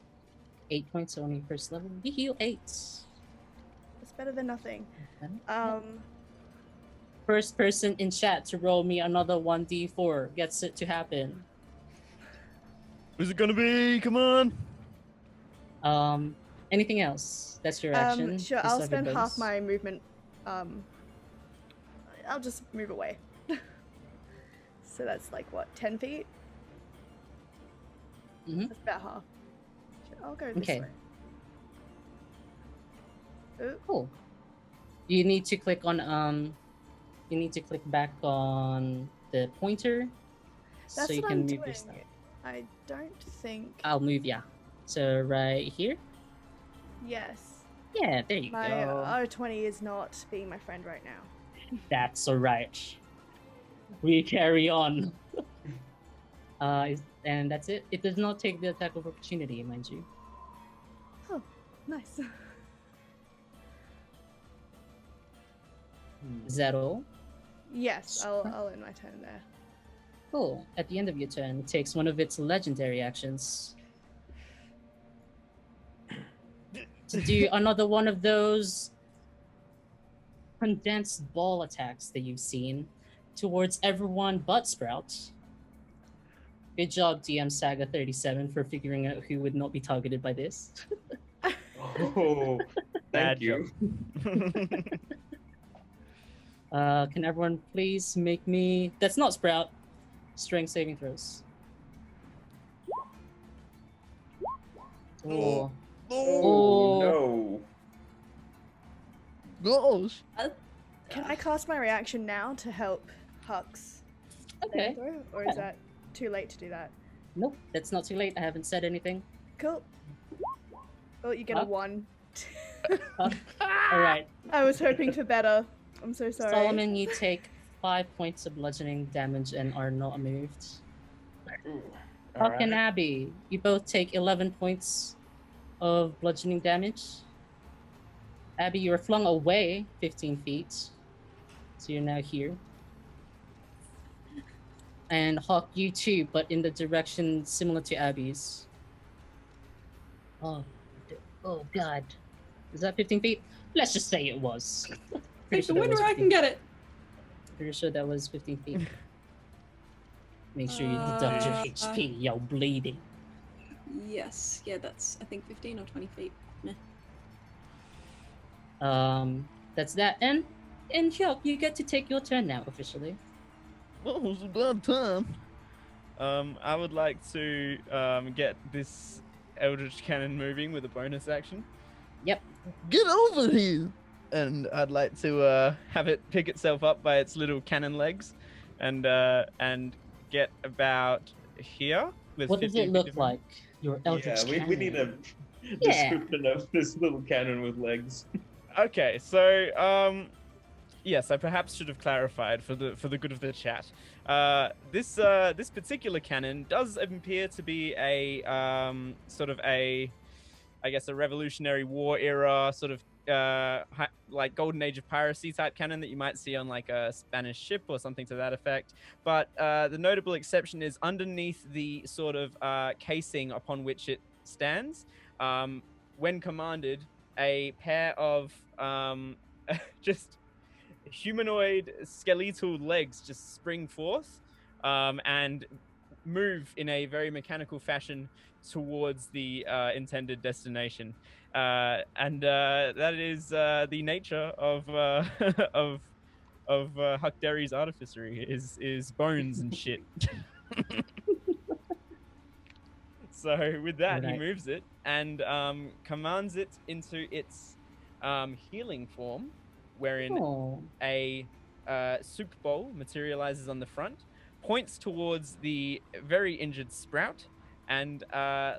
S1: 8 points on your first level. You heal 8.
S4: It's better than nothing.
S1: Okay. First person in chat to roll me another 1d4 gets it to happen.
S5: Who's it gonna be? Come on.
S1: Anything else? That's your action.
S4: Sure.
S1: Just
S4: I'll
S1: have
S4: spend
S1: your
S4: half
S1: bonus.
S4: my movement. I'll just move away. So that's like what, 10 feet?
S1: Mhm.
S4: That's about half. Sure, I'll go this
S1: Okay.
S4: way. Ooh.
S1: Cool. You need to click on you need to click back on the pointer
S4: That's
S1: so you
S4: what
S1: can
S4: I'm
S1: move
S4: doing.
S1: your stuff.
S4: I don't think.
S1: I'll move, yeah. So right here.
S4: Yes.
S1: Yeah, there you
S4: My
S1: go.
S4: R20 is not being my friend right now.
S1: That's alright. We carry on. And that's it. It does not take the attack of opportunity, mind you.
S4: Oh, nice.
S1: Is that all?
S4: Yes, I'll end my turn there.
S1: Cool. At the end of your turn, it takes one of its legendary actions to do another one of those condensed ball attacks that you've seen towards everyone but Sprout. Good job, DM Saga 37, for figuring out who would not be targeted by this.
S3: Oh,
S5: Bad
S3: thank you.
S1: Can everyone please make me... That's not Sprout. Strength saving throws. Oh.
S3: Oh, no.
S7: Gosh.
S4: Can I cast my reaction now to help Hux?
S1: Okay.
S4: Throw, or is that too late to do that?
S1: Nope, that's not too late. I haven't said anything.
S4: Cool. Oh, you get a
S1: Huh?
S4: 1.
S1: Alright.
S4: I was hoping for better. I'm so sorry.
S1: Solomon, you take 5 points of bludgeoning damage and are not moved. Huck and Abby, you both take 11 points of bludgeoning damage. Abby, you are flung away 15 feet. So you're now here. And Hawk, you too, but in the direction similar to Abby's. Oh God. Is that 15 feet? Let's just say it was.
S2: Take the
S1: that
S2: winner,
S1: was
S2: I
S1: 15
S2: can get it.
S1: Pretty sure that was 15 feet. Make sure you deduct your HP, yo, bleeding.
S2: Yes, yeah, that's I think 15 or 20 feet. Meh.
S1: That's that. And Hyuk, you get to take your turn now officially.
S7: Oh, it's about time.
S5: I would like to get this Eldritch Cannon moving with a bonus action.
S1: Yep.
S7: Get over here! And I'd like to have it pick itself up by its little cannon legs, and get about here. With
S1: What does
S5: 15
S1: it
S5: feet
S1: look
S5: of
S1: like? Your Eldritch
S3: Yeah, we
S1: Cannon.
S3: need a
S1: Yeah.
S3: description of this little cannon with legs.
S5: Okay, so yes, I perhaps should have clarified for the good of the chat. This particular cannon does appear to be a sort of a, I guess, a Revolutionary War era sort of like Golden Age of piracy type cannon that you might see on like a Spanish ship or something to that effect. But the notable exception is underneath the sort of casing upon which it stands. When commanded, a pair of just humanoid skeletal legs just spring forth and move in a very mechanical fashion towards the intended destination, and that is the nature of Huck Derry's artificery is bones and shit. So with that, he
S1: Alright.
S5: moves it and commands it into its healing form, wherein
S1: Oh.
S5: a soup bowl materializes on the front, points towards the very injured Sprout, and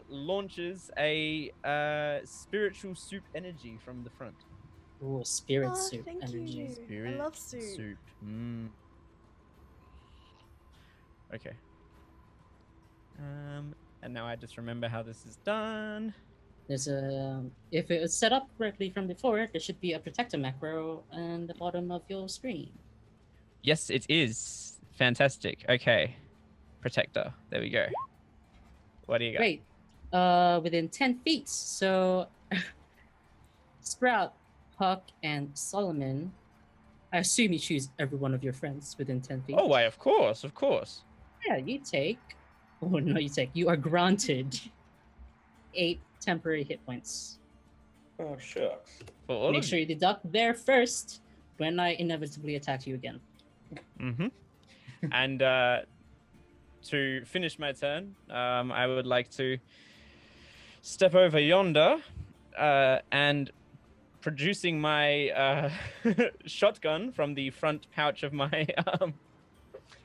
S5: launches a spiritual soup energy from the front.
S1: Ooh, spirit
S4: Oh,
S1: soup
S4: thank
S1: energy.
S4: you. I love soup.
S5: Mm. Okay. And now I just remember how this is done.
S1: There's a... If it was set up correctly from before, there should be a protector macro on the bottom of your screen.
S5: Yes, it is. Fantastic. Okay. Protector. There we go. What do you got?
S1: Great. Within 10 feet. So, Sprout, Huck, and Solomon, I assume you choose every one of your friends within 10 feet.
S5: Oh, why, of course, of course.
S1: Yeah, you take... Oh, no, you are granted 8 temporary hit points.
S3: Oh, shucks.
S5: For all
S1: Make
S5: of
S1: sure you deduct there first when I inevitably attack you again.
S5: Mm-hmm. And to finish my turn, I would like to step over yonder and producing my shotgun from the front pouch of my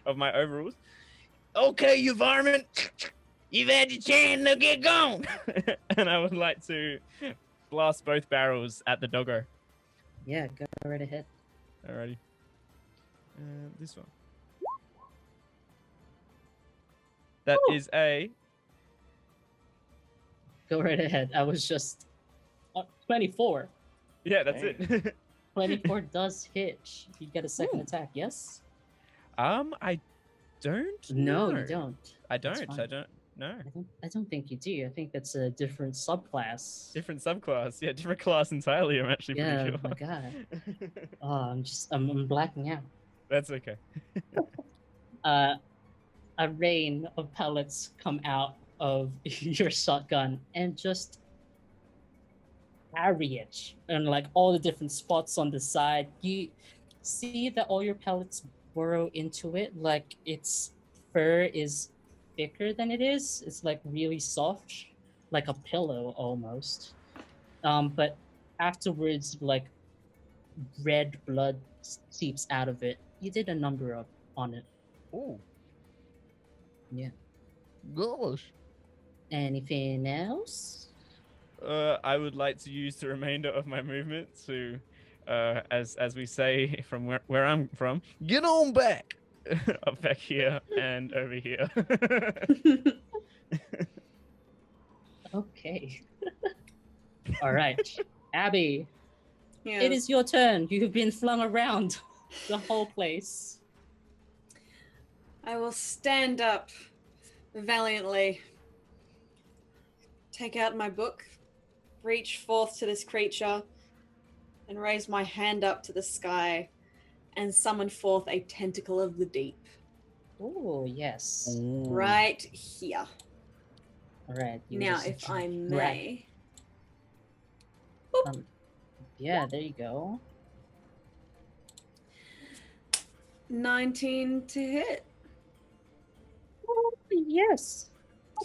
S5: overalls. Okay, you varmint, you've had your chance, now get gone. And I would like to blast both barrels at the doggo.
S1: Yeah, go right ahead.
S5: Alrighty. This one. That is a
S1: Go right ahead. I was just 24.
S5: yeah. That's it.
S1: 24 does hit. You get a second attack. Yes.
S5: I don't.
S1: No,
S5: know.
S1: you don't.
S5: I
S1: That's
S5: don't.
S1: fine.
S5: I don't. No.
S1: I don't think you do. I think that's a different subclass.
S5: Different subclass. Yeah, different class entirely. I'm actually
S1: Yeah,
S5: pretty sure.
S1: my God. Oh, I'm blacking out.
S5: That's okay.
S1: A rain of pellets come out of your shotgun and just carry it, and like all the different spots on the side. You see that all your pellets burrow into it, like its fur is thicker than it is. It's like really soft, like a pillow almost. But afterwards, like red blood seeps out of it. You did a number up on it.
S5: Oh.
S1: Yeah.
S7: Gosh.
S1: Anything else?
S5: I would like to use the remainder of my movement to, as we say from where I'm from,
S7: Get on back.
S5: up back here and over here.
S1: Okay. All right. Abby,
S2: Yeah.
S1: it is your turn. You have been flung around the whole place.
S2: I will stand up valiantly, take out my book, reach forth to this creature, and raise my hand up to the sky and summon forth a tentacle of the deep.
S1: Oh, yes.
S2: Right here.
S1: All right. you
S2: Now,
S1: just
S2: if I
S1: drag-
S2: may.
S1: Yeah, there you go.
S2: 19 to hit.
S1: Oh, yes.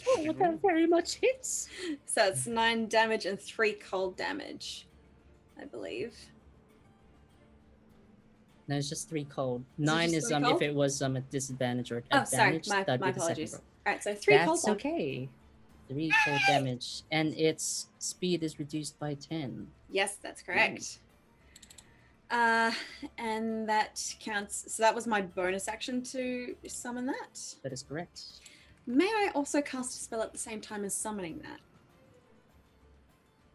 S1: Oh, that very much hits.
S2: So it's 9 damage and 3 cold damage, I believe.
S1: No, it's just 3 cold.
S2: it
S1: 9
S2: just
S1: is
S2: 3 cold?
S1: if it was a disadvantage or
S2: Oh, sorry.
S1: advantage.
S2: My
S1: that'd be the second
S2: apologies.
S1: roll.
S2: Alright, so 3 cold
S1: That's
S2: damage.
S1: okay. 3 cold damage, and its speed is reduced by 10.
S2: Yes, that's correct. And that counts. So that was my bonus action to summon that.
S1: That is correct.
S2: May I also cast a spell at the same time as summoning that?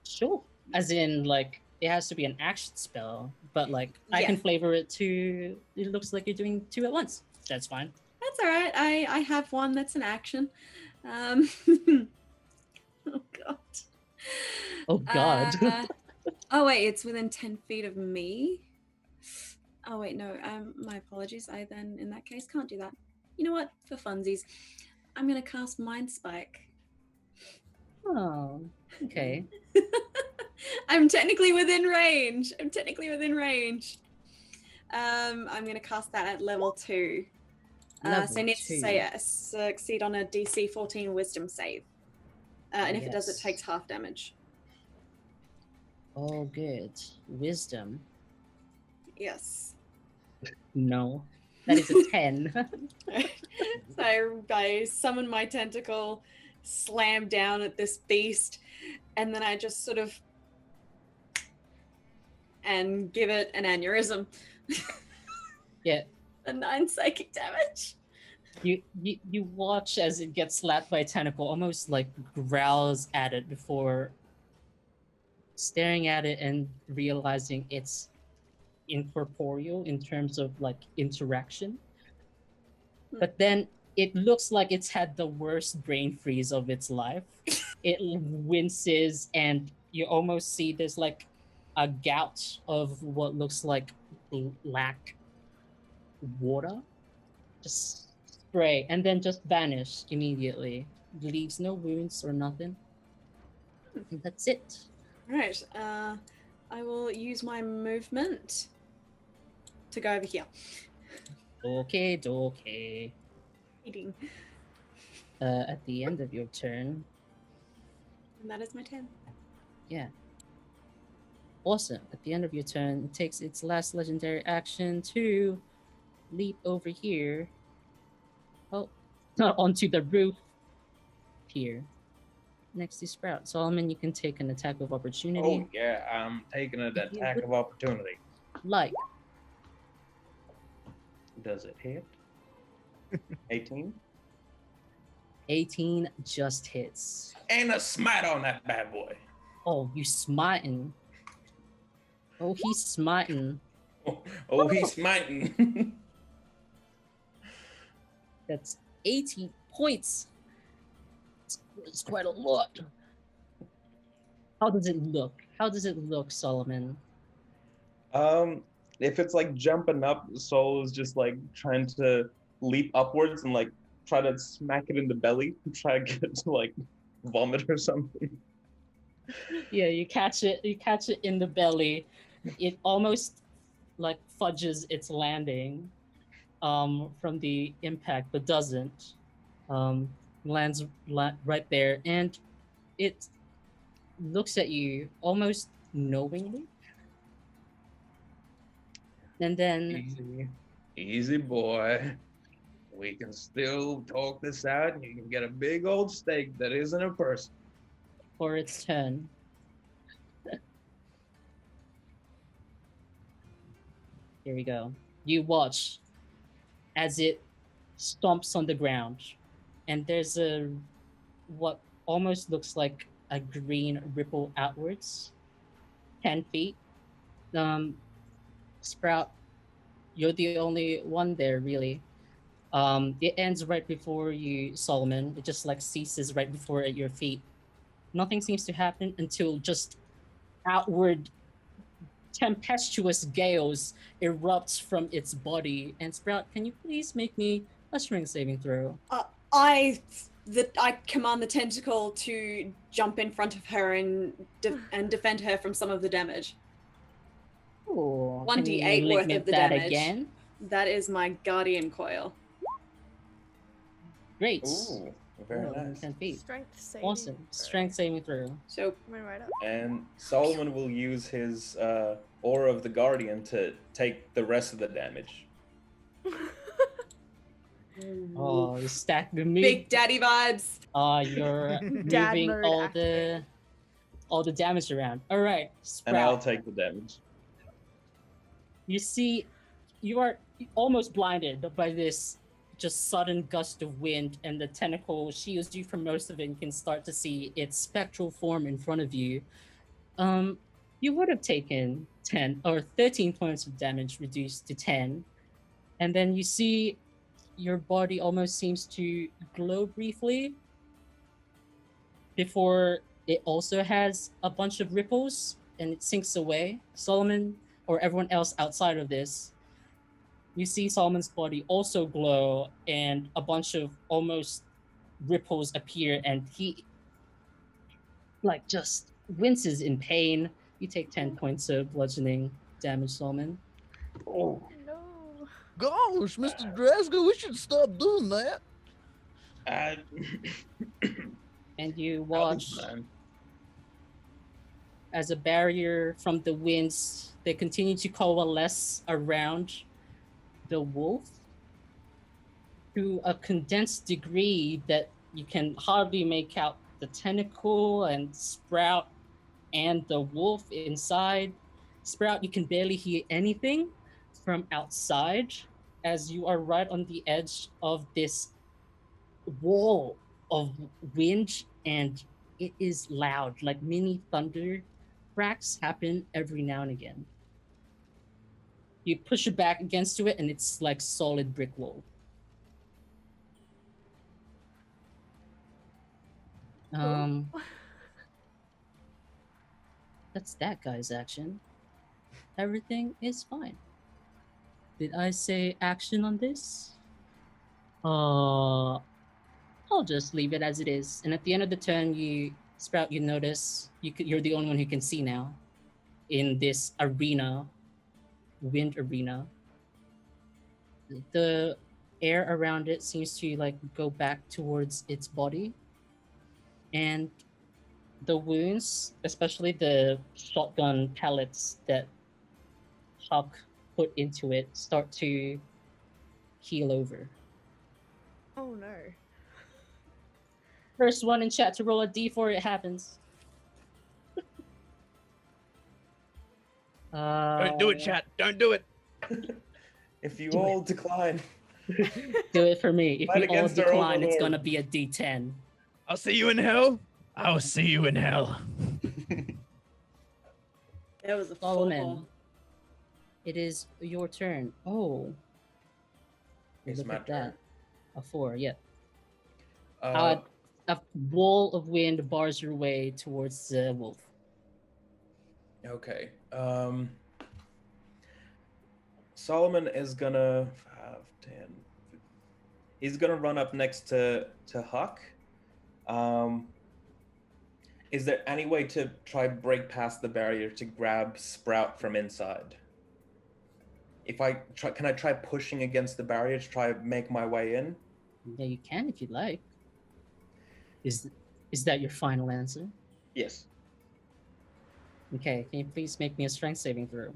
S1: Sure. As in, like, it has to be an action spell, but like I
S2: Yeah.
S1: can flavor it to. It looks like you're doing 2 at once. That's fine.
S2: That's all right. I have one that's an action. Oh god.
S1: Oh god.
S2: Oh wait, it's within 10 feet of me. Oh wait, no. My apologies. I then, in that case, can't do that. You know what? For funsies, I'm gonna cast Mind Spike.
S1: Oh, okay.
S2: I'm technically within range. I'm gonna cast that at level 2. So it needs to say succeed on a DC 14 Wisdom save. And if it does, it
S1: Yes.
S2: takes half damage.
S1: Oh, good. Wisdom.
S2: Yes.
S1: No, that is a 10.
S2: So I summon my tentacle, slam down at this beast, and then I just sort of and give it an aneurysm.
S1: Yeah.
S2: A 9 psychic damage.
S1: You watch as it gets slapped by a tentacle, almost like growls at it before staring at it and realizing it's incorporeal in terms of like interaction. But then it looks like it's had the worst brain freeze of its life. It winces, and you almost see there's like a gout of what looks like black water just spray and then just vanish immediately. Leaves no wounds or nothing. And that's it.
S2: Right. I will use my movement to go over here.
S1: Okay.
S2: Eating.
S1: At the end of your turn,
S2: And that is my turn.
S1: yeah. Awesome. At the end of your turn, it takes its last legendary action to leap over here. Oh, onto the roof here. next to Sprout. Solomon, you can take an attack of opportunity.
S3: Oh yeah, I'm taking an
S1: If you
S3: attack
S1: would
S3: of opportunity.
S1: like.
S3: Does it hit? 18?
S1: 18 just hits.
S3: And a smite on that bad boy.
S1: Oh, you smiting. Oh, he's smiting.
S3: Oh, he's smiting.
S1: That's 18 points. It's quite a lot. How does it look? How does it look, Solomon?
S3: If it's like jumping up, Soul is just like trying to leap upwards and like try to smack it in the belly, try to get it to like vomit or something.
S1: Yeah, you catch it in the belly. It almost like fudges its landing from the impact, but doesn't. Lands right there, and it looks at you almost knowingly. And then
S3: Easy boy. We can still talk this out and you can get a big old steak that isn't a person.
S1: for its turn, here we go. You watch as it stomps on the ground, and there's a what almost looks like a green ripple outwards, 10 feet. Sprout, you're the only one there, really. It ends right before you, Solomon. It just like ceases right before at your feet. Nothing seems to happen until just outward tempestuous gales erupts from its body. And Sprout, can you please make me a strength saving throw?
S2: I command the tentacle to jump in front of her and defend her from some of the damage.
S1: Ooh,
S2: 1d8 worth of the
S1: that
S2: damage.
S1: again?
S2: That is my guardian coil.
S1: Great.
S3: Ooh, very
S1: Oh,
S3: nice.
S1: 10 feet.
S4: Strength saving.
S1: Awesome.
S4: throw.
S1: Strength saving throw.
S2: So
S4: Coming right up.
S3: And Solomon will use his aura of the guardian to take the rest of the damage.
S1: Oh, you stack the meat.
S2: big daddy vibes.
S1: You're
S4: Dad
S1: moving
S4: mode activated.
S1: all the damage around. All right,
S3: And I'll
S1: Sprout.
S3: take the damage.
S1: You see, you are almost blinded by this just sudden gust of wind, and the tentacle shields you from most of it and can start to see its spectral form in front of you. You would have taken 10 or 13 points of damage reduced to 10. And then you see your body almost seems to glow briefly before it also has a bunch of ripples and it sinks away. Solomon or everyone else outside of this, you see Solomon's body also glow and a bunch of almost ripples appear and he like just winces in pain. You take 10 points of bludgeoning damage, Solomon.
S3: Oh.
S4: No.
S7: Gosh, Mr. Drasco, we should stop doing that.
S1: And you
S3: I'll be
S1: watch
S3: fine.
S1: as a barrier from the winds, they continue to coalesce around the wolf to a condensed degree that you can hardly make out the tentacle and Sprout and the wolf inside. Sprout, you can barely hear anything from outside as you are right on the edge of this wall of wind, and it is loud, like mini thunder cracks happen every now and again. You push it back against it, and it's like solid brick wall. That's that guy's action. Everything is fine. Did I say action on this? I'll just leave it as it is. And at the end of the turn, you Sprout, you notice you're the only one who can see now in this arena, wind arena. The air around it seems to like go back towards its body, and the wounds, especially the shotgun pellets that Huck put into it, start to heal over.
S4: Oh no.
S1: First one in chat to roll a d4, it happens.
S5: Don't do it, chat. Don't do it.
S3: If you
S1: Do it.
S3: all decline,
S1: Do it for me. If
S3: Fight
S1: you all
S3: against our
S1: decline, it's
S3: overlord.
S1: gonna be a d10.
S5: I'll see you in hell. I will see you in hell.
S2: That was a
S1: Solomon,
S2: 4.
S1: it is your turn. Oh.
S3: It's
S1: Look
S3: my
S1: at that.
S3: turn.
S1: A 4, yep.
S3: Uh,
S1: A wall of wind bars your way towards the wolf.
S3: okay. Solomon is gonna 5, 10. He's gonna run up next to Huck. Is there any way to try break past the barrier to grab Sprout from inside? If I try, can I try pushing against the barrier to try make my way in?
S1: Yeah, you can if you'd like. Is that your final answer?
S3: Yes.
S1: Okay, can you please make me a strength saving throw?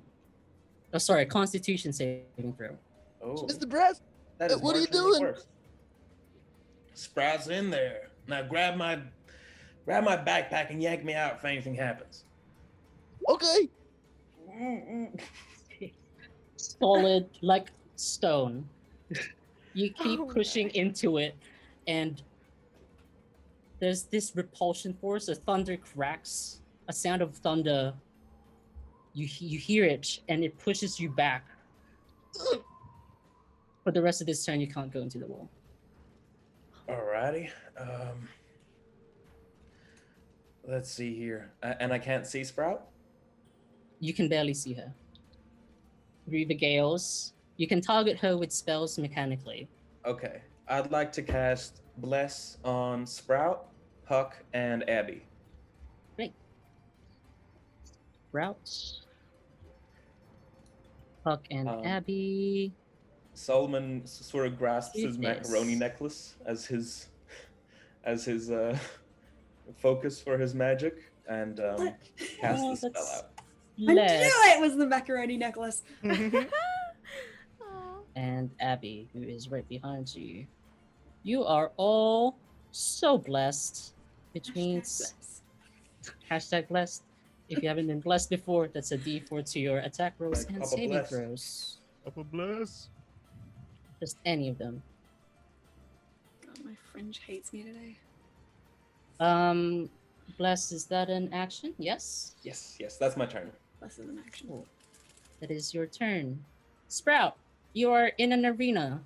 S1: Oh, sorry, Constitution saving throw.
S3: Oh,
S7: Mr. Brask,
S3: that is
S7: what are you
S3: marginally
S7: doing?
S3: worse. Sprout's in there. Now grab my backpack and yank me out if anything happens.
S7: okay.
S1: Solid like stone. You keep
S4: Oh,
S1: pushing into it, and there's this repulsion force. A thunder cracks, a sound of thunder. You hear it, and it pushes you back. For the rest of this turn, you can't go into the wall.
S3: Alrighty. Let's see here. And I can't see Sprout?
S1: You can barely see her. Through the gales, you can target her with spells mechanically.
S3: Okay. I'd like to cast Bless on Sprout, Huck, and Abby.
S1: Routes. Huck and
S3: Um,
S1: Abby.
S3: Solomon sort of grasps his
S1: Yes.
S3: macaroni necklace as his focus for his magic and casts
S1: Oh,
S3: the spell
S1: that's-
S3: out.
S2: I knew
S1: Less.
S2: it was the macaroni necklace.
S4: Aw.
S1: And Abby, who is right behind you. You are all so blessed, which means hashtag blessed. If you haven't been blessed before, that's a D4 to your attack rolls
S3: Like
S1: and
S3: Papa
S1: saving
S3: Bless.
S1: throws.
S5: Upper bless.
S1: Just any of them.
S2: God, my fringe hates me today.
S1: Bless, is that an action? Yes.
S3: Yes, that's my turn.
S2: Less of an action.
S1: Cool. That is your turn. Sprout, you are in an arena.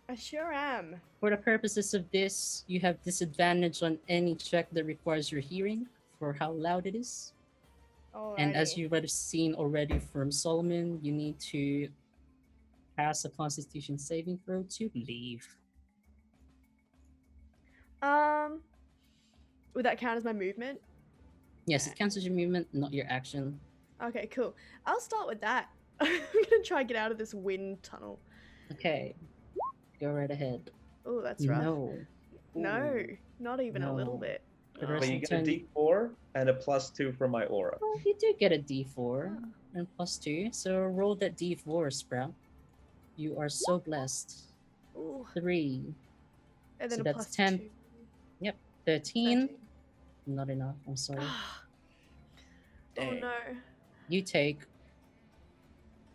S4: I sure am.
S1: For the purposes of this, you have disadvantage on any check that requires your hearing for how loud it is. And as
S4: Alrighty.
S1: you would have seen already from Solomon, you need to pass a Constitution saving throw to leave.
S4: Would that count as my movement?
S1: Yes, it counts as your movement, not your action.
S4: Okay, cool. I'll start with that. I'm gonna try and get out of this wind tunnel.
S1: Okay, go right ahead.
S4: Oh, that's rough.
S1: No.
S4: No,
S3: Ooh.
S4: not even a little
S1: No.
S4: bit.
S1: For the
S3: But
S1: rest
S3: you
S1: of the
S3: get a
S1: turn,
S3: D4 and a +2 from my aura.
S1: well, you do get a D4 and +2. So roll that D4, Sprout. You are so blessed.
S4: Ooh,
S1: 3,
S4: and then
S1: So
S4: a
S1: that's
S4: plus
S1: 10.
S4: 2.
S1: 13. Not enough, I'm sorry.
S4: Oh
S3: Dang.
S4: no.
S1: You take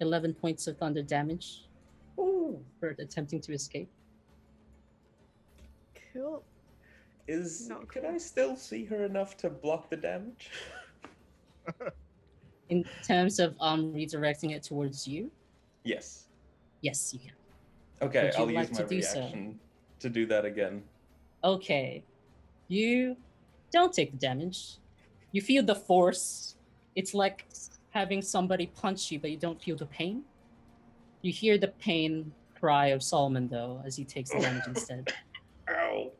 S1: 11 points of thunder damage
S3: Ooh.
S1: for attempting to escape.
S4: Cool. Not
S3: Can
S4: cool.
S3: I still see her enough to block the damage?
S1: In terms of redirecting it towards you,
S3: Yes.
S1: yes, you can.
S3: Okay,
S1: Would you
S3: I'll
S1: like
S3: use
S1: to
S3: my
S1: do so?
S3: reaction to do that again.
S1: Okay. You don't take the damage. You feel the force. It's like having somebody punch you, but you don't feel the pain. You hear the pain cry of Solomon, though, as he takes the damage instead.
S3: Ow.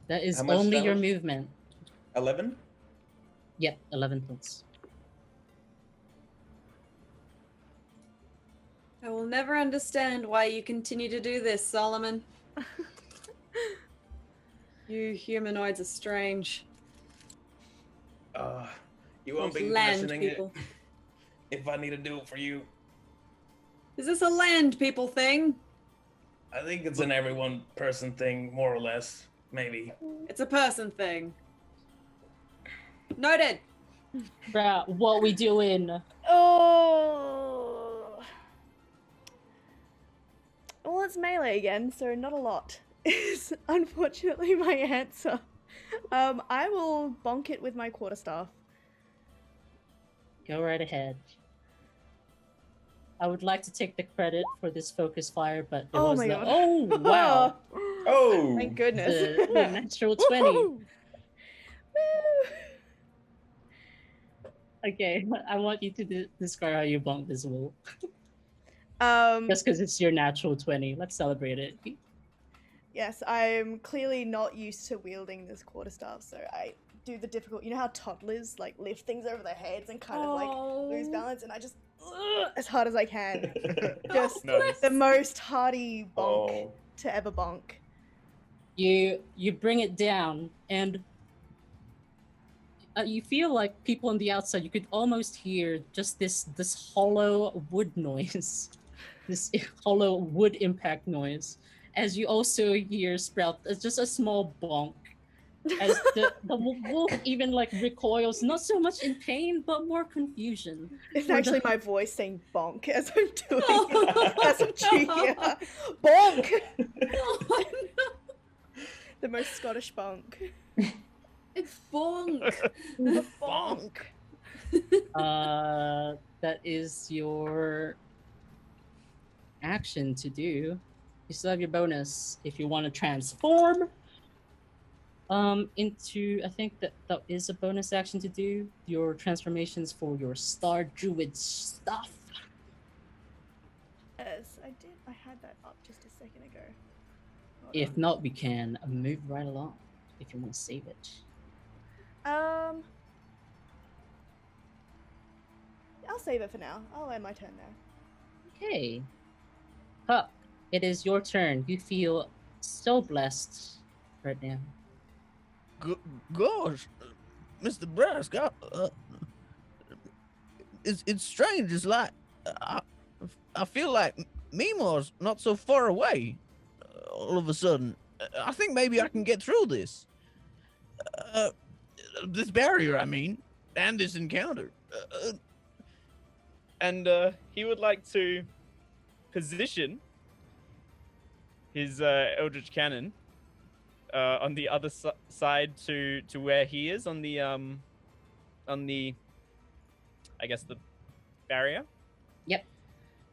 S1: That is
S3: How much
S1: only your
S3: damage?
S1: movement.
S3: 11?
S1: Yep, 11 points.
S2: I will never understand why you continue to do this, Solomon. You humanoids are strange.
S3: You won't
S2: Those
S3: be
S2: land
S3: mentioning
S2: people.
S3: it if I need to do it for you.
S2: Is this a land people thing?
S8: I think it's an everyone person thing, more or less. Maybe.
S2: It's a person thing. Noted.
S1: Bruh, what we doing?
S4: Oh. Well, it's melee again, so not a lot is unfortunately my answer. I will bonk it with my quarterstaff.
S1: Go right ahead. I would like to take the credit for this focus fire, but it
S4: Oh
S1: was
S4: my
S1: the
S4: god.
S1: oh wow,
S8: Oh!
S4: Thank goodness.
S1: the natural 20.
S4: Woo!
S1: Okay, I want you to describe how you bonk this wolf.
S4: Um,
S1: Just because it's your natural 20. Let's celebrate it.
S4: yes, I'm clearly not used to wielding this quarterstaff, so I do the difficult. You know how toddlers like lift things over their heads and kind of like lose balance, and I just as hard as I can, just
S5: Nice.
S4: the most hardy bonk
S8: Oh.
S4: to ever bonk.
S1: You bring it down, and you feel like people on the outside. You could almost hear just this hollow wood noise, this hollow wood impact noise, as you also hear Sprout. It's just a small bonk, as the wolf even like recoils, not so much in pain, but more confusion.
S4: It's actually my voice saying bonk as I'm doing it, as I'm chewing it. Bonk!
S2: Oh, no.
S4: The most Scottish bonk.
S2: It's bonk.
S4: Bonk!
S1: That is your action to do. You still have your bonus if you want to transform into, I think that is a bonus action to do, your transformations for your Star Druid stuff.
S4: Yes, I did. I had that up just a second ago. Hold
S1: If
S4: on.
S1: not, we can move right along if you want to save it.
S4: I'll save it for now. I'll end my turn there.
S1: Okay. Puck, it is your turn. You feel so blessed right now.
S7: Gosh, Mr. Brask, it's strange. It's like I feel like Mimar's not so far away. All of a sudden, I think maybe I can get through this. This barrier, I mean, and this encounter.
S5: And he would like to position his Eldritch Cannon on the other side to where he is on the I guess the barrier.
S1: Yep.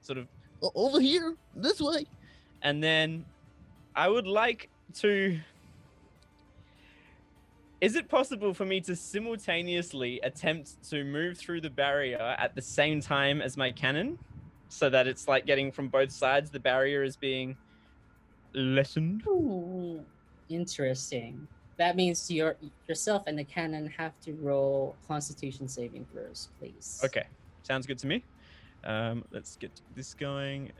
S5: Sort of
S7: Over here, this way.
S5: And then I would like to. Is it possible for me to simultaneously attempt to move through the barrier at the same time as my cannon? So that it's like getting from both sides, the barrier is being lessened?
S1: Ooh, interesting. That means yourself and the cannon have to roll Constitution saving throws, please.
S5: Okay, sounds good to me. Let's get this going.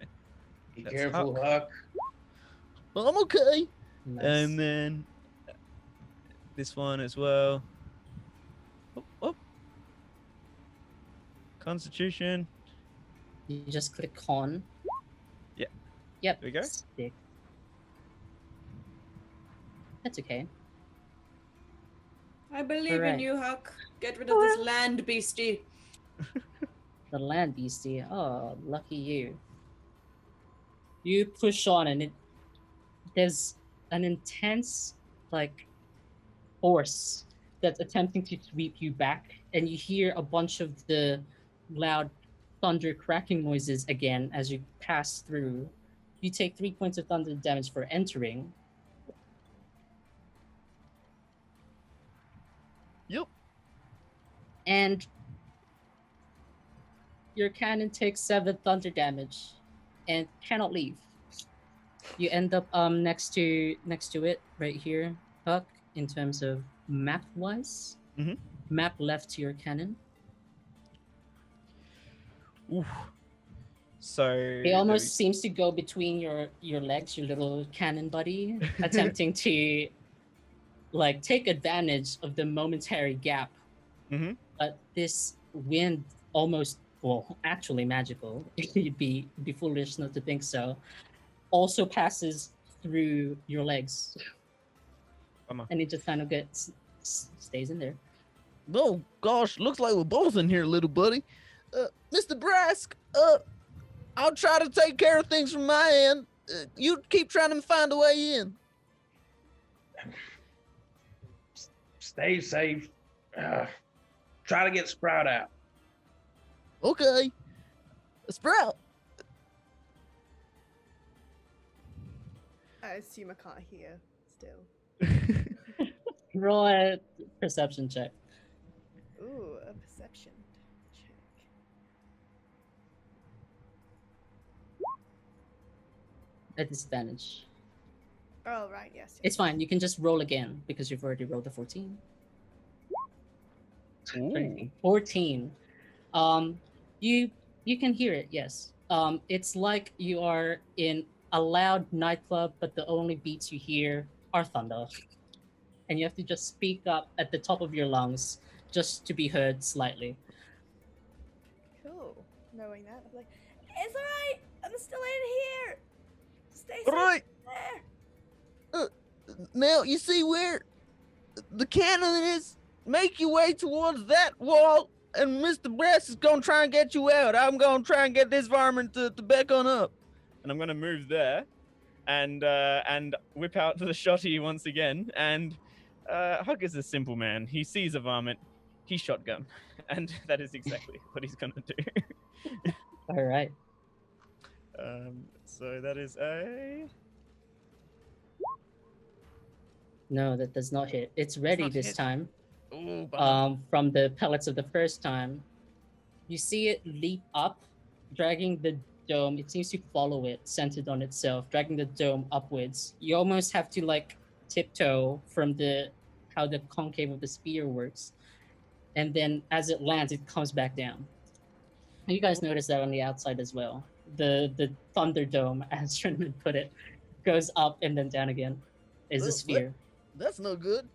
S8: Be
S5: That's
S8: careful,
S5: Huck.
S8: Huck.
S7: I'm okay.
S1: Nice.
S5: And then this one as well. Oh. Constitution.
S1: You just click con.
S5: Yeah.
S1: Yep.
S5: There we go.
S1: Stick. That's okay.
S2: I believe
S1: Alright.
S2: in you, Huck. Get rid of this land beastie.
S1: The land beastie. Oh, lucky you. You push on, and there's an intense like force that's attempting to sweep you back, and you hear a bunch of the loud thunder cracking noises again as you pass through. You take 3 points of thunder damage for entering.
S7: Yep.
S1: And your cannon takes 7 thunder damage and cannot leave. You end up next to it right here, Huck, in terms of map wise.
S5: Mhm.
S1: Map left to your cannon.
S5: Oof. So
S1: It almost seems to go between your legs, your little cannon buddy, attempting to like take advantage of the momentary gap.
S5: Mhm.
S1: But this wind almost, well, actually magical. You'd be foolish not to think so. also passes through your legs,
S5: Bummer.
S1: and it just kind of stays in there.
S7: Oh gosh, looks like we're both in here, little buddy. Mr. Brask, I'll try to take care of things from my end. You keep trying to find a way in.
S3: Stay safe. Try to get Sprout out.
S7: Okay. Sprout.
S4: I assume I can't hear still.
S1: Roll a perception check.
S4: Ooh, a perception check.
S1: At disadvantage.
S4: Oh, right, yes.
S1: It's fine. You can just roll again because you've already rolled a 14.
S5: Ooh.
S1: 14. You can hear it, yes. It's like you are in a loud nightclub, but the only beats you hear are thunder. And you have to just speak up at the top of your lungs just to be heard slightly.
S4: Cool. Knowing that, I'm like, it's alright! I'm still in here! Stay safe
S7: All right.
S4: there!
S7: Now, you see where the cannon is? Make your way towards that wall, and Mr. Brass is going to try and get you out. I'm going to try and get this varmint to back on up.
S5: And I'm going to move there and whip out the shotty once again. And Hug is a simple man. He sees a varmint, he shotgun. And that is exactly what he's going to do.
S1: All right.
S5: So that is a...
S1: No, that does not hit. It's ready
S5: not
S1: this
S5: hit.
S1: time.
S5: Ooh, bummer.
S1: From the pellets of the first time. You see it leap up, dragging the dome. It seems to follow it, centered on itself, dragging the dome upwards. You almost have to like tiptoe from how the concave of the spear works. And then as it lands, it comes back down. You guys notice that on the outside as well. The Thunderdome, as Trinman put it, goes up and then down again. Is a
S7: Well,
S1: sphere.
S7: That's no good.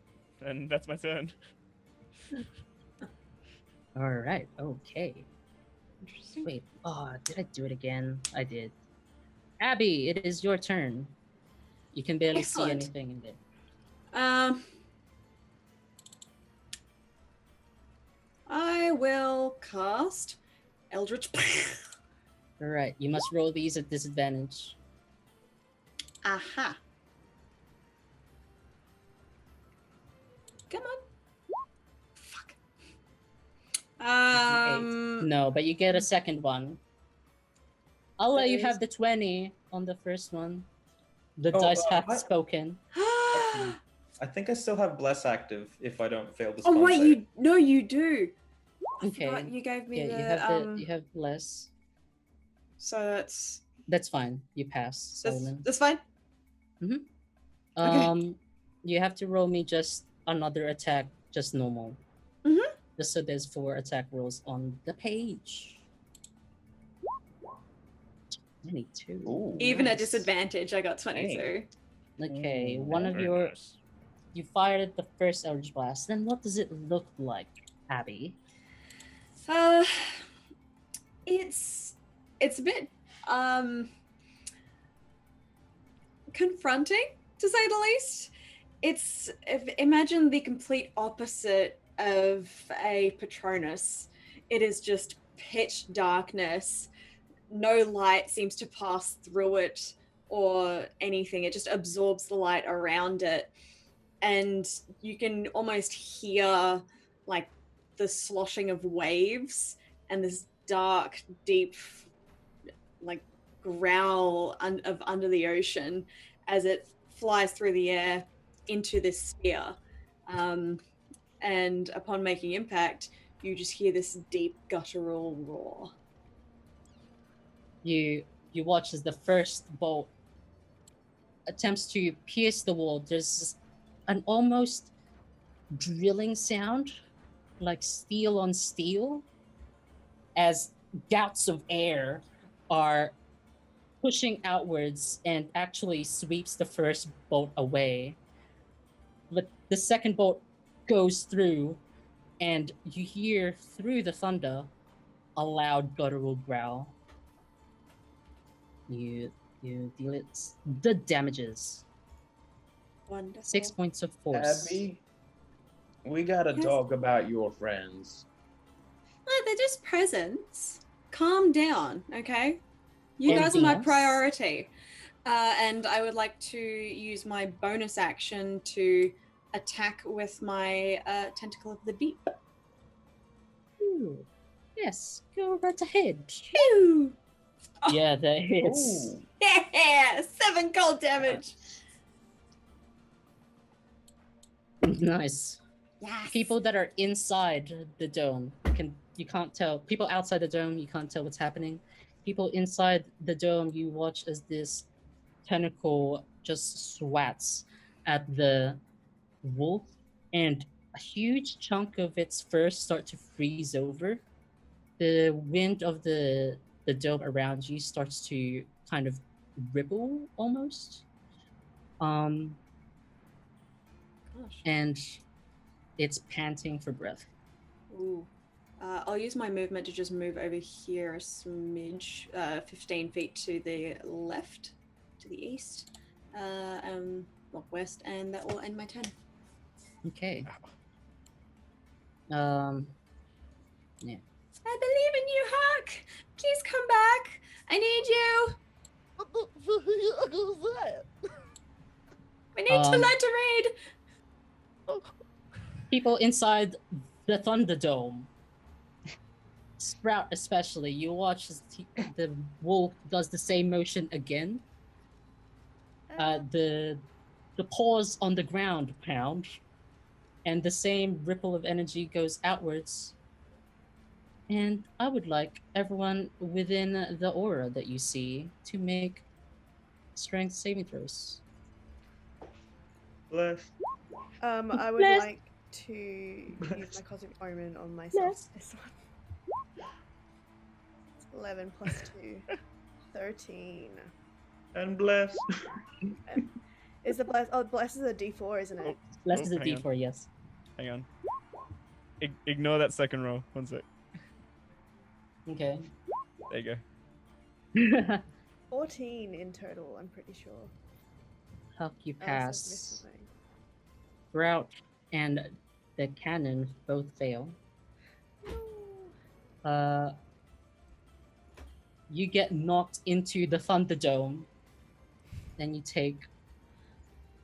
S5: And that's my turn.
S1: All right. Okay. Wait. Oh, did I do it again? I did. Abby, it is your turn. You can barely
S2: Excellent.
S1: see anything in there.
S2: I will cast Eldritch.
S1: All right. You must roll these at disadvantage.
S2: Aha. Come on. Fuck.
S1: No, but you get a second one. I'll let you
S2: There
S1: have
S2: is-
S1: the 20 on the first one. The
S3: Oh,
S1: dice hath
S3: what?
S1: spoken.
S3: I think I still have Bless active if I don't fail this.
S2: Oh wait, you do. I
S1: Okay.
S2: forgot you gave me
S1: Yeah,
S2: the
S1: you have less.
S2: So that's
S1: That's fine. You pass, Solomon.
S2: that's fine.
S1: You have to roll me just another attack, just normal.
S2: Mhm.
S1: Just so there's 4 attack rolls on the page. 22.
S3: Ooh,
S2: Even at
S1: nice.
S2: disadvantage, I got 22.
S1: Okay,
S5: Ooh,
S1: one of
S5: very
S1: your
S5: nice.
S1: you fired at the first Eldritch Blast. Then what does it look like, Abby?
S2: It's a bit confronting, to say the least. Imagine the complete opposite of a Patronus. It is just pitch darkness. No light seems to pass through it or anything. It just absorbs the light around it. And you can almost hear like the sloshing of waves and this dark, deep, like growl of under the ocean as it flies through the air into this sphere. And upon making impact, you just hear this deep guttural roar.
S1: You watch as the first bolt attempts to pierce the wall. There's an almost drilling sound, like steel on steel, as gouts of air are pushing outwards and actually sweeps the first bolt away. But the second bolt goes through, and you hear through the thunder a loud guttural growl. You You deal it the damages.
S2: Wonderful.
S1: 6 points of force.
S3: Abby, we gotta
S2: Yes.
S3: talk about your friends.
S2: Oh, they're just presents. Calm down, okay? You guys are
S1: Anything
S2: my
S1: else?
S2: priority. And I would like to use my bonus action to attack with my Tentacle of the Deep.
S1: Ooh. Yes, go right ahead.
S2: Pew!
S1: Yeah, that hits.
S3: Ooh.
S2: Yeah! 7 gold damage!
S1: Nice.
S2: Yes!
S1: People that are inside the dome you can't tell. People outside the dome, you can't tell what's happening. People inside the dome, you watch as this tentacle just swats at the wolf, and a huge chunk of its fur start to freeze over. The wind of the dome around you starts to kind of ripple almost.
S2: Gosh.
S1: And it's panting for breath.
S2: Ooh. I'll use my movement to just move over here a smidge, 15 feet to the left, to the east, west, and that will end my turn.
S1: Okay. Yeah.
S2: I believe in you, Huck! Please come back! I need you!
S7: What the fuck was that?
S2: We need to learn to read!
S1: People inside the Thunderdome, Sprout especially, you watch as the wolf does the same motion again. The paws on the ground pound, and the same ripple of energy goes outwards. And I would like everyone within the aura that you see to make strength saving throws.
S3: Bless.
S4: I would
S1: Bless.
S4: like to use my Cosmic Omen on myself. This one. 11 plus 2. 13.
S3: And bless.
S4: Is the bless? Oh, bless is a D4, isn't it?
S1: Less
S5: Oh,
S1: is a
S5: hang on.
S1: D4, yes.
S5: Hang on. Ignore that second roll. 1 sec.
S1: Okay.
S5: There you go.
S4: 14 in total, I'm pretty sure.
S1: Huck, you
S4: Unless I've
S1: pass.
S4: missed something.
S1: Sprout and the cannon both fail. You get knocked into the Thunderdome, and you take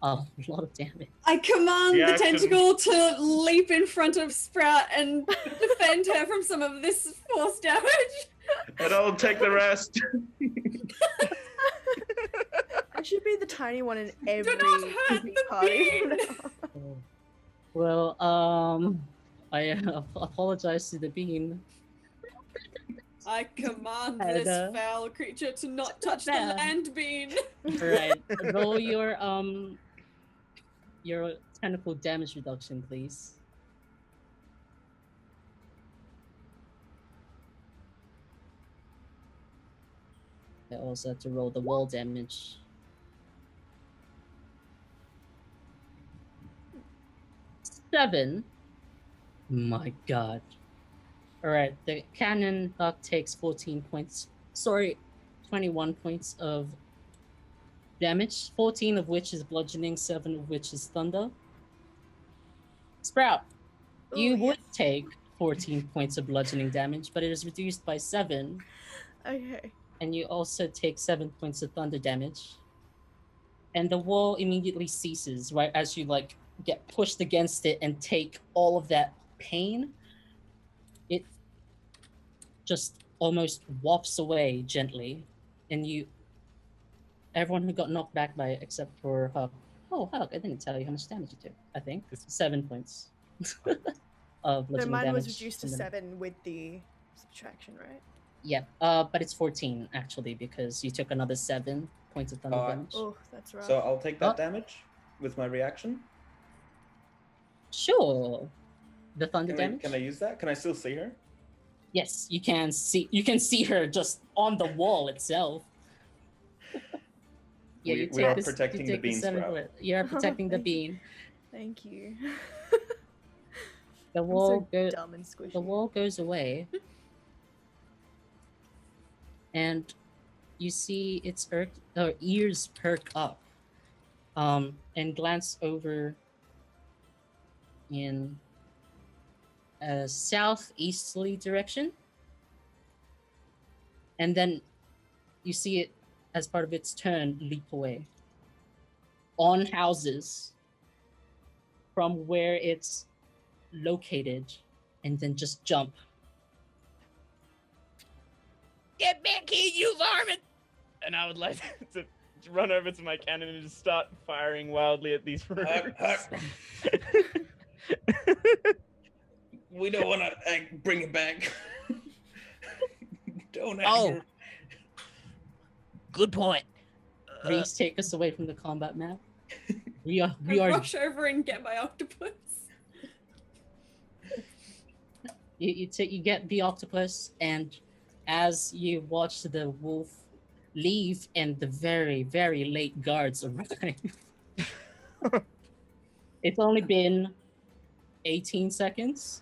S1: a lot of damage.
S2: I command
S3: The
S2: the
S3: action.
S2: tentacle to leap in front of Sprout and defend her from some of this force damage.
S3: And I'll take the rest.
S4: I should be the tiny one in every
S2: not hurt
S4: Disney
S2: the
S4: party.
S2: bean!
S1: Well, I apologize to the bean.
S2: I command
S1: And,
S2: this foul creature to not touch the
S1: bad.
S2: land bean.
S1: Alright, roll your tentacle damage reduction, please. I also have to roll the wall damage. 7. My god. Alright, the cannon Huck takes 14 points. Sorry, 21 points of damage, 14 of which is bludgeoning, 7 of which is thunder. Sprout, you
S4: Ooh,
S1: would
S4: yes.
S1: take 14 points of bludgeoning damage, but it is reduced by 7,
S4: Okay.
S1: and you also take 7 points of thunder damage. And the wall immediately ceases, right as you get pushed against it and take all of that pain. It just almost wafts away gently, and everyone who got knocked back by it except for Huck. Oh, Huck, I didn't tell you how much damage you took. I think it's 7 points of
S4: So
S1: bludgeoning
S4: mine
S1: damage.
S4: was reduced to
S1: and then-
S4: 7 with the subtraction, right?
S1: Yeah, but it's 14 actually because you took another 7 points of thunder damage.
S4: Oh, that's rough.
S3: So I'll take that
S1: Oh.
S3: damage with my reaction.
S1: Sure. The thunder damage.
S3: Can I use that? Can I still see her?
S1: Yes, you can see. You can see her just on the wall itself. Yeah,
S3: We-
S1: you
S3: we are
S1: take
S3: protecting the
S1: take
S3: bean,
S1: 7
S3: Sprout.
S1: point- You're protecting the
S4: thank you.
S1: bean.
S4: Thank you.
S1: The
S4: I'm
S1: wall
S4: so
S1: go-
S4: dumb and squishy.
S1: The wall goes away, and you see its ears perk up, and glance over in a southeasterly direction, and then you see it as part of its turn leap away on houses from where it's located, and then just jump.
S5: Get back here, you varmint! And I would like to run over to my cannon and just start firing wildly at these roofs.
S3: We don't want to bring it back. Don't
S1: Oh.
S3: anger.
S1: Good point. Reese, take us away from the combat map. We
S2: I
S1: are
S2: rush over and get my octopus.
S1: you get the octopus, and as you watch the wolf leave and the very, very late guards arrive, it's only been 18 seconds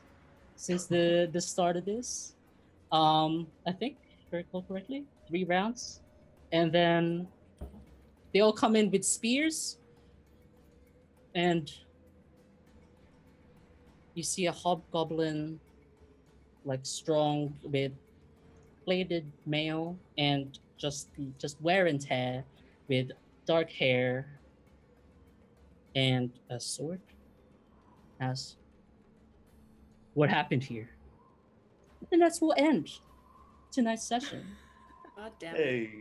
S1: since the start of this. I think, if I recall correctly, 3 rounds. And then they all come in with spears, and you see a hobgoblin, like strong with plated mail and just wear and tear, with dark hair and a sword. As what happened here? And that's will end tonight's session.
S2: God damn it.
S3: Hey.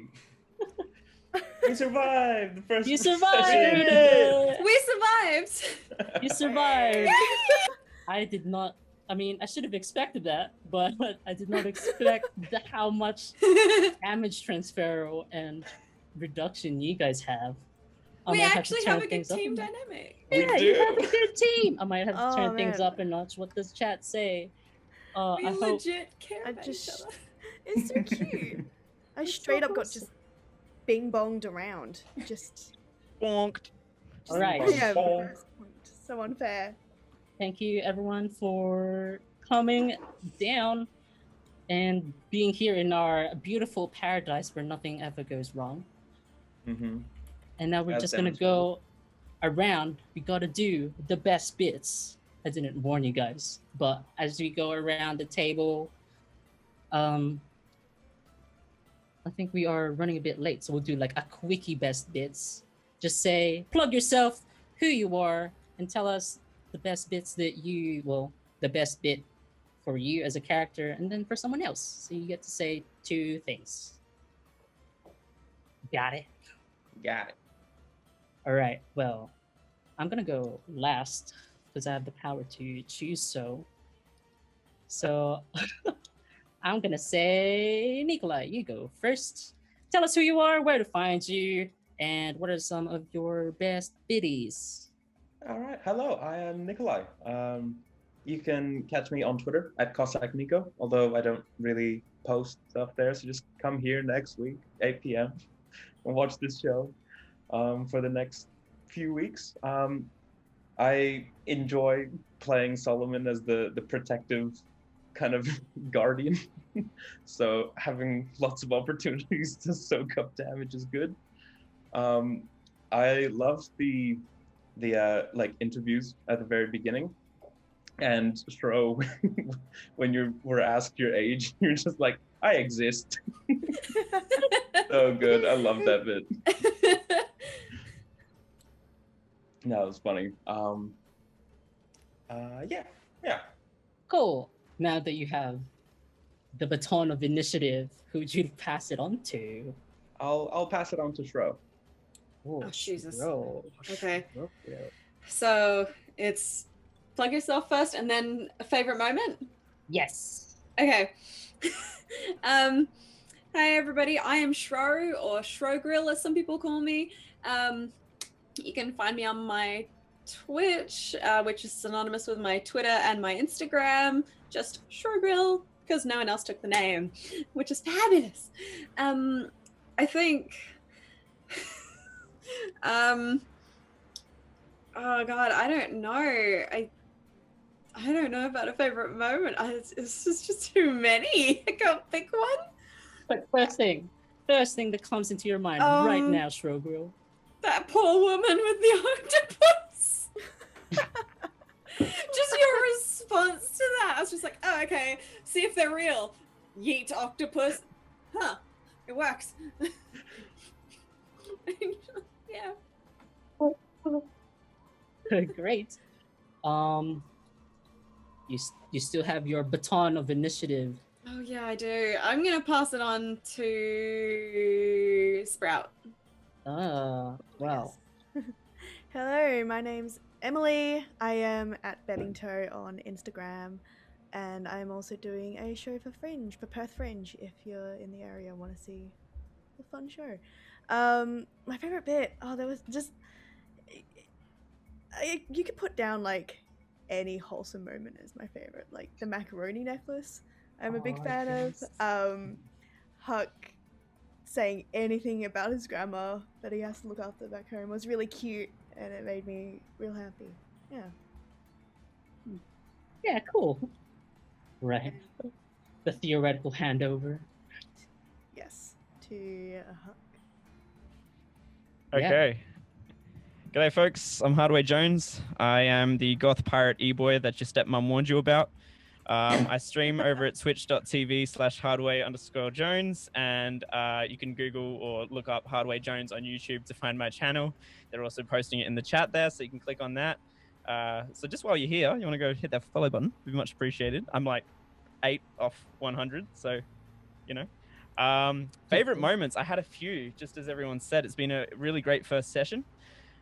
S3: We survived the first
S1: You
S3: session.
S1: survived!
S2: We survived!
S1: You survived! I did not. I mean, I should have expected that, but I did not expect how much damage transfer and reduction you guys have. I
S2: We
S1: might to
S2: actually
S1: turn
S2: have a good
S1: things up
S2: team
S1: a notch.
S2: dynamic.
S3: We
S1: Yeah,
S3: do.
S1: you have a good team. I might have to
S4: Oh,
S1: turn things
S4: man.
S1: up a notch. What does chat say?
S2: We
S1: I hope.
S2: legit care
S4: I
S2: about
S4: just-
S2: each other.
S4: It's so cute. I
S2: It's so
S4: straight up got
S2: wholesome.
S4: just bing bonged around. Just
S5: Bonked.
S1: All right.
S4: yeah,
S3: Bong.
S4: so unfair.
S1: Thank you, everyone, for coming down and being here in our beautiful paradise where nothing ever goes wrong.
S3: Mm-hmm.
S1: And now we're
S3: As
S1: just gonna go around. We gotta do the best bits. I didn't warn you guys, but as we go around the table, I think we are running a bit late, so we'll do like a quickie best bits. Just say, plug yourself, who you are, and tell us the best bits that the best bit for you as a character, and then for someone else. So you get to say 2 things. Got it?
S3: Got it.
S1: All right, well, I'm gonna go last because I have the power to choose so. So I'm gonna say, Nikolai, you go first. Tell us who you are, where to find you, and what are some of your best biddies.
S3: All right. Hello, I am Nikolai. You can catch me on Twitter at CossackNico, although I don't really post stuff there. So just come here next week, 8 p.m. and watch this show for the next few weeks. I enjoy playing Solomon as the protective kind of guardian. So having lots of opportunities to soak up damage is good. I love the like interviews at the very beginning, and Stro, when you were asked your age, you're just like, I exist. So good. I love that bit. No, it was funny. Yeah.
S1: Cool. Now that you have the baton of initiative, who would you pass it on to?
S3: I'll pass it on to Stro.
S1: Oh,
S2: Jesus.
S1: Shro.
S2: Okay.
S1: Shro.
S2: So it's plug yourself first and then a favorite moment?
S1: Yes.
S2: Okay. Hi everybody, I am Shro, or Shrogrill as some people call me. You can find me on my Twitch, which is synonymous with my Twitter and my Instagram, just Shrogrill, because no one else took the name, which is fabulous. I think oh god, I don't know. I don't know about a favorite moment. It's just too many. I can't pick one.
S1: But first thing, first thing that comes into your mind right
S2: Um,
S1: now, Shrogril?
S2: That poor woman with the octopus. Just your response to that. I was just like, oh, okay. See if they're real. Yeet octopus. Huh. It works. Yeah.
S1: Great. You still have your baton of initiative.
S2: Oh yeah, I do. I'm gonna pass it on to Sprout.
S1: Wow.
S4: Hello, my name's Emily. I am at Bennington on Instagram, and I'm also doing a show for Fringe, for Perth Fringe, if you're in the area and want to see a fun show. My favorite bit, there was just, you could put down like any wholesome moment as my favorite, like the macaroni necklace. I'm a big fan of Huck saying anything about his grandma that he has to look after back home was really cute, and it made me real happy.
S1: Yeah, cool. Right. The theoretical handover.
S4: Yes, to Huck.
S5: Okay. G'day, folks. I'm Hardway Jones. I am the goth pirate e-boy that your stepmom warned you about. I stream over at twitch.tv/Hardway_Jones, and you can Google or look up Hardway Jones on YouTube to find my channel. They're also posting it in the chat there, so you can click on that. So just while you're here, you want to go hit that follow button. It'd be much appreciated. I'm like 8 off 100, so, you know. Favorite moments, I had a few, just as everyone said. It's been a really great first session.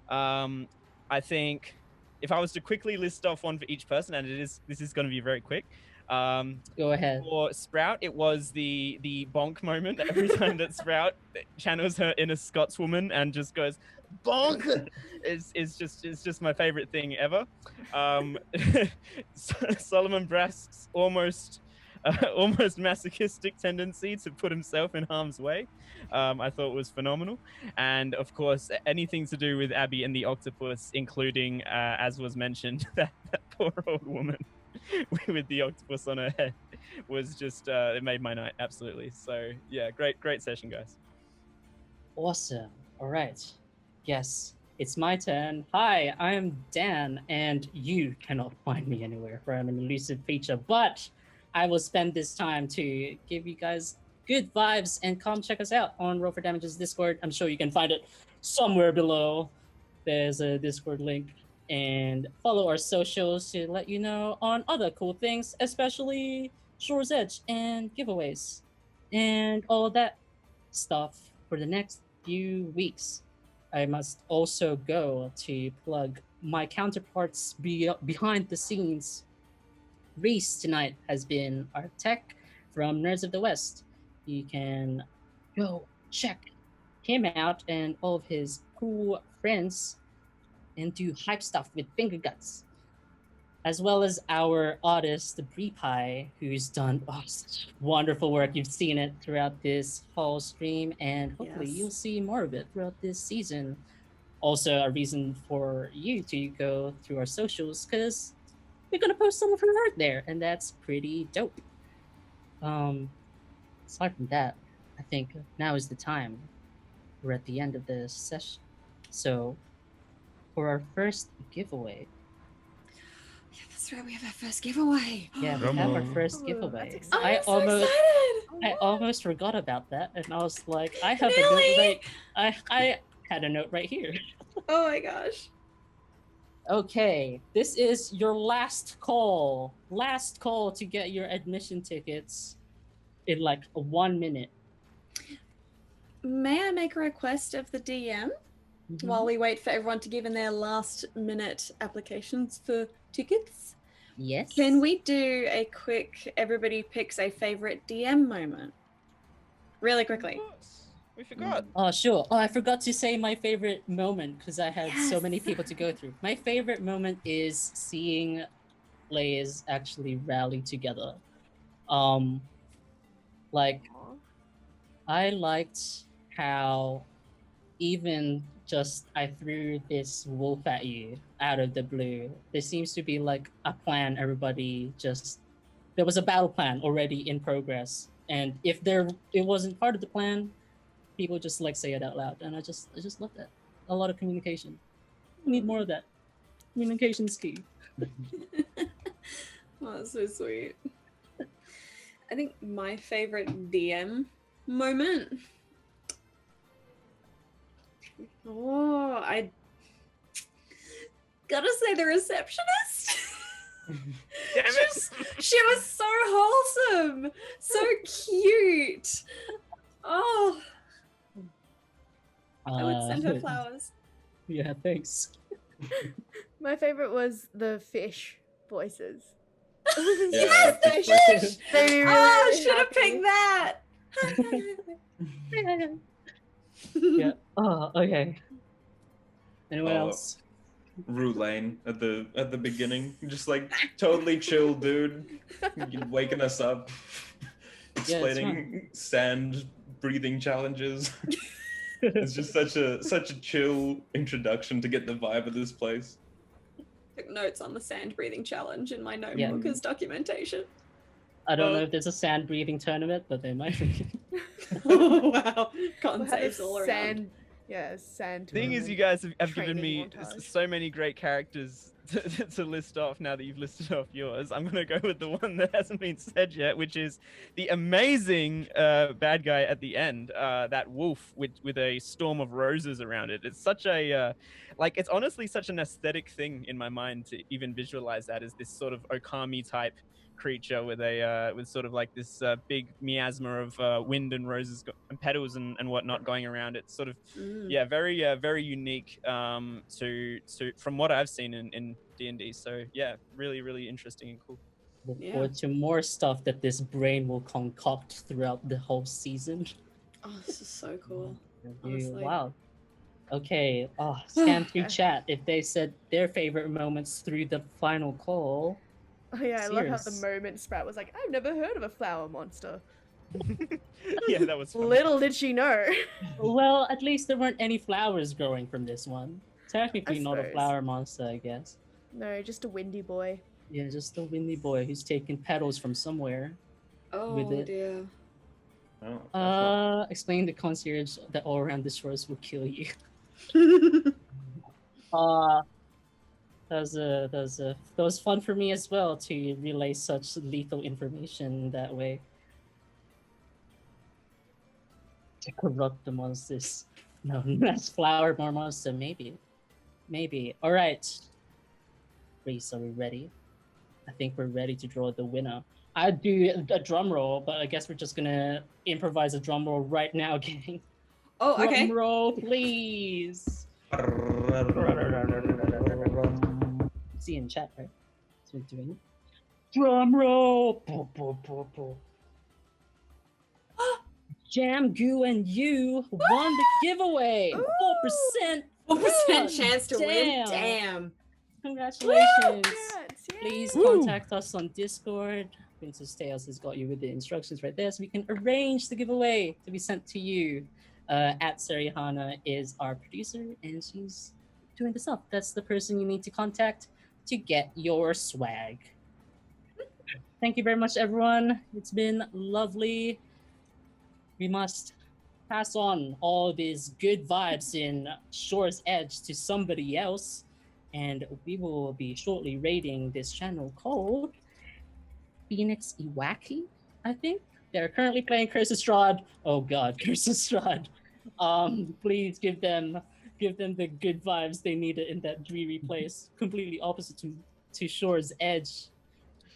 S5: I think if I was to quickly list off one for each person, and this is going to be very quick.
S1: Go ahead.
S5: For Sprout, it was the bonk moment every time that Sprout channels her inner Scotswoman and just goes bonk. It's just my favorite thing ever. Solomon Brask's almost masochistic tendency to put himself in harm's way, I thought was phenomenal. And of course, anything to do with Abby and the octopus, including, as was mentioned, that poor old woman with the octopus on her head, was just, it made my night, absolutely. So yeah, great session, guys.
S1: Awesome. All right. Yes, it's my turn. Hi, I'm Dan, and you cannot find me anywhere, for I'm an elusive feature, but I will spend this time to give you guys good vibes, and come check us out on Roll for Damage's Discord. I'm sure you can find it somewhere below. There's a Discord link, and follow our socials to let you know on other cool things, especially Shore's Edge and giveaways and all that stuff for the next few weeks. I must also go to plug my counterparts behind the scenes. Reese tonight has been our tech from Nerds of the West. You can go check him out and all of his cool friends and do hype stuff with finger guts. As well as our artist, Brepai, who's done such wonderful work. You've seen it throughout this whole stream, and hopefully you'll see more of it throughout this season. Also, a reason for you to go through our socials, because we're gonna post some of her art there, and that's pretty dope. Aside from that, I think now is the time. We're at the end of the session, so for our first giveaway.
S2: Yeah, that's right. We have our first giveaway.
S1: Yeah, we have our first giveaway.
S2: I'm so excited.
S1: I almost forgot about that, and I was like, I have
S2: Really?
S1: a note I had a note right here.
S2: Oh my gosh.
S1: Okay, this is your last call. Last call to get your admission tickets in like 1 minute.
S2: May I make a request of the DM while we wait for everyone to give in their last minute applications for tickets?
S1: Yes.
S2: Can we do a quick, everybody picks a favorite DM moment? Really quickly.
S5: We forgot.
S1: Oh, sure. Oh, I forgot to say my favorite moment because I had so many people to go through. My favorite moment is seeing Layers actually rally together. Like, I liked how even just I threw this wolf at you out of the blue. There seems to be like a plan. Everybody there was a battle plan already in progress. And if it wasn't part of the plan, people just like say it out loud, and I just love that. A lot of communication. We need more of that. Communication's key.
S2: Oh, that's so sweet. I think my favorite DM moment. Oh, I gotta say the receptionist. She was so wholesome, so cute. Oh, I would send her flowers.
S1: Yeah, thanks.
S4: My favorite was the fish voices.
S2: Yes, the fish.
S4: They made me
S2: Oh,
S4: really
S2: should have
S4: happy.
S2: picked that.
S1: Yeah. Oh, okay. Anyone
S3: Oh.
S1: else?
S3: Roulane at the beginning, just like totally chill dude, waking us up, explaining sand breathing challenges. It's just such a chill introduction to get the vibe of this place.
S2: Took notes on the sand breathing challenge in my notebook as documentation.
S1: I don't know if there's a sand breathing tournament, but they might be.
S2: Oh wow! Con
S4: We'll have
S2: saves
S4: a
S2: all around.
S4: Sand.
S5: Thing is,
S4: tournament
S5: you guys have given
S4: training
S5: me
S4: montage.
S5: so many great characters to list off now that you've listed off yours. I'm going to go with the one that hasn't been said yet, which is the amazing bad guy at the end, that wolf with a storm of roses around it. It's such a, it's honestly such an aesthetic thing in my mind to even visualize that as this sort of Okami type creature with a with sort of like this big miasma of wind and roses and petals and whatnot going around. It's sort of very unique to from what I've seen in D&D. So yeah, really interesting and cool.
S1: Look forward to more stuff that this brain will concoct throughout the whole season.
S2: Oh, this is so cool.
S1: Wow. Okay. Scan through chat if they said their favorite moments through the final call.
S4: Oh yeah, I love how the moment Sprout was like, I've never heard of a flower monster.
S5: Yeah, that was fun.
S4: Little did she know.
S1: Well, at least there weren't any flowers growing from this one. Technically not a flower monster, I guess.
S4: No, just a windy boy.
S1: Yeah, just a windy boy who's taking petals from somewhere.
S2: Oh
S1: with it.
S2: dear.
S1: Explain the concierge that all around the shores will kill you. That was fun for me as well to relay such lethal information that way. To corrupt the monsters. No, that's flower more monster, maybe. All right. Reese, are we ready? I think we're ready to draw the winner. I'd do a drum roll, but I guess we're just gonna improvise a drum roll right now, gang.
S2: Oh, okay.
S1: Drum roll, please. See in chat, right? So we're doing it. Drum roll. Jam, Goo, and you won the giveaway. 4%.
S2: 4% chance to win. Damn.
S1: Congratulations. Please contact us on Discord. Princess Tales has got you with the instructions right there, so we can arrange the giveaway to be sent to you. At Sarihana is our producer, and she's doing the stuff. That's the person you need to contact to get your swag. Thank you very much, everyone. It's been lovely. We must pass on all these good vibes in Shore's Edge to somebody else, and we will be shortly raiding this channel called Phoenix Iwaki, I think. They're currently playing Curse of Strahd. Oh god, Curse of Strahd. Please give them the good vibes they needed in that dreary place, completely opposite to Shore's Edge.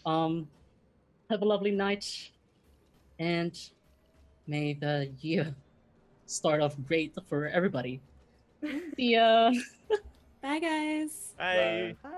S1: Have a lovely night, and may the year start off great for everybody. See ya.
S2: Bye, guys.
S5: Bye.
S4: Bye.